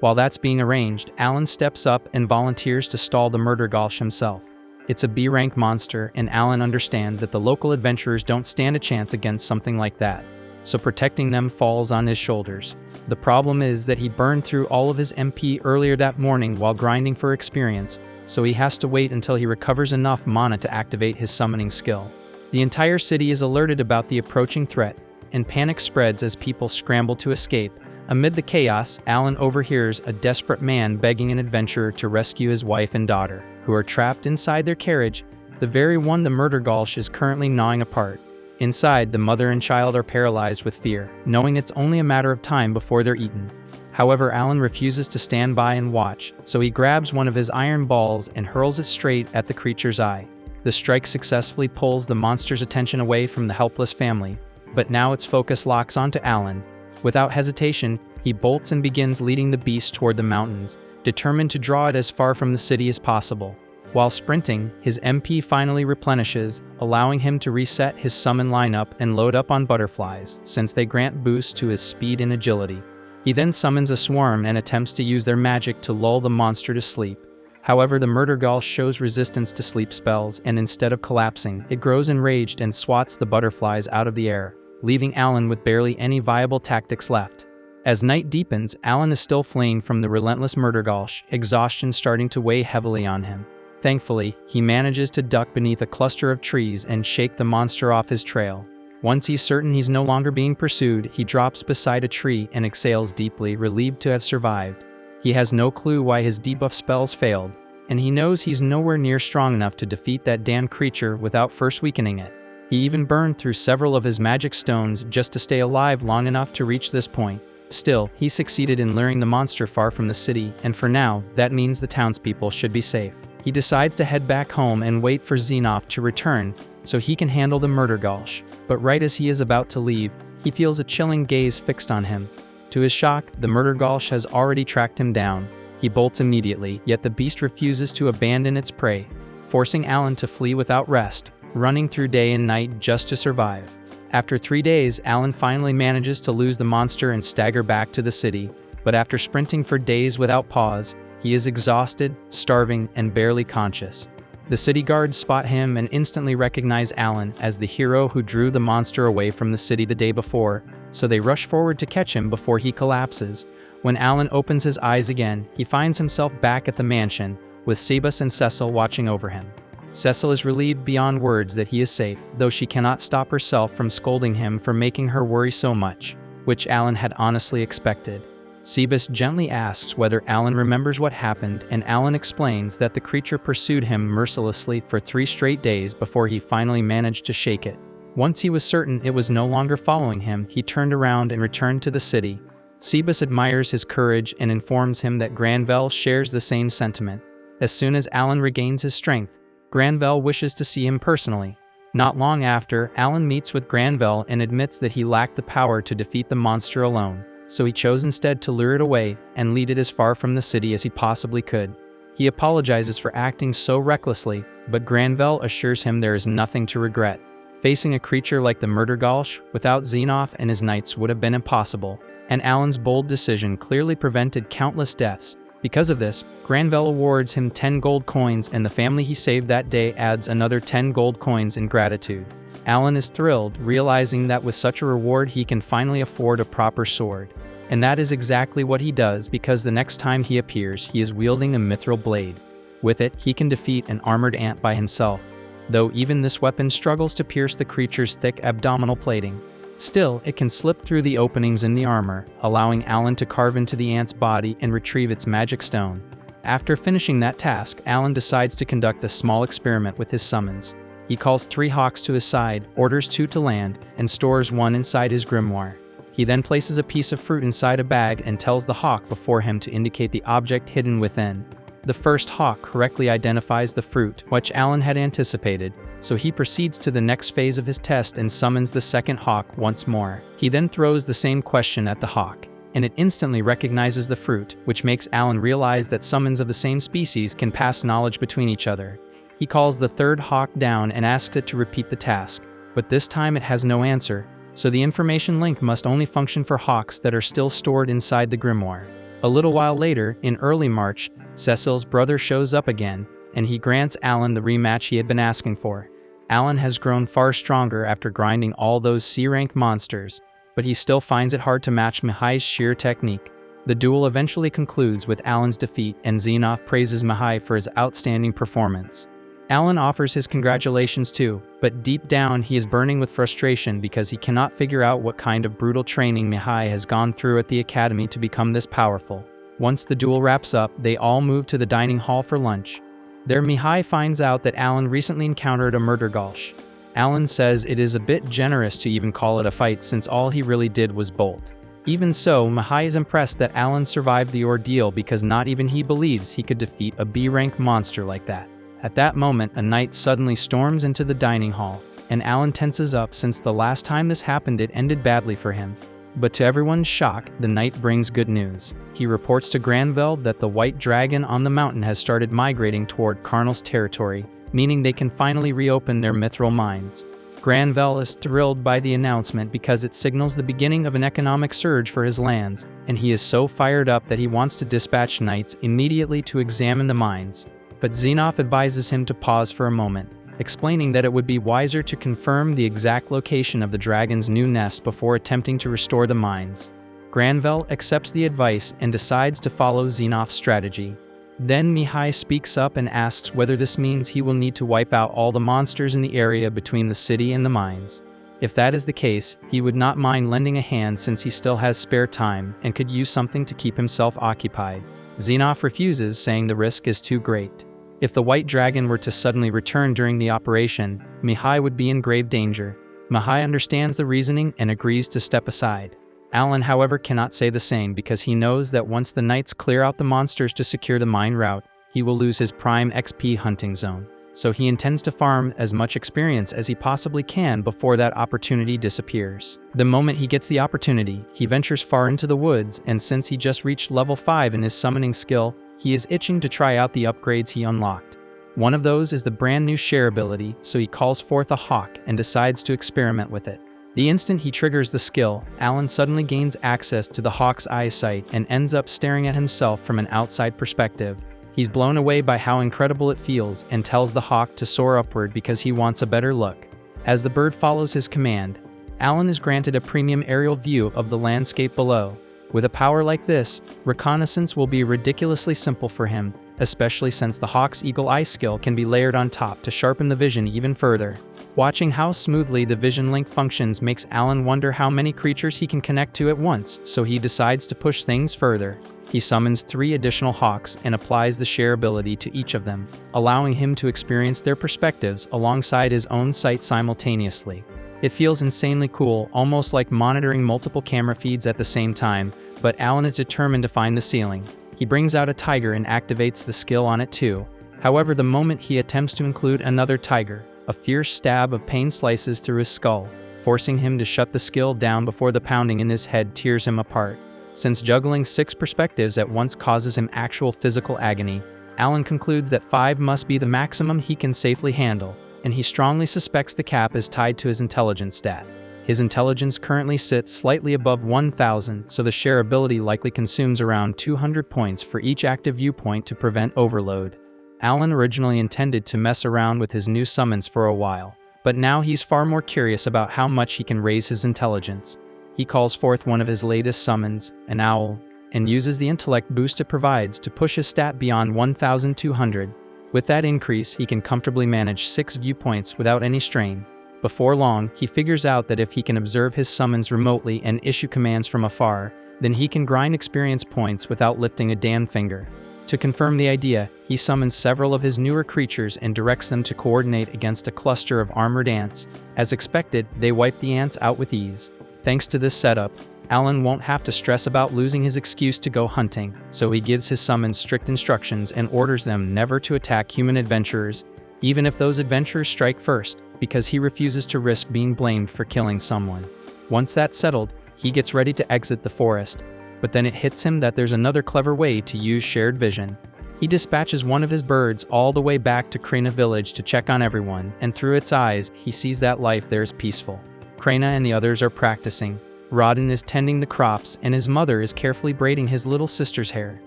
While that's being arranged, Alan steps up and volunteers to stall the murder gulch himself. It's a B-rank monster, and Alan understands that the local adventurers don't stand a chance against something like that, so protecting them falls on his shoulders. The problem is that he burned through all of his MP earlier that morning while grinding for experience, so he has to wait until he recovers enough mana to activate his summoning skill. The entire city is alerted about the approaching threat, and panic spreads as people scramble to escape. Amid the chaos, Alan overhears a desperate man begging an adventurer to rescue his wife and daughter, who are trapped inside their carriage, the very one the murder gulch is currently gnawing apart. Inside, the mother and child are paralyzed with fear, knowing it's only a matter of time before they're eaten. However, Alan refuses to stand by and watch, so he grabs one of his iron balls and hurls it straight at the creature's eye. The strike successfully pulls the monster's attention away from the helpless family, but now its focus locks onto Alan. Without hesitation, he bolts and begins leading the beast toward the mountains, determined to draw it as far from the city as possible. While sprinting, his MP finally replenishes, allowing him to reset his summon lineup and load up on butterflies, since they grant boosts to his speed and agility. He then summons a swarm and attempts to use their magic to lull the monster to sleep. However, the murder gulch shows resistance to sleep spells, and instead of collapsing, it grows enraged and swats the butterflies out of the air, leaving Alan with barely any viable tactics left. As night deepens, Alan is still fleeing from the relentless murder gulch, exhaustion starting to weigh heavily on him. Thankfully, he manages to duck beneath a cluster of trees and shake the monster off his trail. Once he's certain he's no longer being pursued, he drops beside a tree and exhales deeply, relieved to have survived. He has no clue why his debuff spells failed, and he knows he's nowhere near strong enough to defeat that damned creature without first weakening it. He even burned through several of his magic stones just to stay alive long enough to reach this point. Still, he succeeded in luring the monster far from the city, and for now, that means the townspeople should be safe. He decides to head back home and wait for Xenoff to return so he can handle the murder gulch. But right as he is about to leave, he feels a chilling gaze fixed on him. To his shock, the murder gulch has already tracked him down. He bolts immediately, yet the beast refuses to abandon its prey, forcing Alan to flee without rest, running through day and night just to survive. After 3 days, Alan finally manages to lose the monster and stagger back to the city, but after sprinting for days without pause, he is exhausted, starving, and barely conscious. The city guards spot him and instantly recognize Alan as the hero who drew the monster away from the city the day before, so they rush forward to catch him before he collapses. When Alan opens his eyes again, he finds himself back at the mansion, with Sebas and Cecil watching over him. Cecil is relieved beyond words that he is safe, though she cannot stop herself from scolding him for making her worry so much, which Alan had honestly expected. Sebas gently asks whether Alan remembers what happened, and Alan explains that the creature pursued him mercilessly for 3 straight days before he finally managed to shake it. Once he was certain it was no longer following him, he turned around and returned to the city. Sebas admires his courage and informs him that Granvelle shares the same sentiment. As soon as Alan regains his strength, Granvelle wishes to see him personally. Not long after, Alan meets with Granvelle and admits that he lacked the power to defeat the monster alone, so he chose instead to lure it away and lead it as far from the city as he possibly could. He apologizes for acting so recklessly, but Granvelle assures him there is nothing to regret. Facing a creature like the murder gulch without Xenoff and his knights would have been impossible, and Alan's bold decision clearly prevented countless deaths. Because of this, Granvelle awards him 10 gold coins, and the family he saved that day adds another 10 gold coins in gratitude. Alan is thrilled, realizing that with such a reward he can finally afford a proper sword. And that is exactly what he does, because the next time he appears, he is wielding a mithril blade. With it, he can defeat an armored ant by himself, though even this weapon struggles to pierce the creature's thick abdominal plating. Still, it can slip through the openings in the armor, allowing Alan to carve into the ant's body and retrieve its magic stone. After finishing that task, Alan decides to conduct a small experiment with his summons. He calls 3 hawks to his side, orders 2 to land, and stores 1 inside his grimoire. He then places a piece of fruit inside a bag and tells the hawk before him to indicate the object hidden within. The first hawk correctly identifies the fruit, which Alan had anticipated, so he proceeds to the next phase of his test and summons the second hawk once more. He then throws the same question at the hawk, and it instantly recognizes the fruit, which makes Alan realize that summons of the same species can pass knowledge between each other. He calls the third hawk down and asks it to repeat the task, but this time it has no answer, so the information link must only function for hawks that are still stored inside the grimoire. A little while later, in early March, Cecil's brother shows up again, and he grants Alan the rematch he had been asking for. Alan has grown far stronger after grinding all those C-rank monsters, but he still finds it hard to match Mihai's sheer technique. The duel eventually concludes with Alan's defeat, and Xenoff praises Mihai for his outstanding performance. Alan offers his congratulations too, but deep down he is burning with frustration because he cannot figure out what kind of brutal training Mihai has gone through at the academy to become this powerful. Once the duel wraps up, they all move to the dining hall for lunch. There Mihai finds out that Alan recently encountered a murder gulch. Alan says it is a bit generous to even call it a fight since all he really did was bolt. Even so, Mihai is impressed that Alan survived the ordeal because not even he believes he could defeat a B-rank monster like that. At that moment, a knight suddenly storms into the dining hall, and Alan tenses up since the last time this happened it ended badly for him. But to everyone's shock, the knight brings good news. He reports to Granville that the white dragon on the mountain has started migrating toward Karnal's territory, meaning they can finally reopen their mithril mines. Granville is thrilled by the announcement because it signals the beginning of an economic surge for his lands, and he is so fired up that he wants to dispatch knights immediately to examine the mines. But Xenoff advises him to pause for a moment, explaining that it would be wiser to confirm the exact location of the dragon's new nest before attempting to restore the mines. Granville accepts the advice and decides to follow Xenoff's strategy. Then Mihai speaks up and asks whether this means he will need to wipe out all the monsters in the area between the city and the mines. If that is the case, he would not mind lending a hand since he still has spare time and could use something to keep himself occupied. Xenoff refuses, saying the risk is too great. If the white dragon were to suddenly return during the operation, Mihai would be in grave danger. Mihai understands the reasoning and agrees to step aside. Alan, however, cannot say the same because he knows that once the knights clear out the monsters to secure the mine route, he will lose his prime XP hunting zone. So he intends to farm as much experience as he possibly can before that opportunity disappears. The moment he gets the opportunity, he ventures far into the woods, and since he just reached level 5 in his summoning skill, he is itching to try out the upgrades he unlocked. One of those is the brand new share ability, so he calls forth a hawk and decides to experiment with it. The instant he triggers the skill, Alan suddenly gains access to the hawk's eyesight and ends up staring at himself from an outside perspective. He's blown away by how incredible it feels and tells the hawk to soar upward because he wants a better look. As the bird follows his command, Alan is granted a premium aerial view of the landscape below. With a power like this, reconnaissance will be ridiculously simple for him, especially since the hawk's eagle eye skill can be layered on top to sharpen the vision even further. Watching how smoothly the vision link functions makes Alan wonder how many creatures he can connect to at once, so he decides to push things further. He summons 3 additional hawks and applies the share ability to each of them, allowing him to experience their perspectives alongside his own sight simultaneously. It feels insanely cool, almost like monitoring multiple camera feeds at the same time, but Alan is determined to find the ceiling. He brings out a tiger and activates the skill on it too. However, the moment he attempts to include another tiger, a fierce stab of pain slices through his skull, forcing him to shut the skill down before the pounding in his head tears him apart. Since juggling 6 perspectives at once causes him actual physical agony, Alan concludes that 5 must be the maximum he can safely handle, and he strongly suspects the cap is tied to his intelligence stat. His intelligence currently sits slightly above 1,000, so the share ability likely consumes around 200 points for each active viewpoint to prevent overload. Alan originally intended to mess around with his new summons for a while, but now he's far more curious about how much he can raise his intelligence. He calls forth one of his latest summons, an owl, and uses the intellect boost it provides to push his stat beyond 1,200. With that increase, he can comfortably manage 6 viewpoints without any strain. Before long, he figures out that if he can observe his summons remotely and issue commands from afar, then he can grind experience points without lifting a damn finger. To confirm the idea, he summons several of his newer creatures and directs them to coordinate against a cluster of armored ants. As expected, they wipe the ants out with ease. Thanks to this setup, Alan won't have to stress about losing his excuse to go hunting, so he gives his summons strict instructions and orders them never to attack human adventurers, even if those adventurers strike first, because he refuses to risk being blamed for killing someone. Once that's settled, he gets ready to exit the forest, but then it hits him that there's another clever way to use shared vision. He dispatches one of his birds all the way back to Krena village to check on everyone, and through its eyes, he sees that life there is peaceful. Krena and the others are practicing. Rodin is tending the crops, and his mother is carefully braiding his little sister's hair.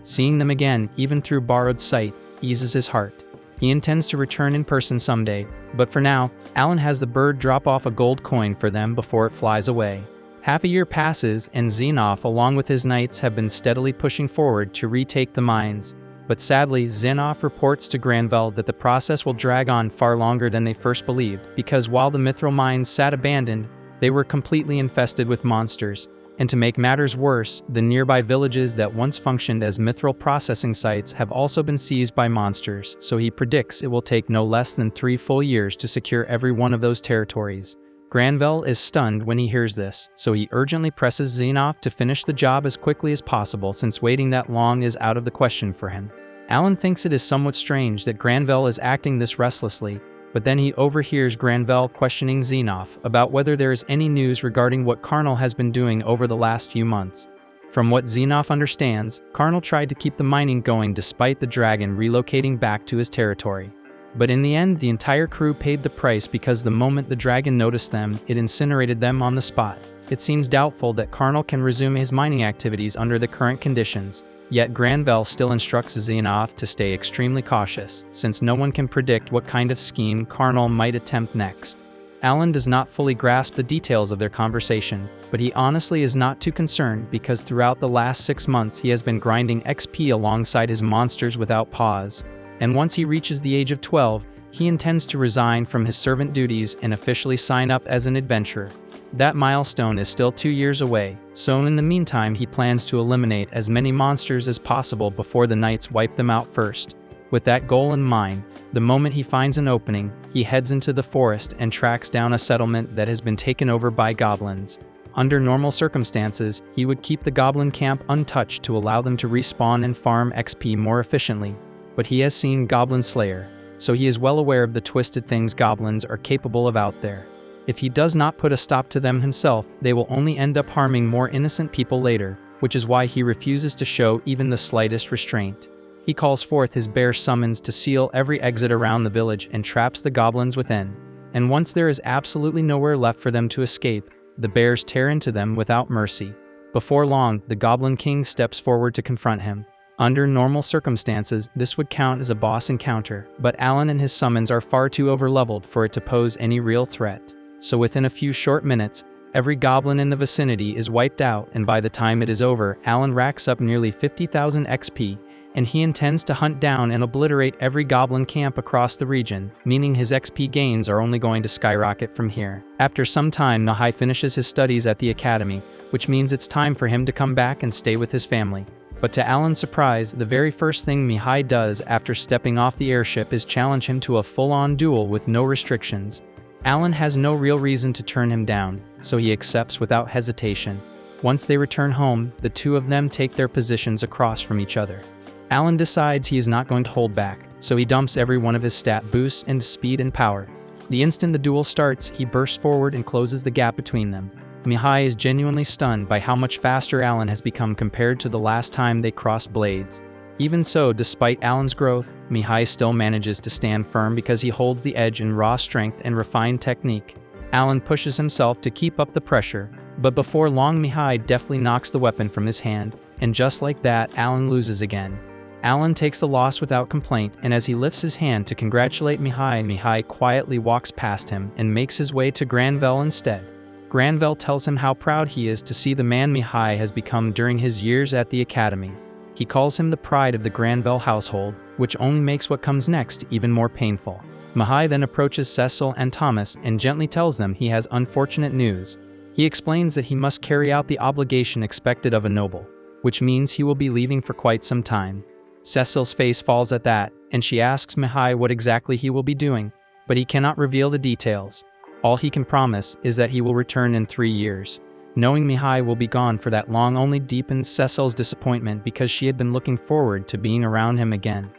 Seeing them again, even through borrowed sight, eases his heart. He intends to return in person someday, but for now, Alan has the bird drop off a gold coin for them before it flies away. Half a year passes, and Xenoph, along with his knights, have been steadily pushing forward to retake the mines. But sadly, Xenoph reports to Granvelle that the process will drag on far longer than they first believed, because while the mithril mines sat abandoned, they were completely infested with monsters. And to make matters worse, the nearby villages that once functioned as mithril processing sites have also been seized by monsters, so he predicts it will take no less than 3 full years to secure every one of those territories. Granvelle is stunned when he hears this, so he urgently presses Xenoph to finish the job as quickly as possible, since waiting that long is out of the question for him. Alan thinks it is somewhat strange that Granvelle is acting this restlessly, but then he overhears Granvelle questioning Xenoph about whether there is any news regarding what Carnal has been doing over the last few months. From what Xenoph understands, Carnal tried to keep the mining going despite the dragon relocating back to his territory. But in the end, the entire crew paid the price because the moment the dragon noticed them, it incinerated them on the spot. It seems doubtful that Carnal can resume his mining activities under the current conditions. Yet Granvelle still instructs Xenoph to stay extremely cautious, since no one can predict what kind of scheme Carnal might attempt next. Alan does not fully grasp the details of their conversation, but he honestly is not too concerned because throughout the last 6 months he has been grinding XP alongside his monsters without pause. And once he reaches the age of 12, he intends to resign from his servant duties and officially sign up as an adventurer. That milestone is still 2 years away, so in the meantime he plans to eliminate as many monsters as possible before the knights wipe them out first. With that goal in mind, the moment he finds an opening, he heads into the forest and tracks down a settlement that has been taken over by goblins. Under normal circumstances, he would keep the goblin camp untouched to allow them to respawn and farm XP more efficiently, but he has seen Goblin Slayer, so he is well aware of the twisted things goblins are capable of out there. If he does not put a stop to them himself, they will only end up harming more innocent people later, which is why he refuses to show even the slightest restraint. He calls forth his bear summons to seal every exit around the village and traps the goblins within. And once there is absolutely nowhere left for them to escape, the bears tear into them without mercy. Before long, the Goblin King steps forward to confront him. Under normal circumstances, this would count as a boss encounter, but Alan and his summons are far too overleveled for it to pose any real threat. So within a few short minutes, every goblin in the vicinity is wiped out, and by the time it is over, Alan racks up nearly 50,000 XP, and he intends to hunt down and obliterate every goblin camp across the region, meaning his XP gains are only going to skyrocket from here. After some time, Mihai finishes his studies at the academy, which means it's time for him to come back and stay with his family. But to Alan's surprise, the very first thing Mihai does after stepping off the airship is challenge him to a full-on duel with no restrictions. Alan has no real reason to turn him down, so he accepts without hesitation. Once they return home, the two of them take their positions across from each other. Alan decides he is not going to hold back, so he dumps every one of his stat boosts into speed and power. The instant the duel starts, he bursts forward and closes the gap between them. Mihai is genuinely stunned by how much faster Alan has become compared to the last time they crossed blades. Even so, despite Alan's growth, Mihai still manages to stand firm because he holds the edge in raw strength and refined technique. Alan pushes himself to keep up the pressure, but before long Mihai deftly knocks the weapon from his hand, and just like that, Alan loses again. Alan takes the loss without complaint, and as he lifts his hand to congratulate Mihai, Mihai quietly walks past him and makes his way to Granvelle instead. Granvelle tells him how proud he is to see the man Mihai has become during his years at the academy. He calls him the pride of the Granvelle household, which only makes what comes next even more painful. Mihai then approaches Cecil and Thomas and gently tells them he has unfortunate news. He explains that he must carry out the obligation expected of a noble, which means he will be leaving for quite some time. Cecil's face falls at that, and she asks Mihai what exactly he will be doing, but he cannot reveal the details. All he can promise is that he will return in 3 years. Knowing Mihai will be gone for that long only deepens Cecil's disappointment because she had been looking forward to being around him again.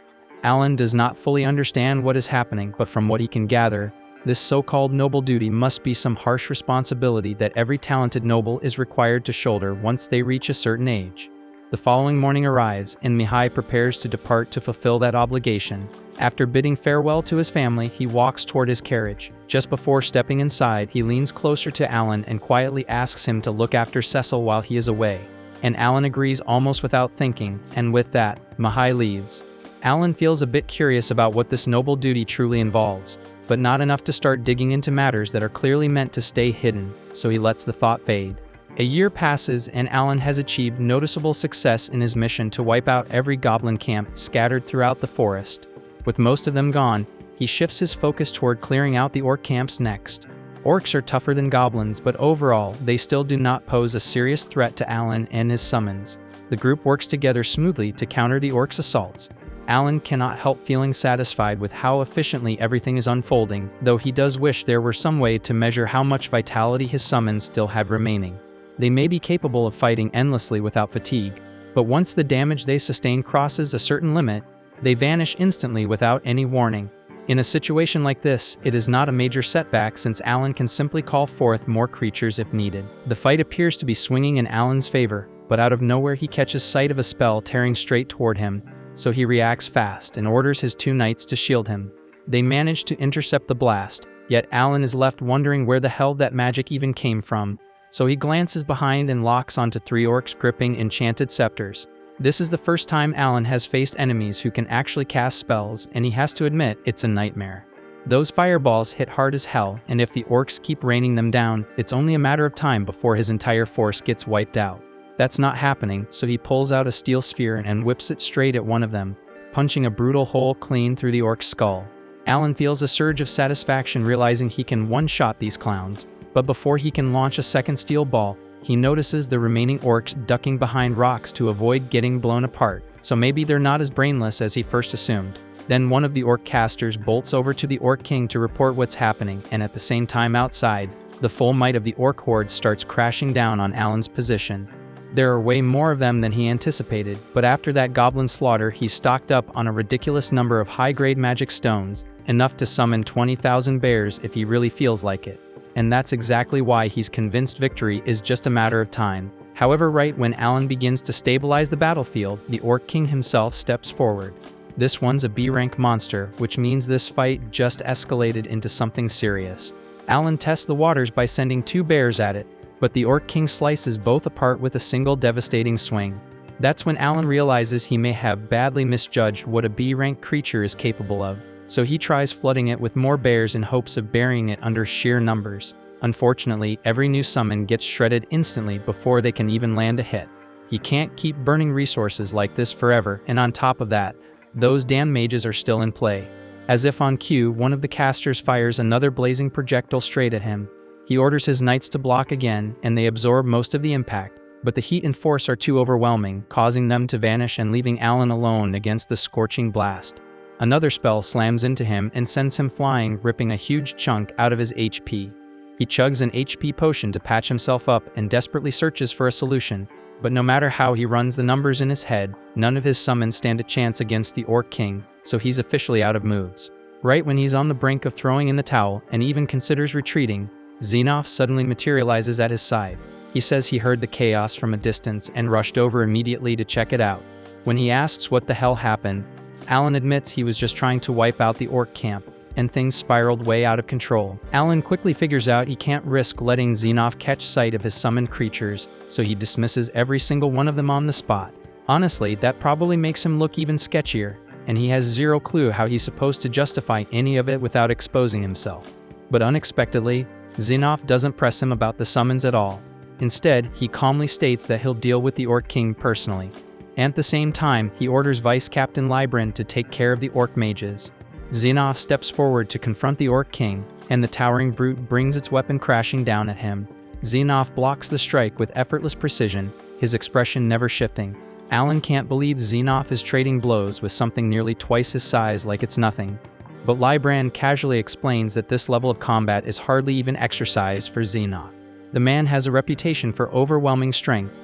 Alan does not fully understand what is happening, but from what he can gather, this so-called noble duty must be some harsh responsibility that every talented noble is required to shoulder once they reach a certain age. The following morning arrives, and Mihai prepares to depart to fulfill that obligation. After bidding farewell to his family, he walks toward his carriage. Just before stepping inside, he leans closer to Alan and quietly asks him to look after Cecil while he is away. And Alan agrees almost without thinking, and with that, Mihai leaves. Alan feels a bit curious about what this noble duty truly involves, but not enough to start digging into matters that are clearly meant to stay hidden, so he lets the thought fade. A year passes and Alan has achieved noticeable success in his mission to wipe out every goblin camp scattered throughout the forest. With most of them gone, he shifts his focus toward clearing out the orc camps next. Orcs are tougher than goblins, but overall, they still do not pose a serious threat to Alan and his summons. The group works together smoothly to counter the orcs' assaults. Alan cannot help feeling satisfied with how efficiently everything is unfolding, though he does wish there were some way to measure how much vitality his summons still have remaining. They may be capable of fighting endlessly without fatigue, but once the damage they sustain crosses a certain limit, they vanish instantly without any warning. In a situation like this, it is not a major setback since Alan can simply call forth more creatures if needed. The fight appears to be swinging in Alan's favor, but out of nowhere he catches sight of a spell tearing straight toward him, so he reacts fast and orders his 2 knights to shield him. They manage to intercept the blast, yet Alan is left wondering where the hell that magic even came from, so he glances behind and locks onto 3 orcs gripping enchanted scepters. This is the first time Alan has faced enemies who can actually cast spells, and he has to admit it's a nightmare. Those fireballs hit hard as hell, and if the orcs keep raining them down, it's only a matter of time before his entire force gets wiped out. That's not happening, so he pulls out a steel sphere and whips it straight at one of them, punching a brutal hole clean through the orc's skull. Alan feels a surge of satisfaction realizing he can one-shot these clowns, but before he can launch a second steel ball, he notices the remaining orcs ducking behind rocks to avoid getting blown apart, so maybe they're not as brainless as he first assumed. Then one of the orc casters bolts over to the orc king to report what's happening, and at the same time outside, the full might of the orc horde starts crashing down on Alan's position. There are way more of them than he anticipated, but after that goblin slaughter he's stocked up on a ridiculous number of high-grade magic stones, enough to summon 20,000 bears if he really feels like it. And that's exactly why he's convinced victory is just a matter of time. However, right when Alan begins to stabilize the battlefield, the Orc King himself steps forward. This one's a B-rank monster, which means this fight just escalated into something serious. Alan tests the waters by sending 2 bears at it, but the Orc King slices both apart with a single devastating swing. That's when Alan realizes he may have badly misjudged what a B-rank creature is capable of. So he tries flooding it with more bears in hopes of burying it under sheer numbers. Unfortunately, every new summon gets shredded instantly before they can even land a hit. He can't keep burning resources like this forever, and on top of that, those damn mages are still in play. As if on cue, one of the casters fires another blazing projectile straight at him. He orders his knights to block again, and they absorb most of the impact, but the heat and force are too overwhelming, causing them to vanish and leaving Alan alone against the scorching blast. Another spell slams into him and sends him flying, ripping a huge chunk out of his HP. He chugs an HP potion to patch himself up and desperately searches for a solution, but no matter how he runs the numbers in his head, none of his summons stand a chance against the Orc King, so he's officially out of moves. Right when he's on the brink of throwing in the towel and even considers retreating, Xenoph suddenly materializes at his side. He says he heard the chaos from a distance and rushed over immediately to check it out. When he asks what the hell happened, Alan admits he was just trying to wipe out the orc camp, and things spiraled way out of control. Alan quickly figures out he can't risk letting Xenoph catch sight of his summoned creatures, so he dismisses every single one of them on the spot. Honestly, that probably makes him look even sketchier, and he has zero clue how he's supposed to justify any of it without exposing himself. But unexpectedly, Xenoph doesn't press him about the summons at all. Instead, he calmly states that he'll deal with the Orc King personally. At the same time, he orders Vice Captain Libran to take care of the Orc Mages. Xenoph steps forward to confront the Orc King, and the towering brute brings its weapon crashing down at him. Xenoph blocks the strike with effortless precision, his expression never shifting. Alan can't believe Xenoph is trading blows with something nearly twice his size like it's nothing. But Libran casually explains that this level of combat is hardly even exercise for Xenoph. The man has a reputation for overwhelming strength.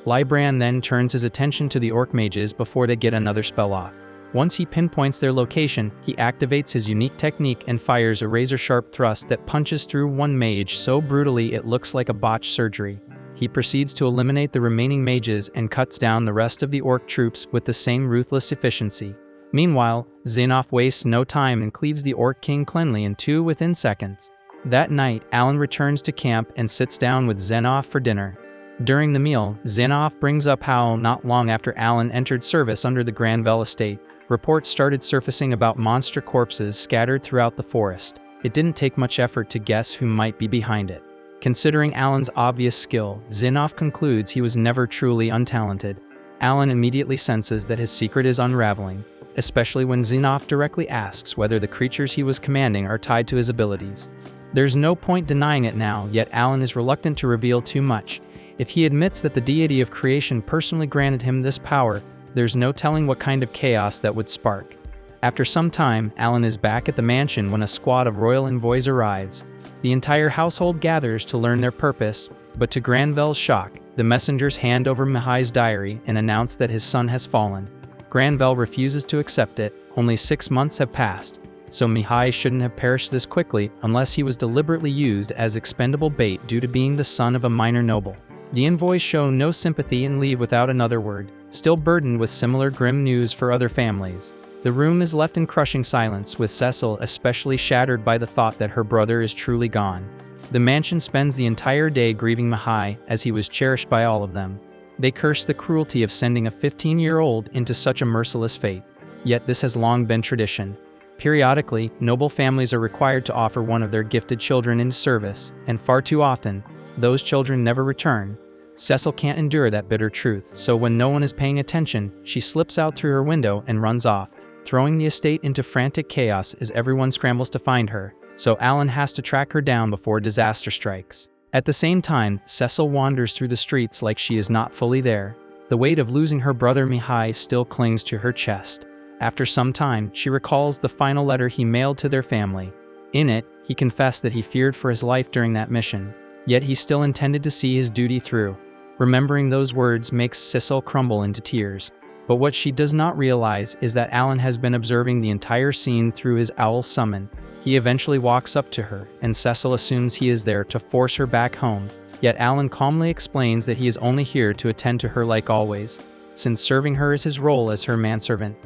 Libran then turns his attention to the Orc Mages before they get another spell off. Once he pinpoints their location, he activates his unique technique and fires a razor-sharp thrust that punches through one mage so brutally it looks like a botched surgery. He proceeds to eliminate the remaining mages and cuts down the rest of the Orc troops with the same ruthless efficiency. Meanwhile, Xenoph wastes no time and cleaves the Orc King cleanly in 2 within seconds. That night, Alan returns to camp and sits down with Xenoph for dinner. During the meal, Xenoph brings up how, not long after Alan entered service under the Granville estate, reports started surfacing about monster corpses scattered throughout the forest. It didn't take much effort to guess who might be behind it. Considering Alan's obvious skill, Zinov concludes he was never truly untalented. Alan immediately senses that his secret is unraveling, especially when Zinov directly asks whether the creatures he was commanding are tied to his abilities. There's no point denying it now, yet Alan is reluctant to reveal too much. If he admits that the deity of creation personally granted him this power, there's no telling what kind of chaos that would spark. After some time, Alan is back at the mansion when a squad of royal envoys arrives. The entire household gathers to learn their purpose, but to Granville's shock, the messengers hand over Mihai's diary and announce that his son has fallen. Granville refuses to accept it. Only 6 months have passed, so Mihai shouldn't have perished this quickly unless he was deliberately used as expendable bait due to being the son of a minor noble. The envoys show no sympathy and leave without another word, still burdened with similar grim news for other families. The room is left in crushing silence, with Cecil especially shattered by the thought that her brother is truly gone. The mansion spends the entire day grieving Mihai, as he was cherished by all of them. They curse the cruelty of sending a 15-year-old into such a merciless fate. Yet this has long been tradition. Periodically, noble families are required to offer one of their gifted children into service, and far too often, those children never return. Cecil can't endure that bitter truth, so when no one is paying attention, she slips out through her window and runs off, throwing the estate into frantic chaos as everyone scrambles to find her, so Alan has to track her down before disaster strikes. At the same time, Cecil wanders through the streets like she is not fully there. The weight of losing her brother Mihai still clings to her chest. After some time, she recalls the final letter he mailed to their family. In it, he confessed that he feared for his life during that mission, yet he still intended to see his duty through. Remembering those words makes Cecil crumble into tears. But what she does not realize is that Alan has been observing the entire scene through his owl summon. He eventually walks up to her, and Cecil assumes he is there to force her back home. Yet Alan calmly explains that he is only here to attend to her like always, since serving her is his role as her manservant.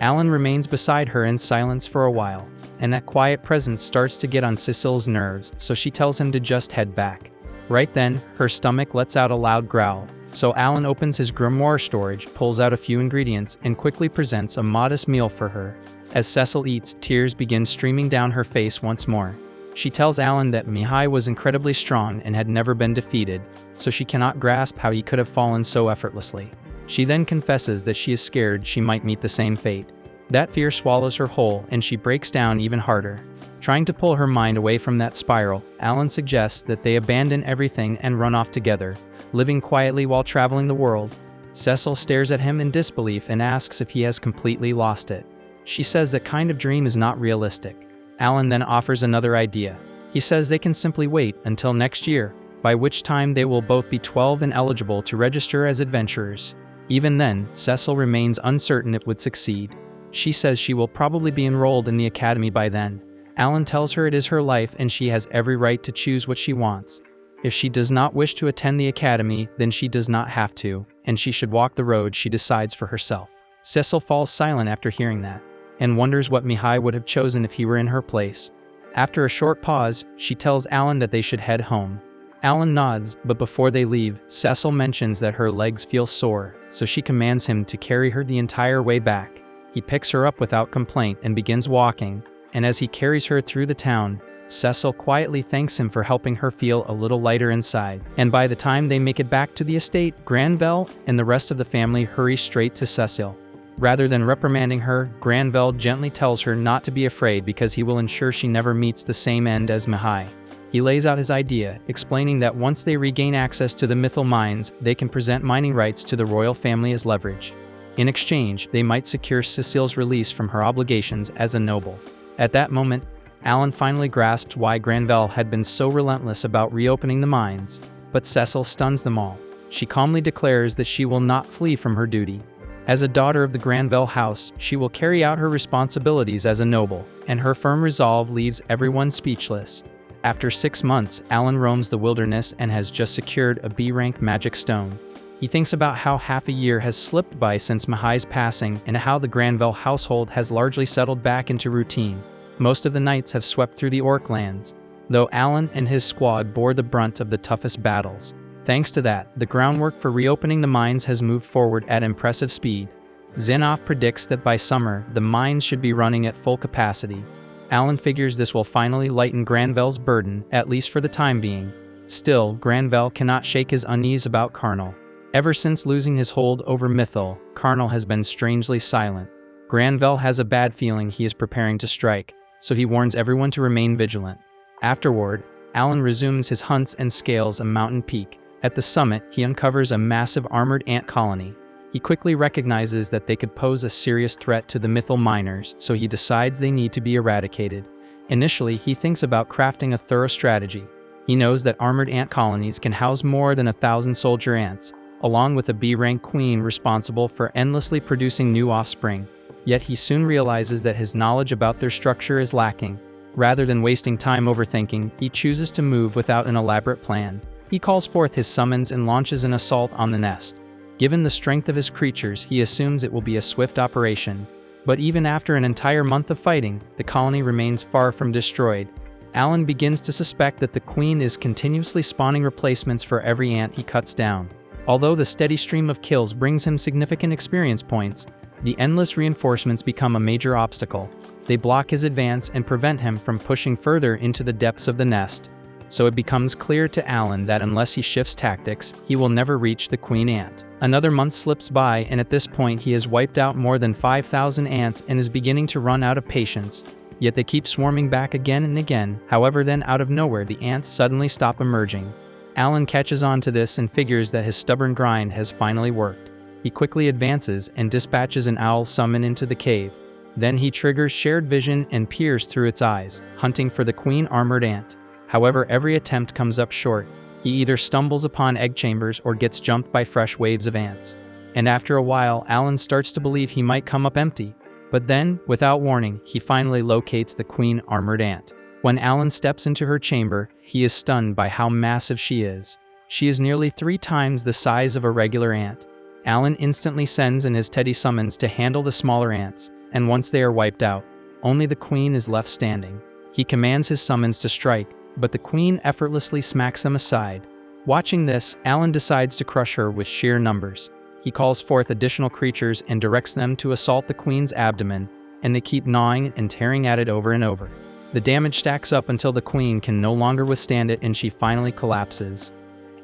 Alan remains beside her in silence for a while, and that quiet presence starts to get on Cecil's nerves, so she tells him to just head back. Right then, her stomach lets out a loud growl, so Alan opens his grimoire storage, pulls out a few ingredients, and quickly presents a modest meal for her. As Cecil eats, tears begin streaming down her face once more. She tells Alan that Mihai was incredibly strong and had never been defeated, so she cannot grasp how he could have fallen so effortlessly. She then confesses that she is scared she might meet the same fate. That fear swallows her whole, and she breaks down even harder. Trying to pull her mind away from that spiral, Alan suggests that they abandon everything and run off together, living quietly while traveling the world. Cecil stares at him in disbelief and asks if he has completely lost it. She says that kind of dream is not realistic. Alan then offers another idea. He says they can simply wait until next year, by which time they will both be 12 and eligible to register as adventurers. Even then, Cecil remains uncertain it would succeed. She says she will probably be enrolled in the academy by then. Alan tells her it is her life and she has every right to choose what she wants. If she does not wish to attend the academy, then she does not have to, and she should walk the road she decides for herself. Cecil falls silent after hearing that, and wonders what Mihai would have chosen if he were in her place. After a short pause, she tells Alan that they should head home. Alan nods, but before they leave, Cecil mentions that her legs feel sore, so she commands him to carry her the entire way back. He picks her up without complaint and begins walking, and as he carries her through the town, Cecil quietly thanks him for helping her feel a little lighter inside. And by the time they make it back to the estate, Granville and the rest of the family hurry straight to Cecil. Rather than reprimanding her, Granville gently tells her not to be afraid because he will ensure she never meets the same end as Mihai. He lays out his idea, explaining that once they regain access to the Mythal mines, they can present mining rights to the royal family as leverage. In exchange, they might secure Cecil's release from her obligations as a noble. At that moment, Alan finally grasped why Granville had been so relentless about reopening the mines, but Cecil stuns them all. She calmly declares that she will not flee from her duty. As a daughter of the Granville house, she will carry out her responsibilities as a noble, and her firm resolve leaves everyone speechless. After 6 months, Alan roams the wilderness and has just secured a B-rank magic stone. He thinks about how half a year has slipped by since Mihai's passing and how the Granville household has largely settled back into routine. Most of the knights have swept through the Orc lands, though Alan and his squad bore the brunt of the toughest battles. Thanks to that, the groundwork for reopening the mines has moved forward at impressive speed. Zinov predicts that by summer, the mines should be running at full capacity. Alan figures this will finally lighten Granville's burden, at least for the time being. Still, Granville cannot shake his unease about Carnal. Ever since losing his hold over Mythil, Carnal has been strangely silent. Granville has a bad feeling he is preparing to strike, so he warns everyone to remain vigilant. Afterward, Alan resumes his hunts and scales a mountain peak. At the summit, he uncovers a massive armored ant colony. He quickly recognizes that they could pose a serious threat to the Mythil miners, so he decides they need to be eradicated. Initially, he thinks about crafting a thorough strategy. He knows that armored ant colonies can house more than 1,000 soldier ants, along with a B-rank queen responsible for endlessly producing new offspring. Yet he soon realizes that his knowledge about their structure is lacking. Rather than wasting time overthinking, he chooses to move without an elaborate plan. He calls forth his summons and launches an assault on the nest. Given the strength of his creatures, he assumes it will be a swift operation. But even after an entire month of fighting, the colony remains far from destroyed. Alan begins to suspect that the queen is continuously spawning replacements for every ant he cuts down. Although the steady stream of kills brings him significant experience points, the endless reinforcements become a major obstacle. They block his advance and prevent him from pushing further into the depths of the nest. So it becomes clear to Alan that unless he shifts tactics, he will never reach the queen ant. Another month slips by, and at this point he has wiped out more than 5,000 ants and is beginning to run out of patience. Yet they keep swarming back again and again. However, then out of nowhere the ants suddenly stop emerging. Alan catches on to this and figures that his stubborn grind has finally worked. He quickly advances and dispatches an owl summon into the cave. Then he triggers shared vision and peers through its eyes, hunting for the queen armored ant. However, every attempt comes up short. He either stumbles upon egg chambers or gets jumped by fresh waves of ants. And after a while, Alan starts to believe he might come up empty. But then, without warning, he finally locates the queen armored ant. When Alan steps into her chamber, he is stunned by how massive she is. She is nearly 3 times the size of a regular ant. Alan instantly sends in his Teddy summons to handle the smaller ants, and once they are wiped out, only the queen is left standing. He commands his summons to strike, but the queen effortlessly smacks them aside. Watching this, Alan decides to crush her with sheer numbers. He calls forth additional creatures and directs them to assault the queen's abdomen, and they keep gnawing and tearing at it over and over. The damage stacks up until the queen can no longer withstand it and she finally collapses.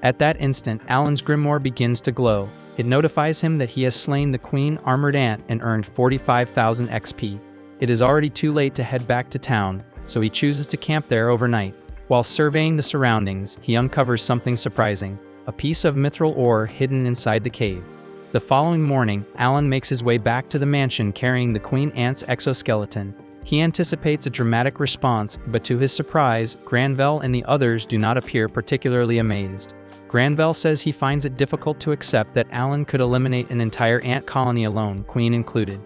At that instant, Alan's grimoire begins to glow. It notifies him that he has slain the queen armored ant and earned 45,000 XP. It is already too late to head back to town, so he chooses to camp there overnight. While surveying the surroundings, he uncovers something surprising, a piece of mithril ore hidden inside the cave. The following morning, Alan makes his way back to the mansion carrying the queen ant's exoskeleton. He anticipates a dramatic response, but to his surprise, Granville and the others do not appear particularly amazed. Granville says he finds it difficult to accept that Alan could eliminate an entire ant colony alone, queen included.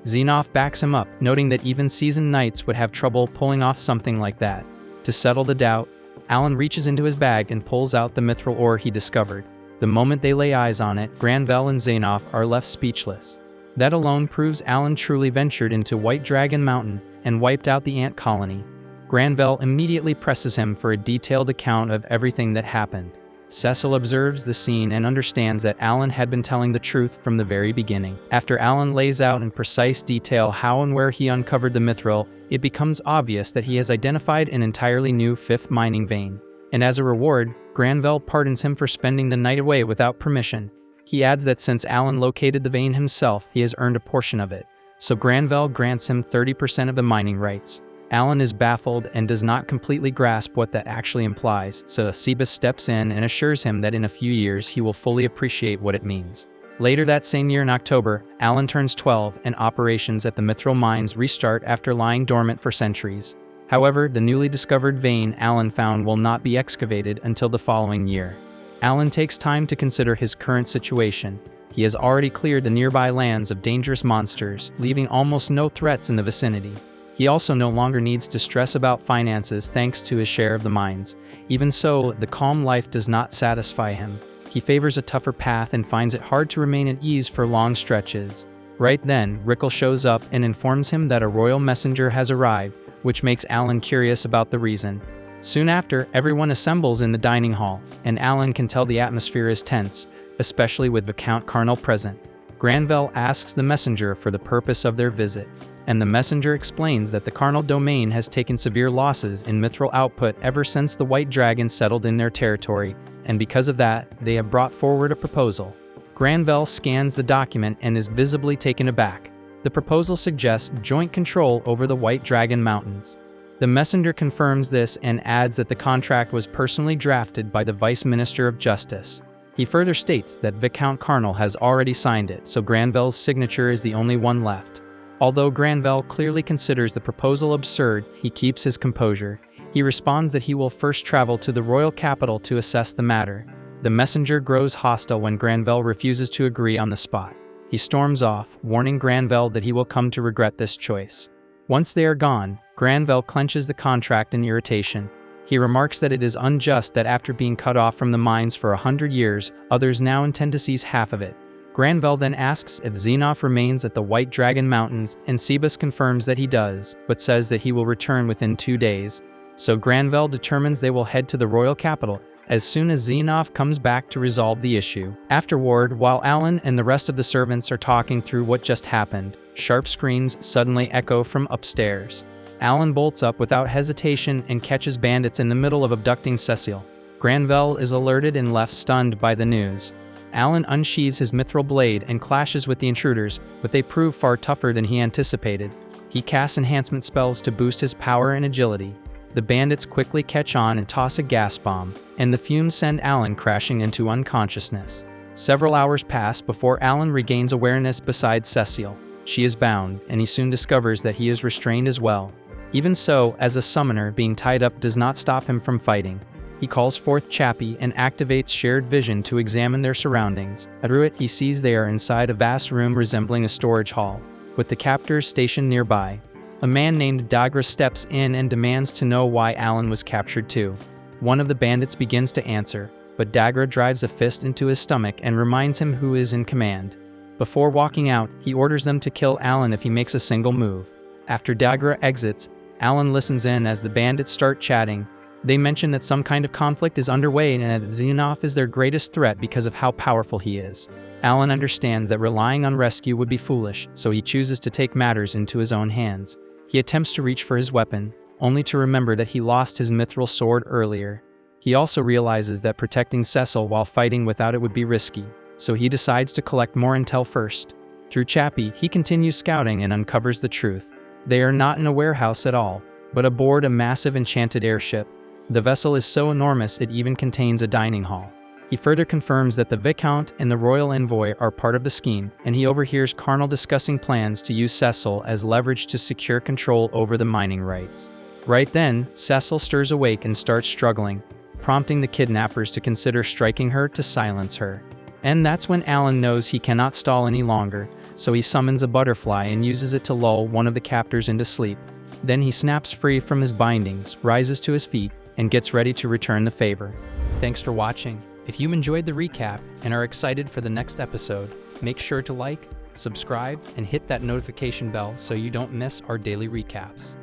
Xenoff backs him up, noting that even seasoned knights would have trouble pulling off something like that. To settle the doubt, Alan reaches into his bag and pulls out the mithril ore he discovered. The moment they lay eyes on it, Granville and Xenoff are left speechless. That alone proves Alan truly ventured into White Dragon Mountain and wiped out the ant colony. Granville immediately presses him for a detailed account of everything that happened. Cecil observes the scene and understands that Alan had been telling the truth from the very beginning. After Alan lays out in precise detail how and where he uncovered the mithril, it becomes obvious that he has identified an entirely new 5th mining vein. And as a reward, Granville pardons him for spending the night away without permission. He adds that since Alan located the vein himself, he has earned a portion of it, so Granville grants him 30% of the mining rights. Alan is baffled and does not completely grasp what that actually implies, so Sebas steps in and assures him that in a few years he will fully appreciate what it means. Later that same year in October, Alan turns 12 and operations at the mithril mines restart after lying dormant for centuries. However, the newly discovered vein Alan found will not be excavated until the following year. Alan takes time to consider his current situation. He has already cleared the nearby lands of dangerous monsters, leaving almost no threats in the vicinity. He also no longer needs to stress about finances thanks to his share of the mines. Even so, the calm life does not satisfy him. He favors a tougher path and finds it hard to remain at ease for long stretches. Right then, Rickle shows up and informs him that a royal messenger has arrived, which makes Alan curious about the reason. Soon after, everyone assembles in the dining hall, and Alan can tell the atmosphere is tense, especially with Viscount Carnal present. Granville asks the messenger for the purpose of their visit. and the messenger explains that the carnal domain has taken severe losses in mithril output ever since the white dragon settled in their territory, and because of that, they have brought forward a proposal. Granville scans the document and is visibly taken aback. The proposal suggests joint control over the White Dragon Mountains. The messenger confirms this and adds that the contract was personally drafted by the Vice Minister of Justice. He further states that Viscount Carnal has already signed it, so Granville's signature is the only one left. Although Granville clearly considers the proposal absurd, he keeps his composure. He responds that he will first travel to the royal capital to assess the matter. The messenger grows hostile when Granville refuses to agree on the spot. He storms off, warning Granville that he will come to regret this choice. Once they are gone, Granville clenches the contract in irritation. He remarks that it is unjust that after being cut off from the mines for 100 years, others now intend to seize half of it. Granville then asks if Xenoff remains at the White Dragon Mountains, and Cebus confirms that he does, but says that he will return within 2 days. So Granville determines they will head to the royal capital as soon as Xenoff comes back to resolve the issue. Afterward, while Alan and the rest of the servants are talking through what just happened, sharp screams suddenly echo from upstairs. Alan bolts up without hesitation and catches bandits in the middle of abducting Cecile. Granville is alerted and left stunned by the news. Alan unsheathes his mithril blade and clashes with the intruders, but they prove far tougher than he anticipated. He casts enhancement spells to boost his power and agility. The bandits quickly catch on and toss a gas bomb, and the fumes send Alan crashing into unconsciousness. Several hours pass before Alan regains awareness beside Cecile. She is bound, and he soon discovers that he is restrained as well. Even so, as a summoner, being tied up does not stop him from fighting. He calls forth Chappie and activates shared vision to examine their surroundings. Through it, he sees they are inside a vast room resembling a storage hall, with the captors stationed nearby. A man named Dagra steps in and demands to know why Alan was captured too. One of the bandits begins to answer, but Dagra drives a fist into his stomach and reminds him who is in command. Before walking out, he orders them to kill Alan if he makes a single move. After Dagra exits, Alan listens in as the bandits start chatting. They mention that some kind of conflict is underway and that Xenoff is their greatest threat because of how powerful he is. Alan understands that relying on rescue would be foolish, so he chooses to take matters into his own hands. He attempts to reach for his weapon, only to remember that he lost his mithril sword earlier. He also realizes that protecting Cecil while fighting without it would be risky, so he decides to collect more intel first. Through Chappie, he continues scouting and uncovers the truth. They are not in a warehouse at all, but aboard a massive enchanted airship. The vessel is so enormous it even contains a dining hall. He further confirms that the Viscount and the royal envoy are part of the scheme, and he overhears Carnal discussing plans to use Cecil as leverage to secure control over the mining rights. Right then, Cecil stirs awake and starts struggling, prompting the kidnappers to consider striking her to silence her. And that's when Alan knows he cannot stall any longer, so he summons a butterfly and uses it to lull one of the captors into sleep. Then he snaps free from his bindings, rises to his feet, and gets ready to return the favor. Thanks for watching. If you enjoyed the recap and are excited for the next episode, make sure to like, subscribe, and hit that notification bell so you don't miss our daily recaps.